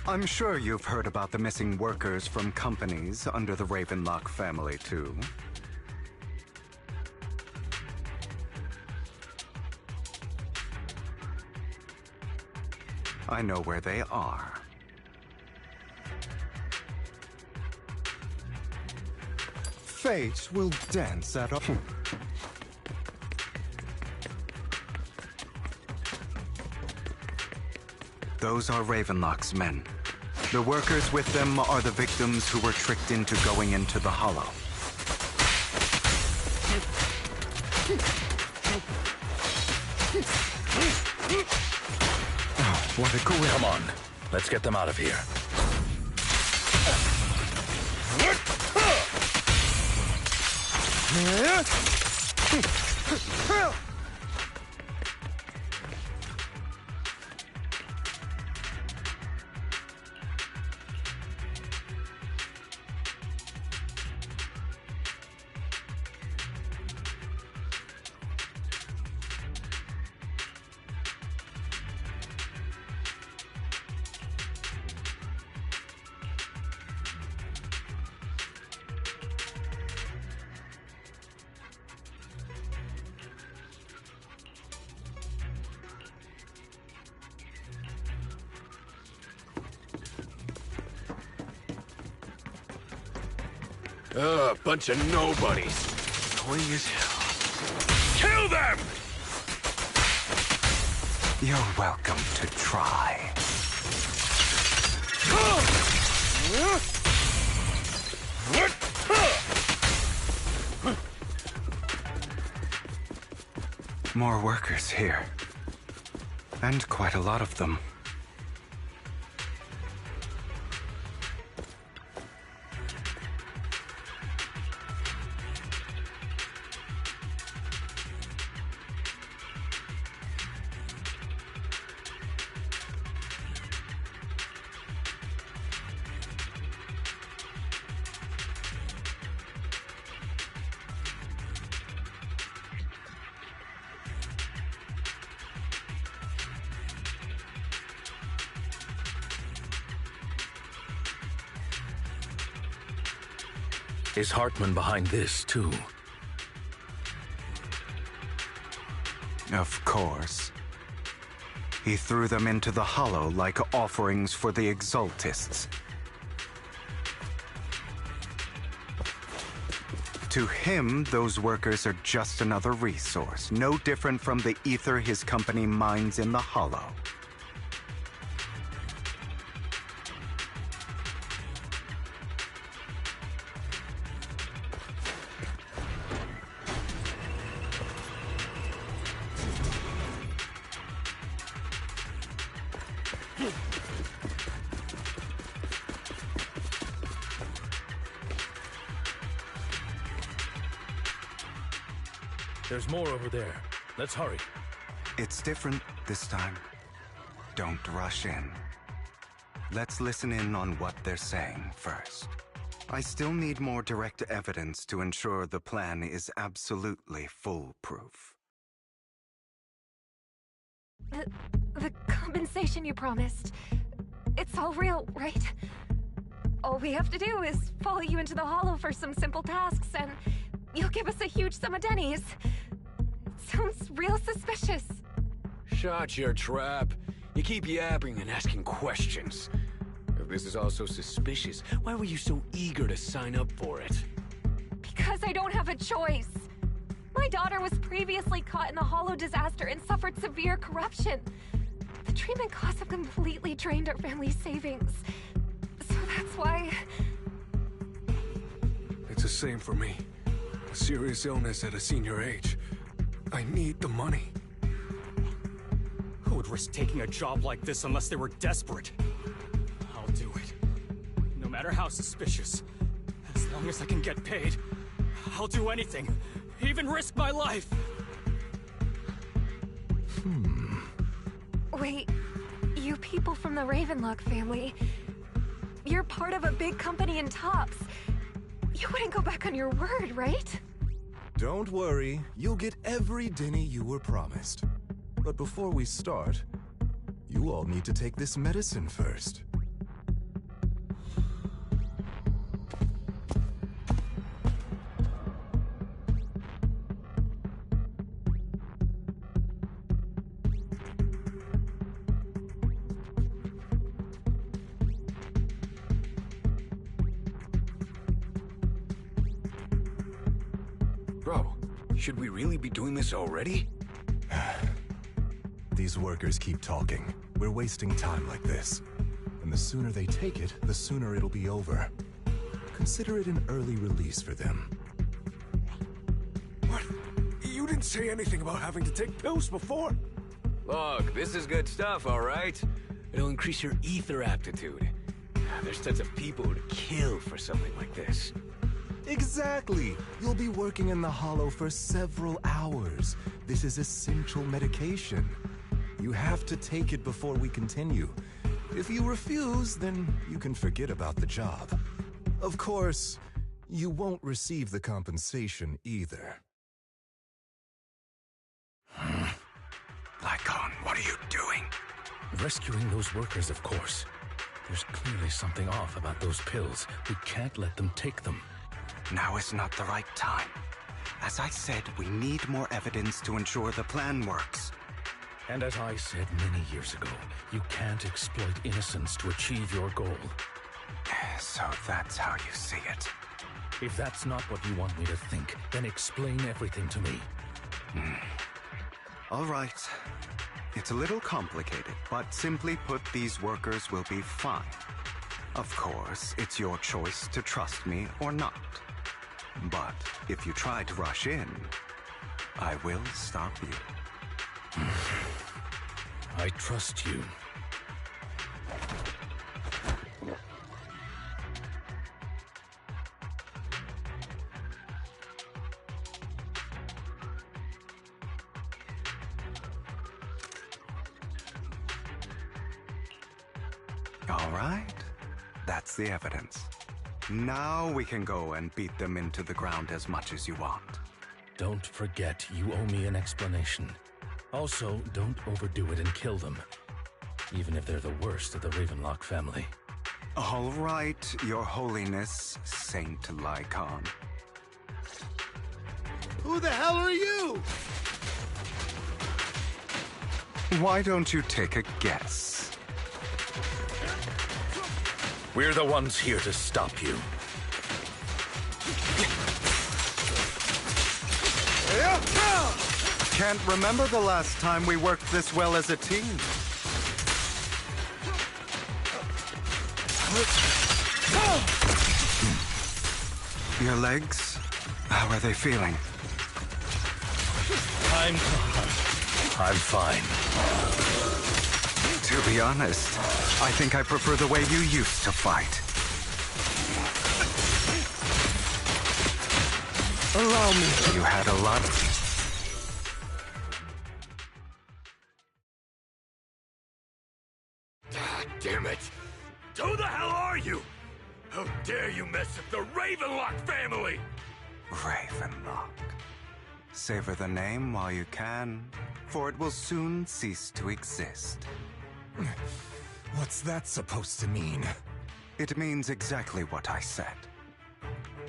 R: I'm sure you've heard about the missing workers from companies under the Ravenlock family, too. I know where they are. Fate will dance at a... Those are Ravenlock's men. The workers with them are the victims who were tricked into going into the Hollow.
E: Oh, what a cool... Come on, let's get them out of here. Bunch of nobodies. Annoying as hell. Kill them!
R: You're welcome to try. More workers here. And quite a lot of them.
E: Is Hartman behind this, too?
R: Of course. He threw them into the Hollow like offerings for the Exaltists. To him, those workers are just another resource, no different from the ether his company mines in the Hollow.
E: There's more over there. Let's hurry.
R: It's different this time. Don't rush in. Let's listen in on what they're saying first. I still need more direct evidence to ensure the plan is absolutely foolproof.
T: The compensation you promised, it's all real, right? All we have to do is follow you into the Hollow for some simple tasks, and you'll give us a huge sum of dennies. Sounds real suspicious.
M: Shut your trap. You keep yapping and asking questions. If this is all so suspicious, why were you so eager to sign up for it?
T: Because I don't have a choice. My daughter was previously caught in the Hollow disaster and suffered severe corruption. The treatment costs have completely drained our family's savings. So that's why...
U: It's the same for me. A serious illness at a senior age. I need the money.
V: Who would risk taking a job like this unless they were desperate? I'll do it. No matter how suspicious. As long as I can get paid, I'll do anything. Even risk my life.
T: Wait, you people from the Ravenlock family, you're part of a big company in Tops. You wouldn't go back on your word, right?
I: Don't worry, you'll get every denny you were promised. But before we start, you all need to take this medicine first.
M: Bro, should we really be doing this already?
I: These workers keep talking. We're wasting time like this. And the sooner they take it, the sooner it'll be over. Consider it an early release for them.
U: What? You didn't say anything about having to take pills before.
M: Look, this is good stuff, all right? It'll increase your ether aptitude. There's tons of people who'd kill for something like this.
I: Exactly! You'll be working in the Hollow for several hours. This is essential medication. You have to take it before we continue. If you refuse, then you can forget about the job. Of course, you won't receive the compensation either.
U: Lycon, what are you doing?
E: Rescuing those workers, of course. There's clearly something off about those pills. We can't let them take them.
R: Now is not the right time. As I said, we need more evidence to ensure the plan works.
E: And as I said many years ago, you can't exploit innocence to achieve your goal.
R: So that's how you see it.
E: If that's not what you want me to think, then explain everything to me.
R: All right. It's a little complicated, but simply put, these workers will be fine. Of course, it's your choice to trust me or not. But if you try to rush in, I will stop you.
E: I trust you.
R: All right. That's the evidence. Now we can go and beat them into the ground as much as you want.
E: Don't forget, you owe me an explanation. Also, don't overdo it and kill them. Even if they're the worst of the Ravenlock family.
R: All right, Your Holiness, Saint Lycon.
K: Who the hell are you?
R: Why don't you take a guess?
E: We're the ones here to stop you.
R: Can't remember the last time we worked this well as a team. Your legs? How are they feeling?
E: I'm fine.
R: To be honest, I think I prefer the way you used to fight. Allow me. You had a lot.
M: Damn it! Who the hell are you? How dare you mess with the Ravenlock family?
R: Ravenlock. Savor the name while you can, for it will soon cease to exist.
I: What's that supposed to mean?
R: It means exactly what I said.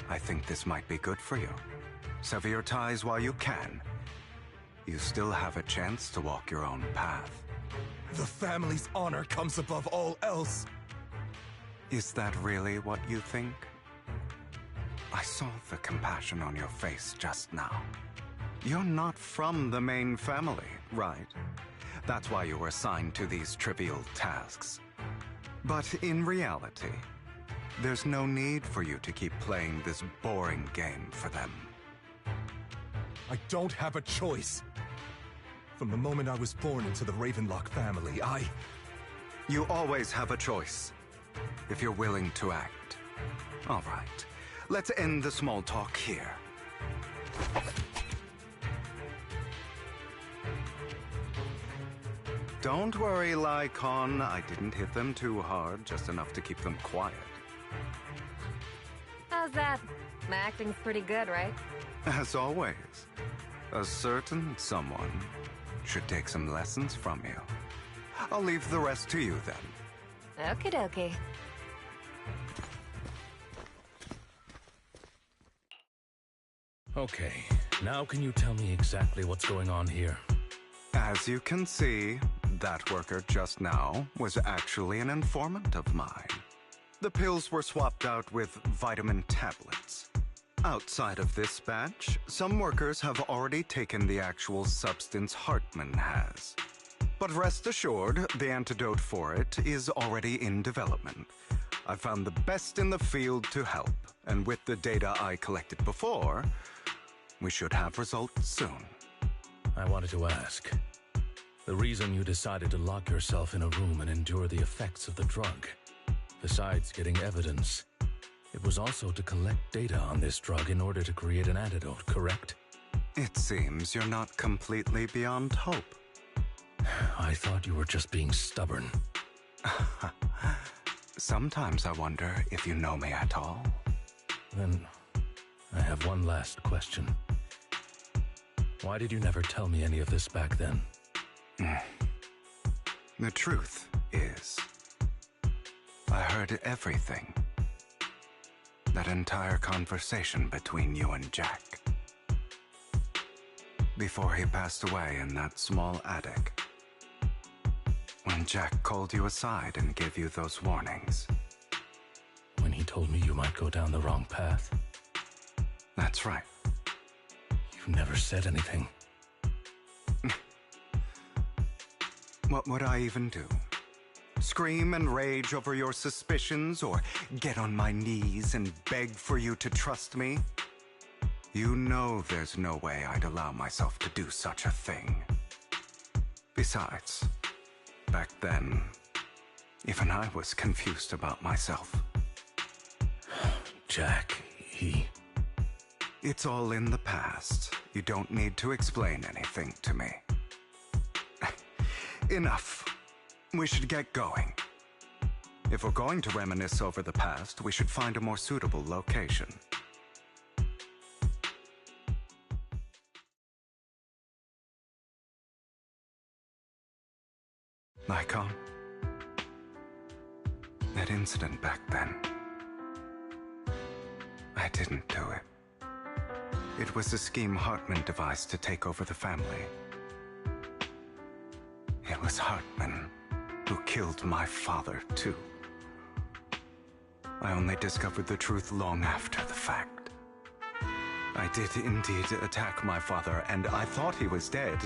R: I think this might be good for you. Sever your ties while you can. You still have a chance to walk your own path.
I: The family's honor comes above all else.
R: Is that really what you think? I saw the compassion on your face just now. You're not from the main family, right? That's why you were assigned to these trivial tasks. But in reality, there's no need for you to keep playing this boring game for them.
I: I don't have a choice. From the moment I was born into the Ravenlock family,
R: You always have a choice, if you're willing to act. All right, let's end the small talk here. Don't worry, Lycon. I didn't hit them too hard, just enough to keep them quiet.
T: How's that? My acting's pretty good, right?
R: As always, a certain someone should take some lessons from you. I'll leave the rest to you then.
T: Okie dokie.
E: Okay, now can you tell me exactly what's going on here?
R: As you can see, that worker just now was actually an informant of mine. The pills were swapped out with vitamin tablets. Outside of this batch, some workers have already taken the actual substance Hartman has. But rest assured, the antidote for it is already in development. I found the best in the field to help, and with the data I collected before, we should have results soon.
E: I wanted to ask. The reason you decided to lock yourself in a room and endure the effects of the drug, besides getting evidence, it was also to collect data on this drug in order to create an antidote, correct?
R: It seems you're not completely beyond hope.
E: I thought you were just being stubborn.
R: Sometimes I wonder if you know me at all.
E: Then, I have one last question. Why did you never tell me any of this back then?
R: The truth is, I heard everything. That entire conversation between you and Jack. Before he passed away in that small attic. When Jack called you aside and gave you those warnings.
E: When he told me you might go down the wrong path.
R: That's right.
E: You never said anything.
R: What would I even do? Scream and rage over your suspicions, or get on my knees and beg for you to trust me? You know there's no way I'd allow myself to do such a thing. Besides, back then, even I was confused about myself.
E: Jack,
R: It's all in the past. You don't need to explain anything to me. Enough. We should get going. If we're going to reminisce over the past, we should find a more suitable location. Lycon? That incident back then, I didn't do it. It was a scheme Hartman devised to take over the family. It was Hartman who killed my father, too. I only discovered the truth long after the fact. I did indeed attack my father, and I thought he was dead.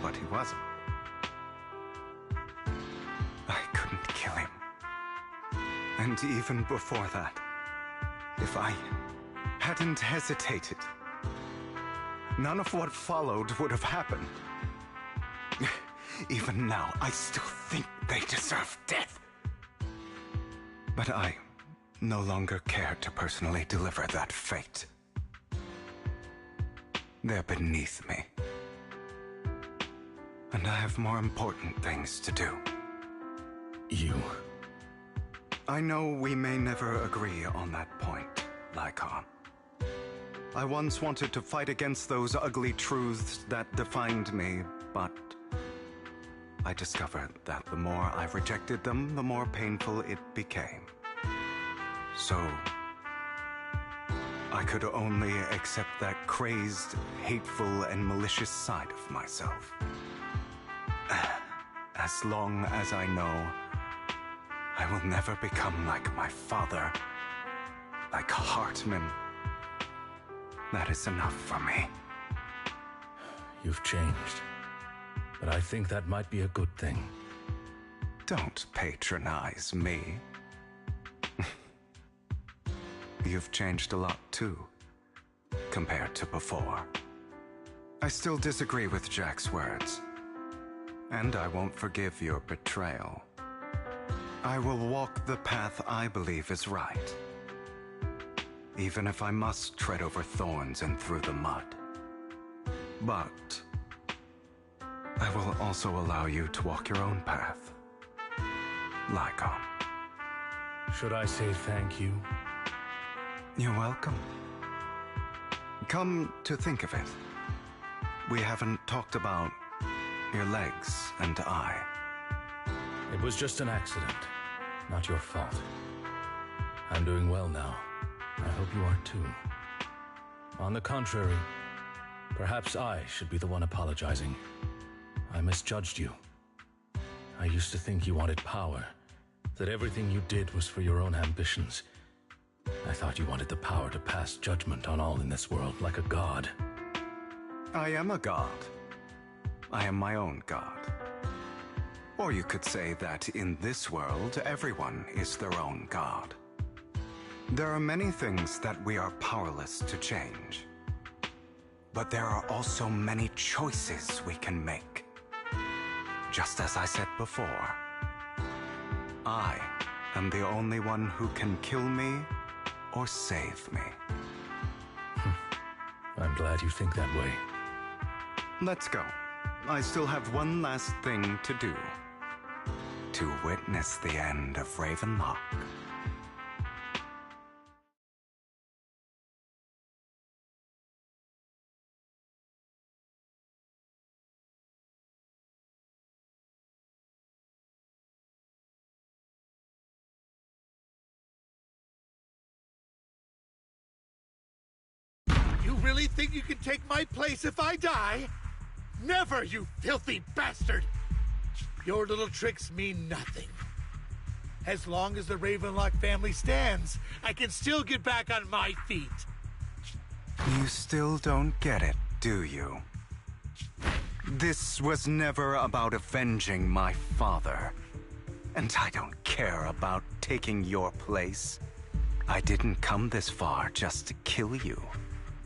R: But he wasn't. I couldn't kill him. And even before that, if I hadn't hesitated, none of what followed would have happened. Even now, I still think they deserve death. But I no longer care to personally deliver that fate. They're beneath me. And I have more important things to do.
E: You?
R: I know we may never agree on that point, Lycon. I once wanted to fight against those ugly truths that defined me, but I discovered that the more I rejected them, the more painful it became. So, I could only accept that crazed, hateful, and malicious side of myself. As long as I know I will never become like my father, like Hartman, that is enough for me.
E: You've changed, but I think that might be a good thing.
R: Don't patronize me. You've changed a lot too, compared to before. I still disagree with Jack's words, and I won't forgive your betrayal. I will walk the path I believe is right, even if I must tread over thorns and through the mud. But I will also allow you to walk your own path, Lycon.
E: Should I say thank you?
R: You're welcome. Come to think of it, we haven't talked about your legs and eye.
E: It was just an accident, not your fault. I'm doing well now. I hope you are too. On the contrary, perhaps I should be the one apologizing. I misjudged you. I used to think you wanted power, that everything you did was for your own ambitions. I thought you wanted the power to pass judgment on all in this world like a god.
R: I am a god. I am my own god. Or you could say that in this world, everyone is their own god. There are many things that we are powerless to change. But there are also many choices we can make. Just as I said before, I am the only one who can kill me or save me.
E: I'm glad you think that way.
R: Let's go. I still have one last thing to do. To witness the end of Ravenlock.
K: You really think you can take my place if I die? Never, you filthy bastard! Your little tricks mean nothing. As long as the Ravenlock family stands, I can still get back on my feet.
R: You still don't get it, do you? This was never about avenging my father. And I don't care about taking your place. I didn't come this far just to kill you.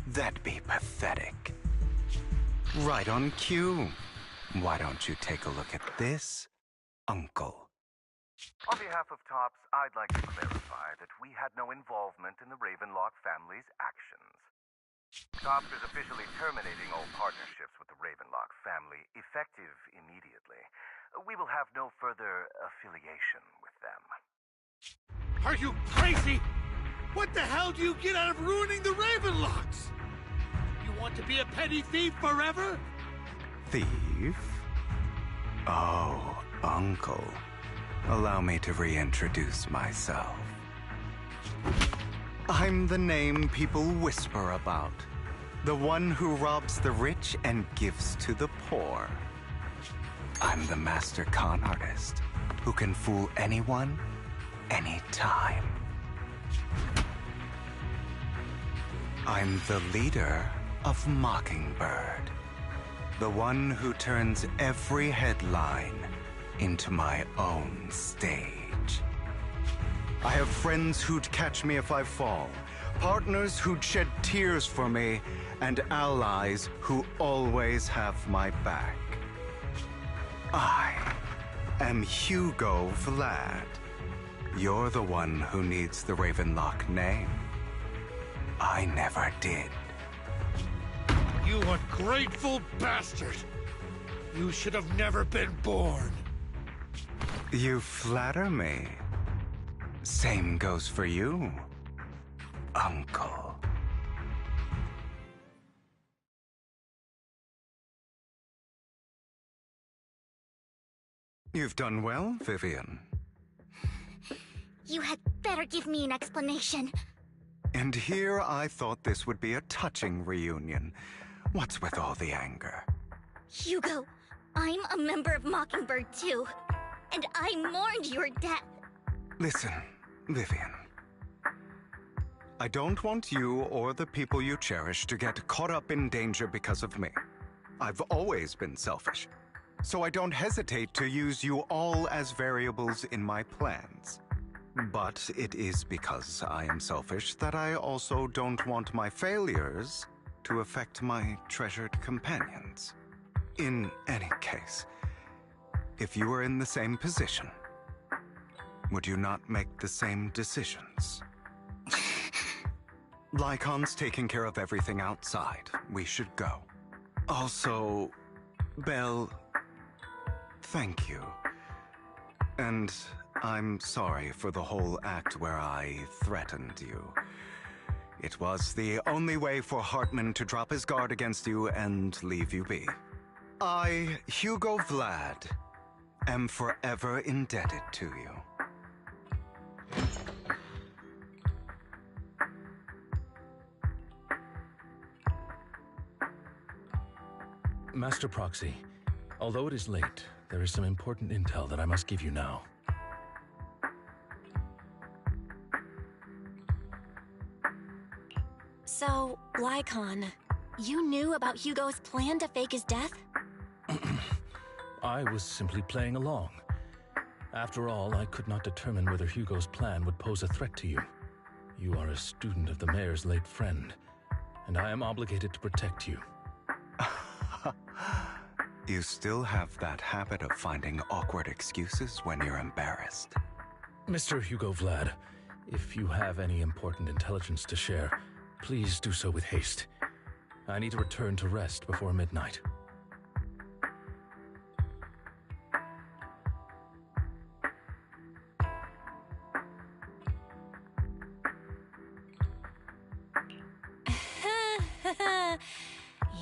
R: That'd be pathetic. Right on cue. Why don't you take a look at this, Uncle?
P: On behalf of TOPS, I'd like to clarify that we had no involvement in the Ravenlock family's actions. TOPS is officially terminating all partnerships with the Ravenlock family, effective immediately. We will have no further affiliation with them.
K: Are you crazy? What the hell do you get out of ruining the Ravenlocks? You want to be a petty thief forever?
R: Thief? Oh, Uncle. Allow me to reintroduce myself. I'm the name people whisper about. The one who robs the rich and gives to the poor. I'm the master con artist who can fool anyone, anytime. I'm the leader of Mockingbird. The one who turns every headline into my own stage. I have friends who'd catch me if I fall, partners who'd shed tears for me, and allies who always have my back. I am Hugo Vlad. You're the one who needs the Ravenlock name. I never did.
K: You ungrateful bastard! You should have never been born.
R: You flatter me. Same goes for you, Uncle. You've done well, Vivian.
B: You had better give me an explanation.
R: And here I thought this would be a touching reunion. What's with all the anger?
B: Hugo, I'm a member of Mockingbird too, and I mourned your death.
R: Listen, Vivian. I don't want you or the people you cherish to get caught up in danger because of me. I've always been selfish, so I don't hesitate to use you all as variables in my plans. But it is because I am selfish that I also don't want my failures to affect my treasured companions. In any case, if you were in the same position, would you not make the same decisions? Lycon's taking care of everything outside. We should go. Also, Belle, thank you. And I'm sorry for the whole act where I threatened you. It was the only way for Hartman to drop his guard against you and leave you be. I, Hugo Vlad, am forever indebted to you.
E: Master Proxy, although it is late, there is some important intel that I must give you now.
C: So, Lycon, you knew about Hugo's plan to fake his death?
E: I was simply playing along. After all, I could not determine whether Hugo's plan would pose a threat to you. You are a student of the mayor's late friend, and I am obligated to protect you.
R: You still have that habit of finding awkward excuses when you're embarrassed.
E: Mr. Hugo Vlad, if you have any important intelligence to share, please do so with haste. I need to return to rest before midnight.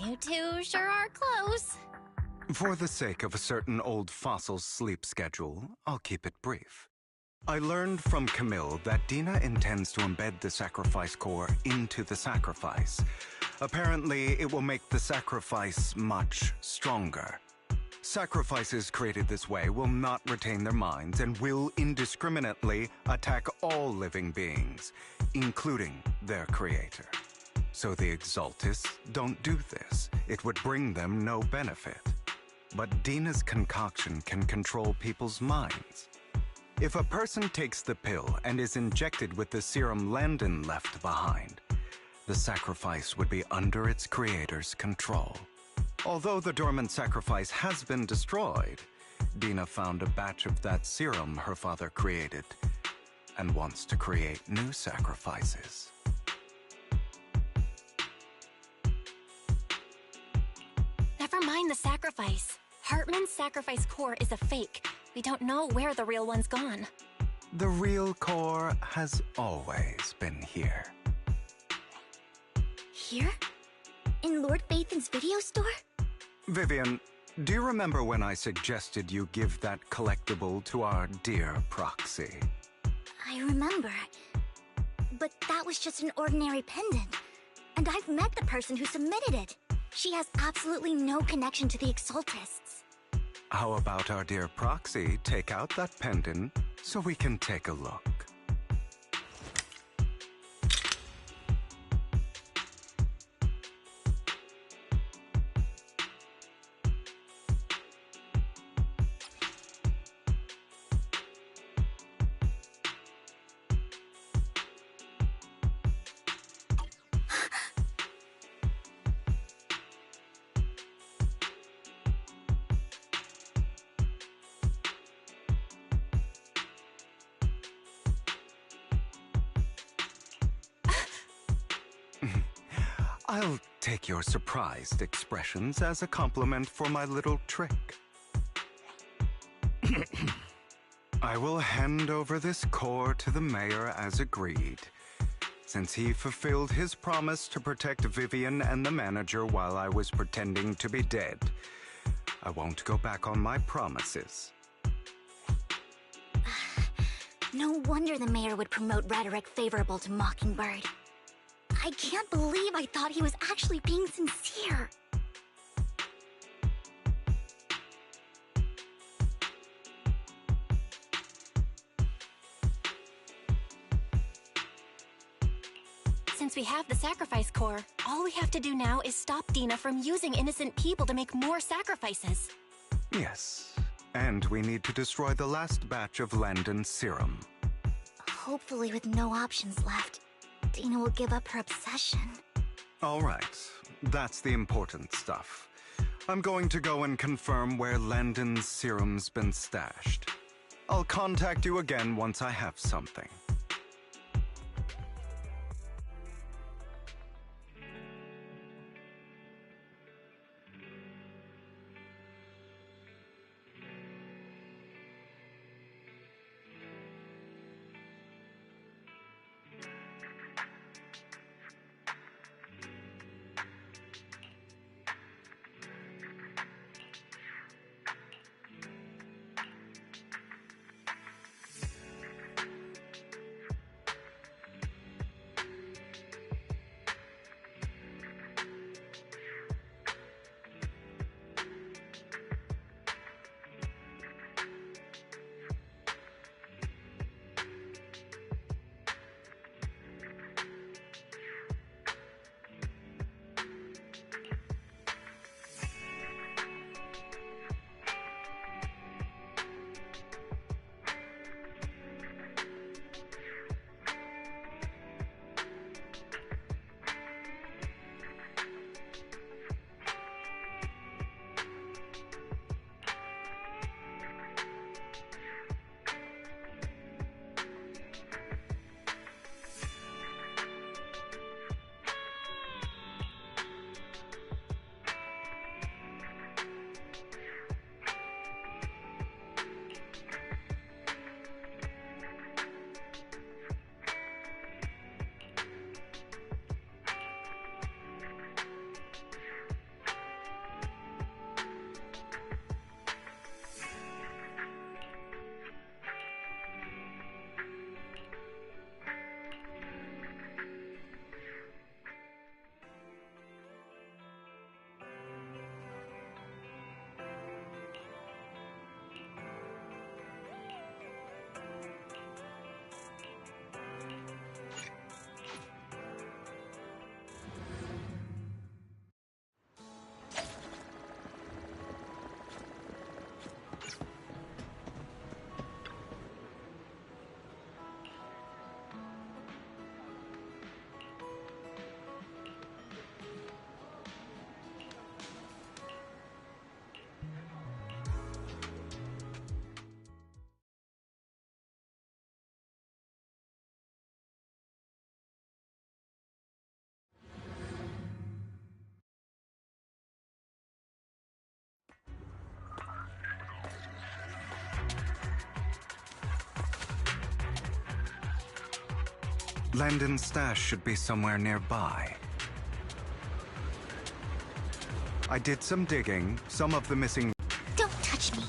C: You two sure are close.
R: For the sake of a certain old fossil's sleep schedule, I'll keep it brief. I learned from Camille that Dina intends to embed the sacrifice core into the sacrifice. Apparently, it will make the sacrifice much stronger. Sacrifices created this way will not retain their minds and will indiscriminately attack all living beings, including their creator. So the Exaltists don't do this. It would bring them no benefit. But Dina's concoction can control people's minds. If a person takes the pill and is injected with the serum Landon left behind, the sacrifice would be under its creator's control. Although the dormant sacrifice has been destroyed, Dina found a batch of that serum her father created and wants to create new sacrifices.
C: Never mind the sacrifice. Hartman's sacrifice core is a fake. We don't know where the real one's gone.
R: The real core has always been here.
B: Here? In Lord Phaethon's video store?
R: Vivian, do you remember when I suggested you give that collectible to our dear proxy?
B: I remember. But that was just an ordinary pendant. And I've met the person who submitted it. She has absolutely no connection to the Exaltists.
R: How about our dear proxy take out that pendant so we can take a look? I'll take your surprised expressions as a compliment for my little trick. I will hand over this core to the mayor as agreed, since he fulfilled his promise to protect Vivian and the manager while I was pretending to be dead. I won't go back on my promises.
B: No wonder the mayor would promote rhetoric favorable to Mockingbird. I can't believe I thought he was actually being sincere.
C: Since we have the sacrifice core, all we have to do now is stop Dina from using innocent people to make more sacrifices.
R: Yes, and we need to destroy the last batch of Landon's serum.
B: Hopefully with no options left, Dina will give up her obsession.
R: All right, that's the important stuff. I'm going to go and confirm where Landon's serum's been stashed. I'll contact you again once I have something. Landon's stash should be somewhere nearby. I did some digging. Some of the missing...
B: Don't touch me.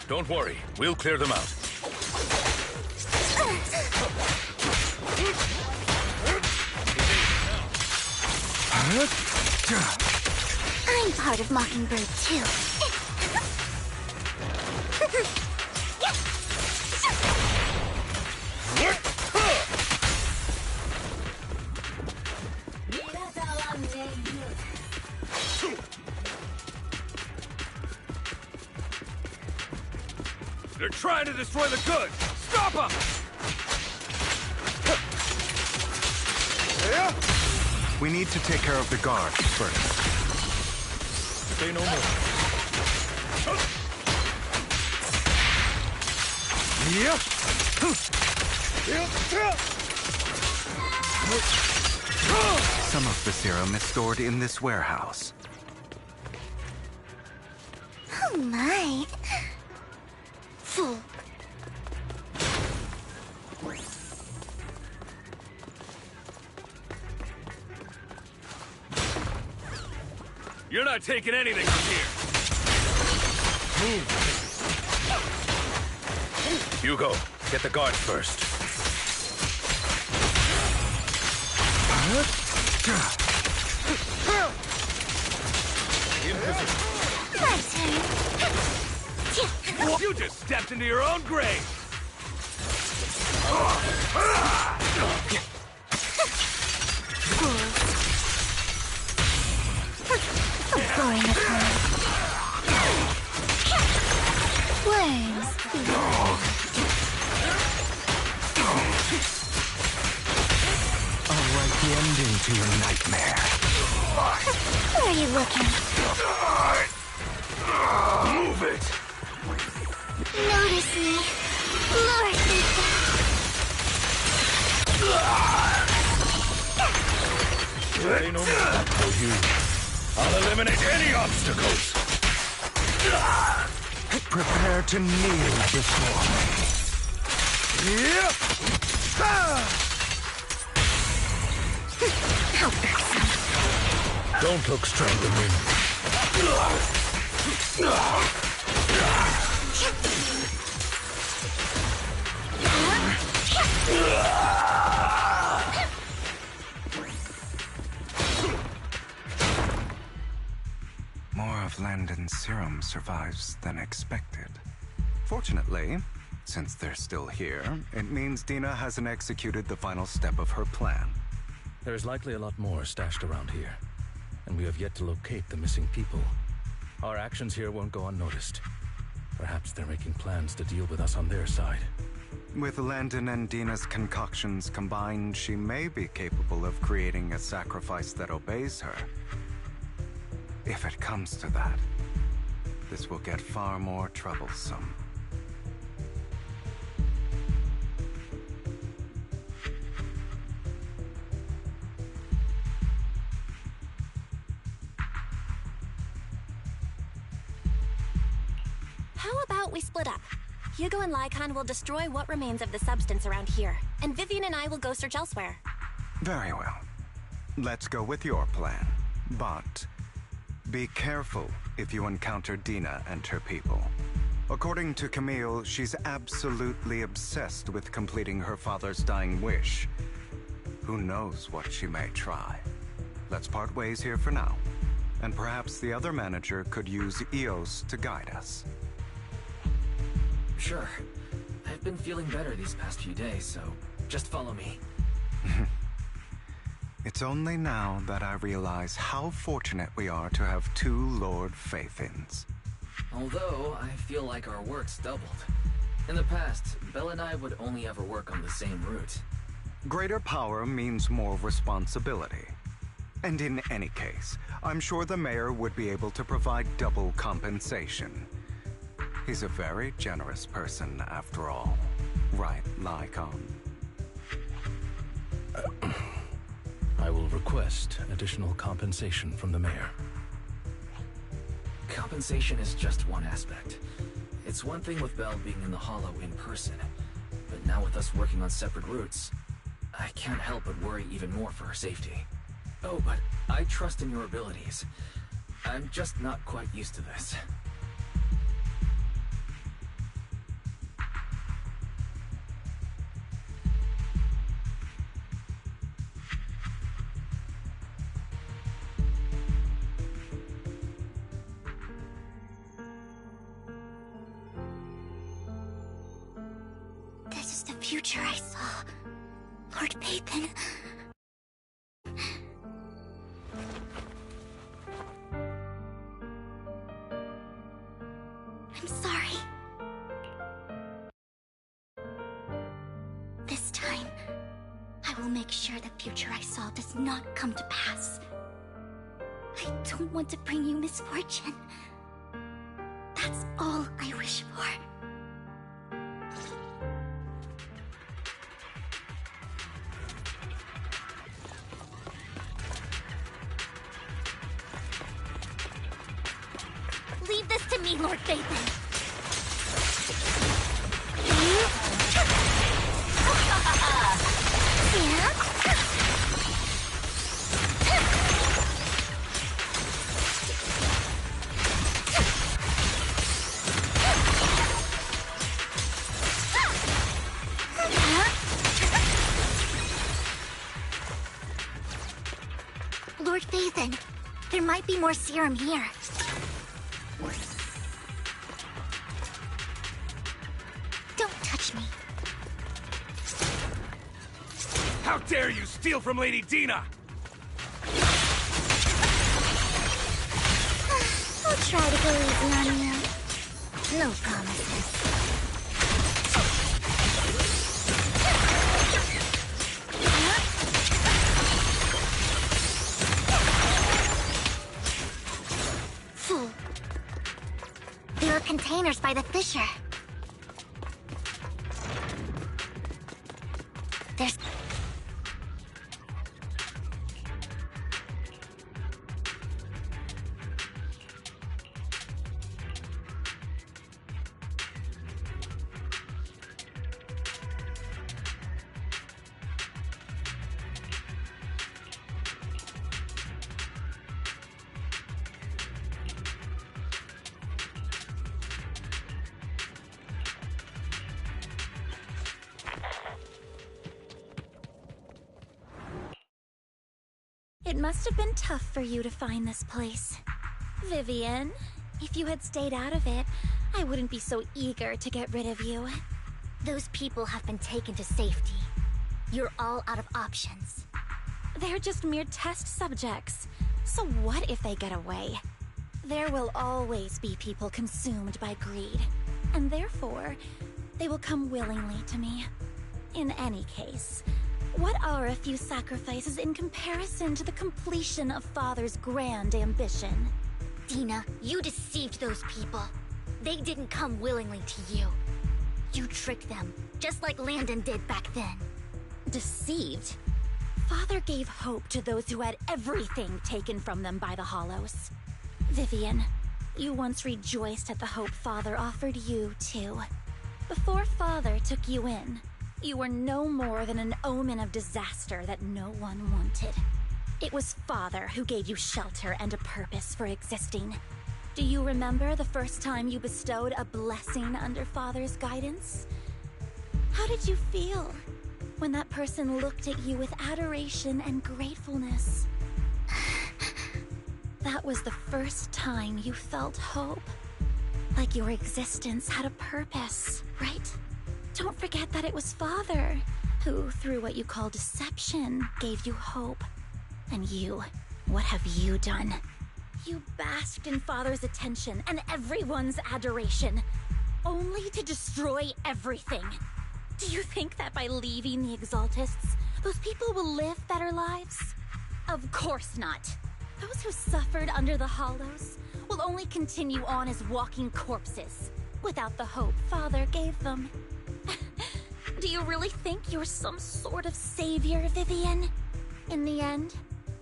E: Don't worry, we'll clear them out.
B: I'm part of Mockingbird too.
E: They're trying to destroy the goods! Stop them!
R: We need to take care of the guards first.
E: Say no more.
R: Some of the serum is stored in this warehouse.
B: Oh my. Full.
E: You're not taking anything from here. Move. Hugo, get the guards first.
B: My turn.
E: You just stepped into your own grave.
B: Boring opponent. Worms.
R: I'll write the ending to your nightmare.
B: Where are you looking?
E: Move it.
B: Notice me. Lure me.
E: Say no more. For you. I'll eliminate any obstacles.
R: Prepare to kneel before me.
E: Don't look straight at me.
R: More of Landon's serum survives than expected. Fortunately, since they're still here, it means Dina hasn't executed the final step of her plan.
E: There's likely a lot more stashed around here, and we have yet to locate the missing people. Our actions here won't go unnoticed. Perhaps they're making plans to deal with us on their side.
R: With Landon and Dina's concoctions combined, she may be capable of creating a sacrifice that obeys her. If it comes to that, this will get far more troublesome.
C: How about we split up? Hugo and Lycon will destroy what remains of the substance around here, and Vivian and I will go search elsewhere.
R: Very well. Let's go with your plan. But be careful if you encounter Dina and her people. According to Camille, she's absolutely obsessed with completing her father's dying wish. Who knows what she may try? Let's part ways here for now. And perhaps the other manager could use EOS to guide us.
D: Sure. I've been feeling better these past few days, so just follow me.
R: It's only now that I realize how fortunate we are to have two Lord Faithins.
D: Although, I feel like our work's doubled. In the past, Belle and I would only ever work on the same route.
R: Greater power means more responsibility. And in any case, I'm sure the mayor would be able to provide double compensation. He's a very generous person, after all. Right, Lycon?
E: I will request additional compensation from the mayor.
D: Compensation is just one aspect. It's one thing with Belle being in the Hollow in person, but now with us working on separate routes, I can't help but worry even more for her safety. Oh, but I trust in your abilities. I'm just not quite used to this.
B: This is the future I saw. Lord Pathan. I'm sorry. This time, I will make sure the future I saw does not come to pass. I don't want to bring you misfortune. That's all I wish for. Leave this to me, Lord Phaethon. Lord Phaethon, there might be more serum here. Don't touch me.
V: How dare you steal from Lady Dina!
B: I'll try to go easy on you. No promises. Fool. There are containers by the fissure. There's...
L: It must have been tough for you to find this place. Vivian, if you had stayed out of it, I wouldn't be so eager to get rid of you.
B: Those people have been taken to safety. You're all out of options.
L: They're just mere test subjects. So what if they get away? There will always be people consumed by greed. And therefore, they will come willingly to me. In any case, what are a few sacrifices in comparison to the completion of Father's grand ambition?
B: Dina, you deceived those people. They didn't come willingly to you. You tricked them, just like Landon did back then.
L: Deceived? Father gave hope to those who had everything taken from them by the Hollows. Vivian, you once rejoiced at the hope Father offered you, too. Before Father took you in, you were no more than an omen of disaster that no one wanted. It was Father who gave you shelter and a purpose for existing. Do you remember the first time you bestowed a blessing under Father's guidance? How did you feel when that person looked at you with adoration and gratefulness? That was the first time you felt hope. Like your existence had a purpose, right? Don't forget that it was Father who, through what you call deception, gave you hope. And you, what have you done? You basked in Father's attention and everyone's adoration, only to destroy everything. Do you think that by leaving the Exaltists, those people will live better lives? Of course not. Those who suffered under the Hollows will only continue on as walking corpses, without the hope Father gave them. Do you really think you're some sort of savior, Vivian? In the end,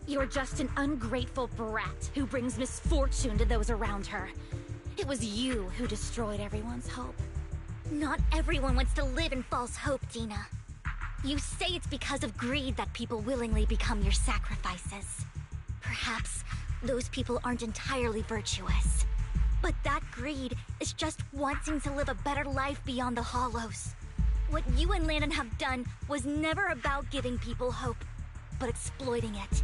L: you're just an ungrateful brat who brings misfortune to those around her. It was you who destroyed everyone's hope.
B: Not everyone wants to live in false hope, Dina. You say it's because of greed that people willingly become your sacrifices. Perhaps those people aren't entirely virtuous. But that greed is just wanting to live a better life beyond the Hollows. What you and Landon have done was never about giving people hope, but exploiting it.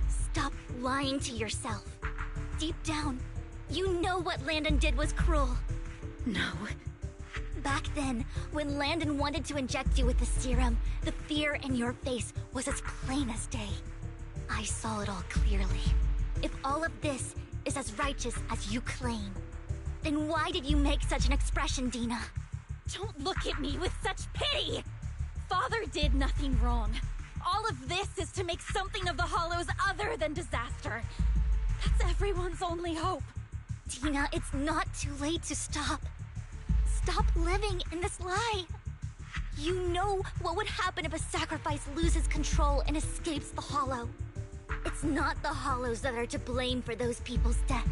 B: Stop lying to yourself. Deep down, you know what Landon did was cruel.
L: No.
B: Back then, when Landon wanted to inject you with the serum, the fear in your face was as plain as day. I saw it all clearly. If all of this is as righteous as you claim, then why did you make such an expression, Dina?
L: Don't look at me with such pity! Father did nothing wrong. All of this is to make something of the Hollows other than disaster. That's everyone's only hope.
B: Dina, it's not too late to stop. Stop living in this lie. You know what would happen if a sacrifice loses control and escapes the Hollow. It's not the Hollows that are to blame for those people's deaths,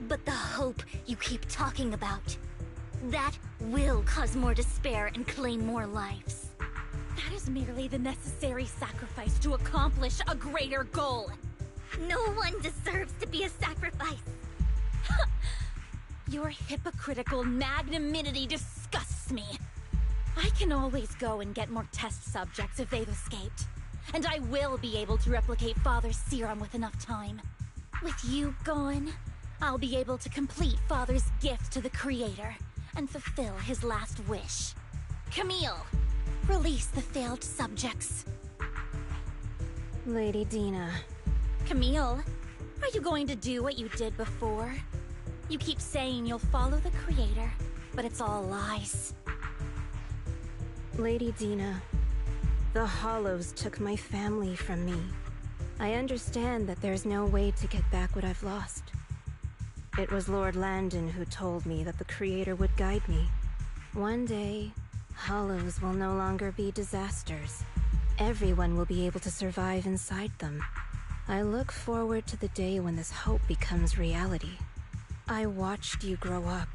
B: but the hope you keep talking about. That will cause more despair and claim more lives.
L: That is merely the necessary sacrifice to accomplish a greater goal.
B: No one deserves to be a sacrifice.
L: Your hypocritical magnanimity disgusts me. I can always go and get more test subjects if they've escaped. And I will be able to replicate Father's serum with enough time. With you gone, I'll be able to complete Father's gift to the Creator and fulfill his last wish. Camille, release the failed subjects.
G: Lady Dina.
L: Camille, are you going to do what you did before? You keep saying you'll follow the Creator, but it's all lies.
G: Lady Dina, the Hollows took my family from me. I understand that there's no way to get back what I've lost. It was Lord Landon who told me that the Creator would guide me. One day, Hollows will no longer be disasters. Everyone will be able to survive inside them. I look forward to the day when this hope becomes reality. I watched you grow up,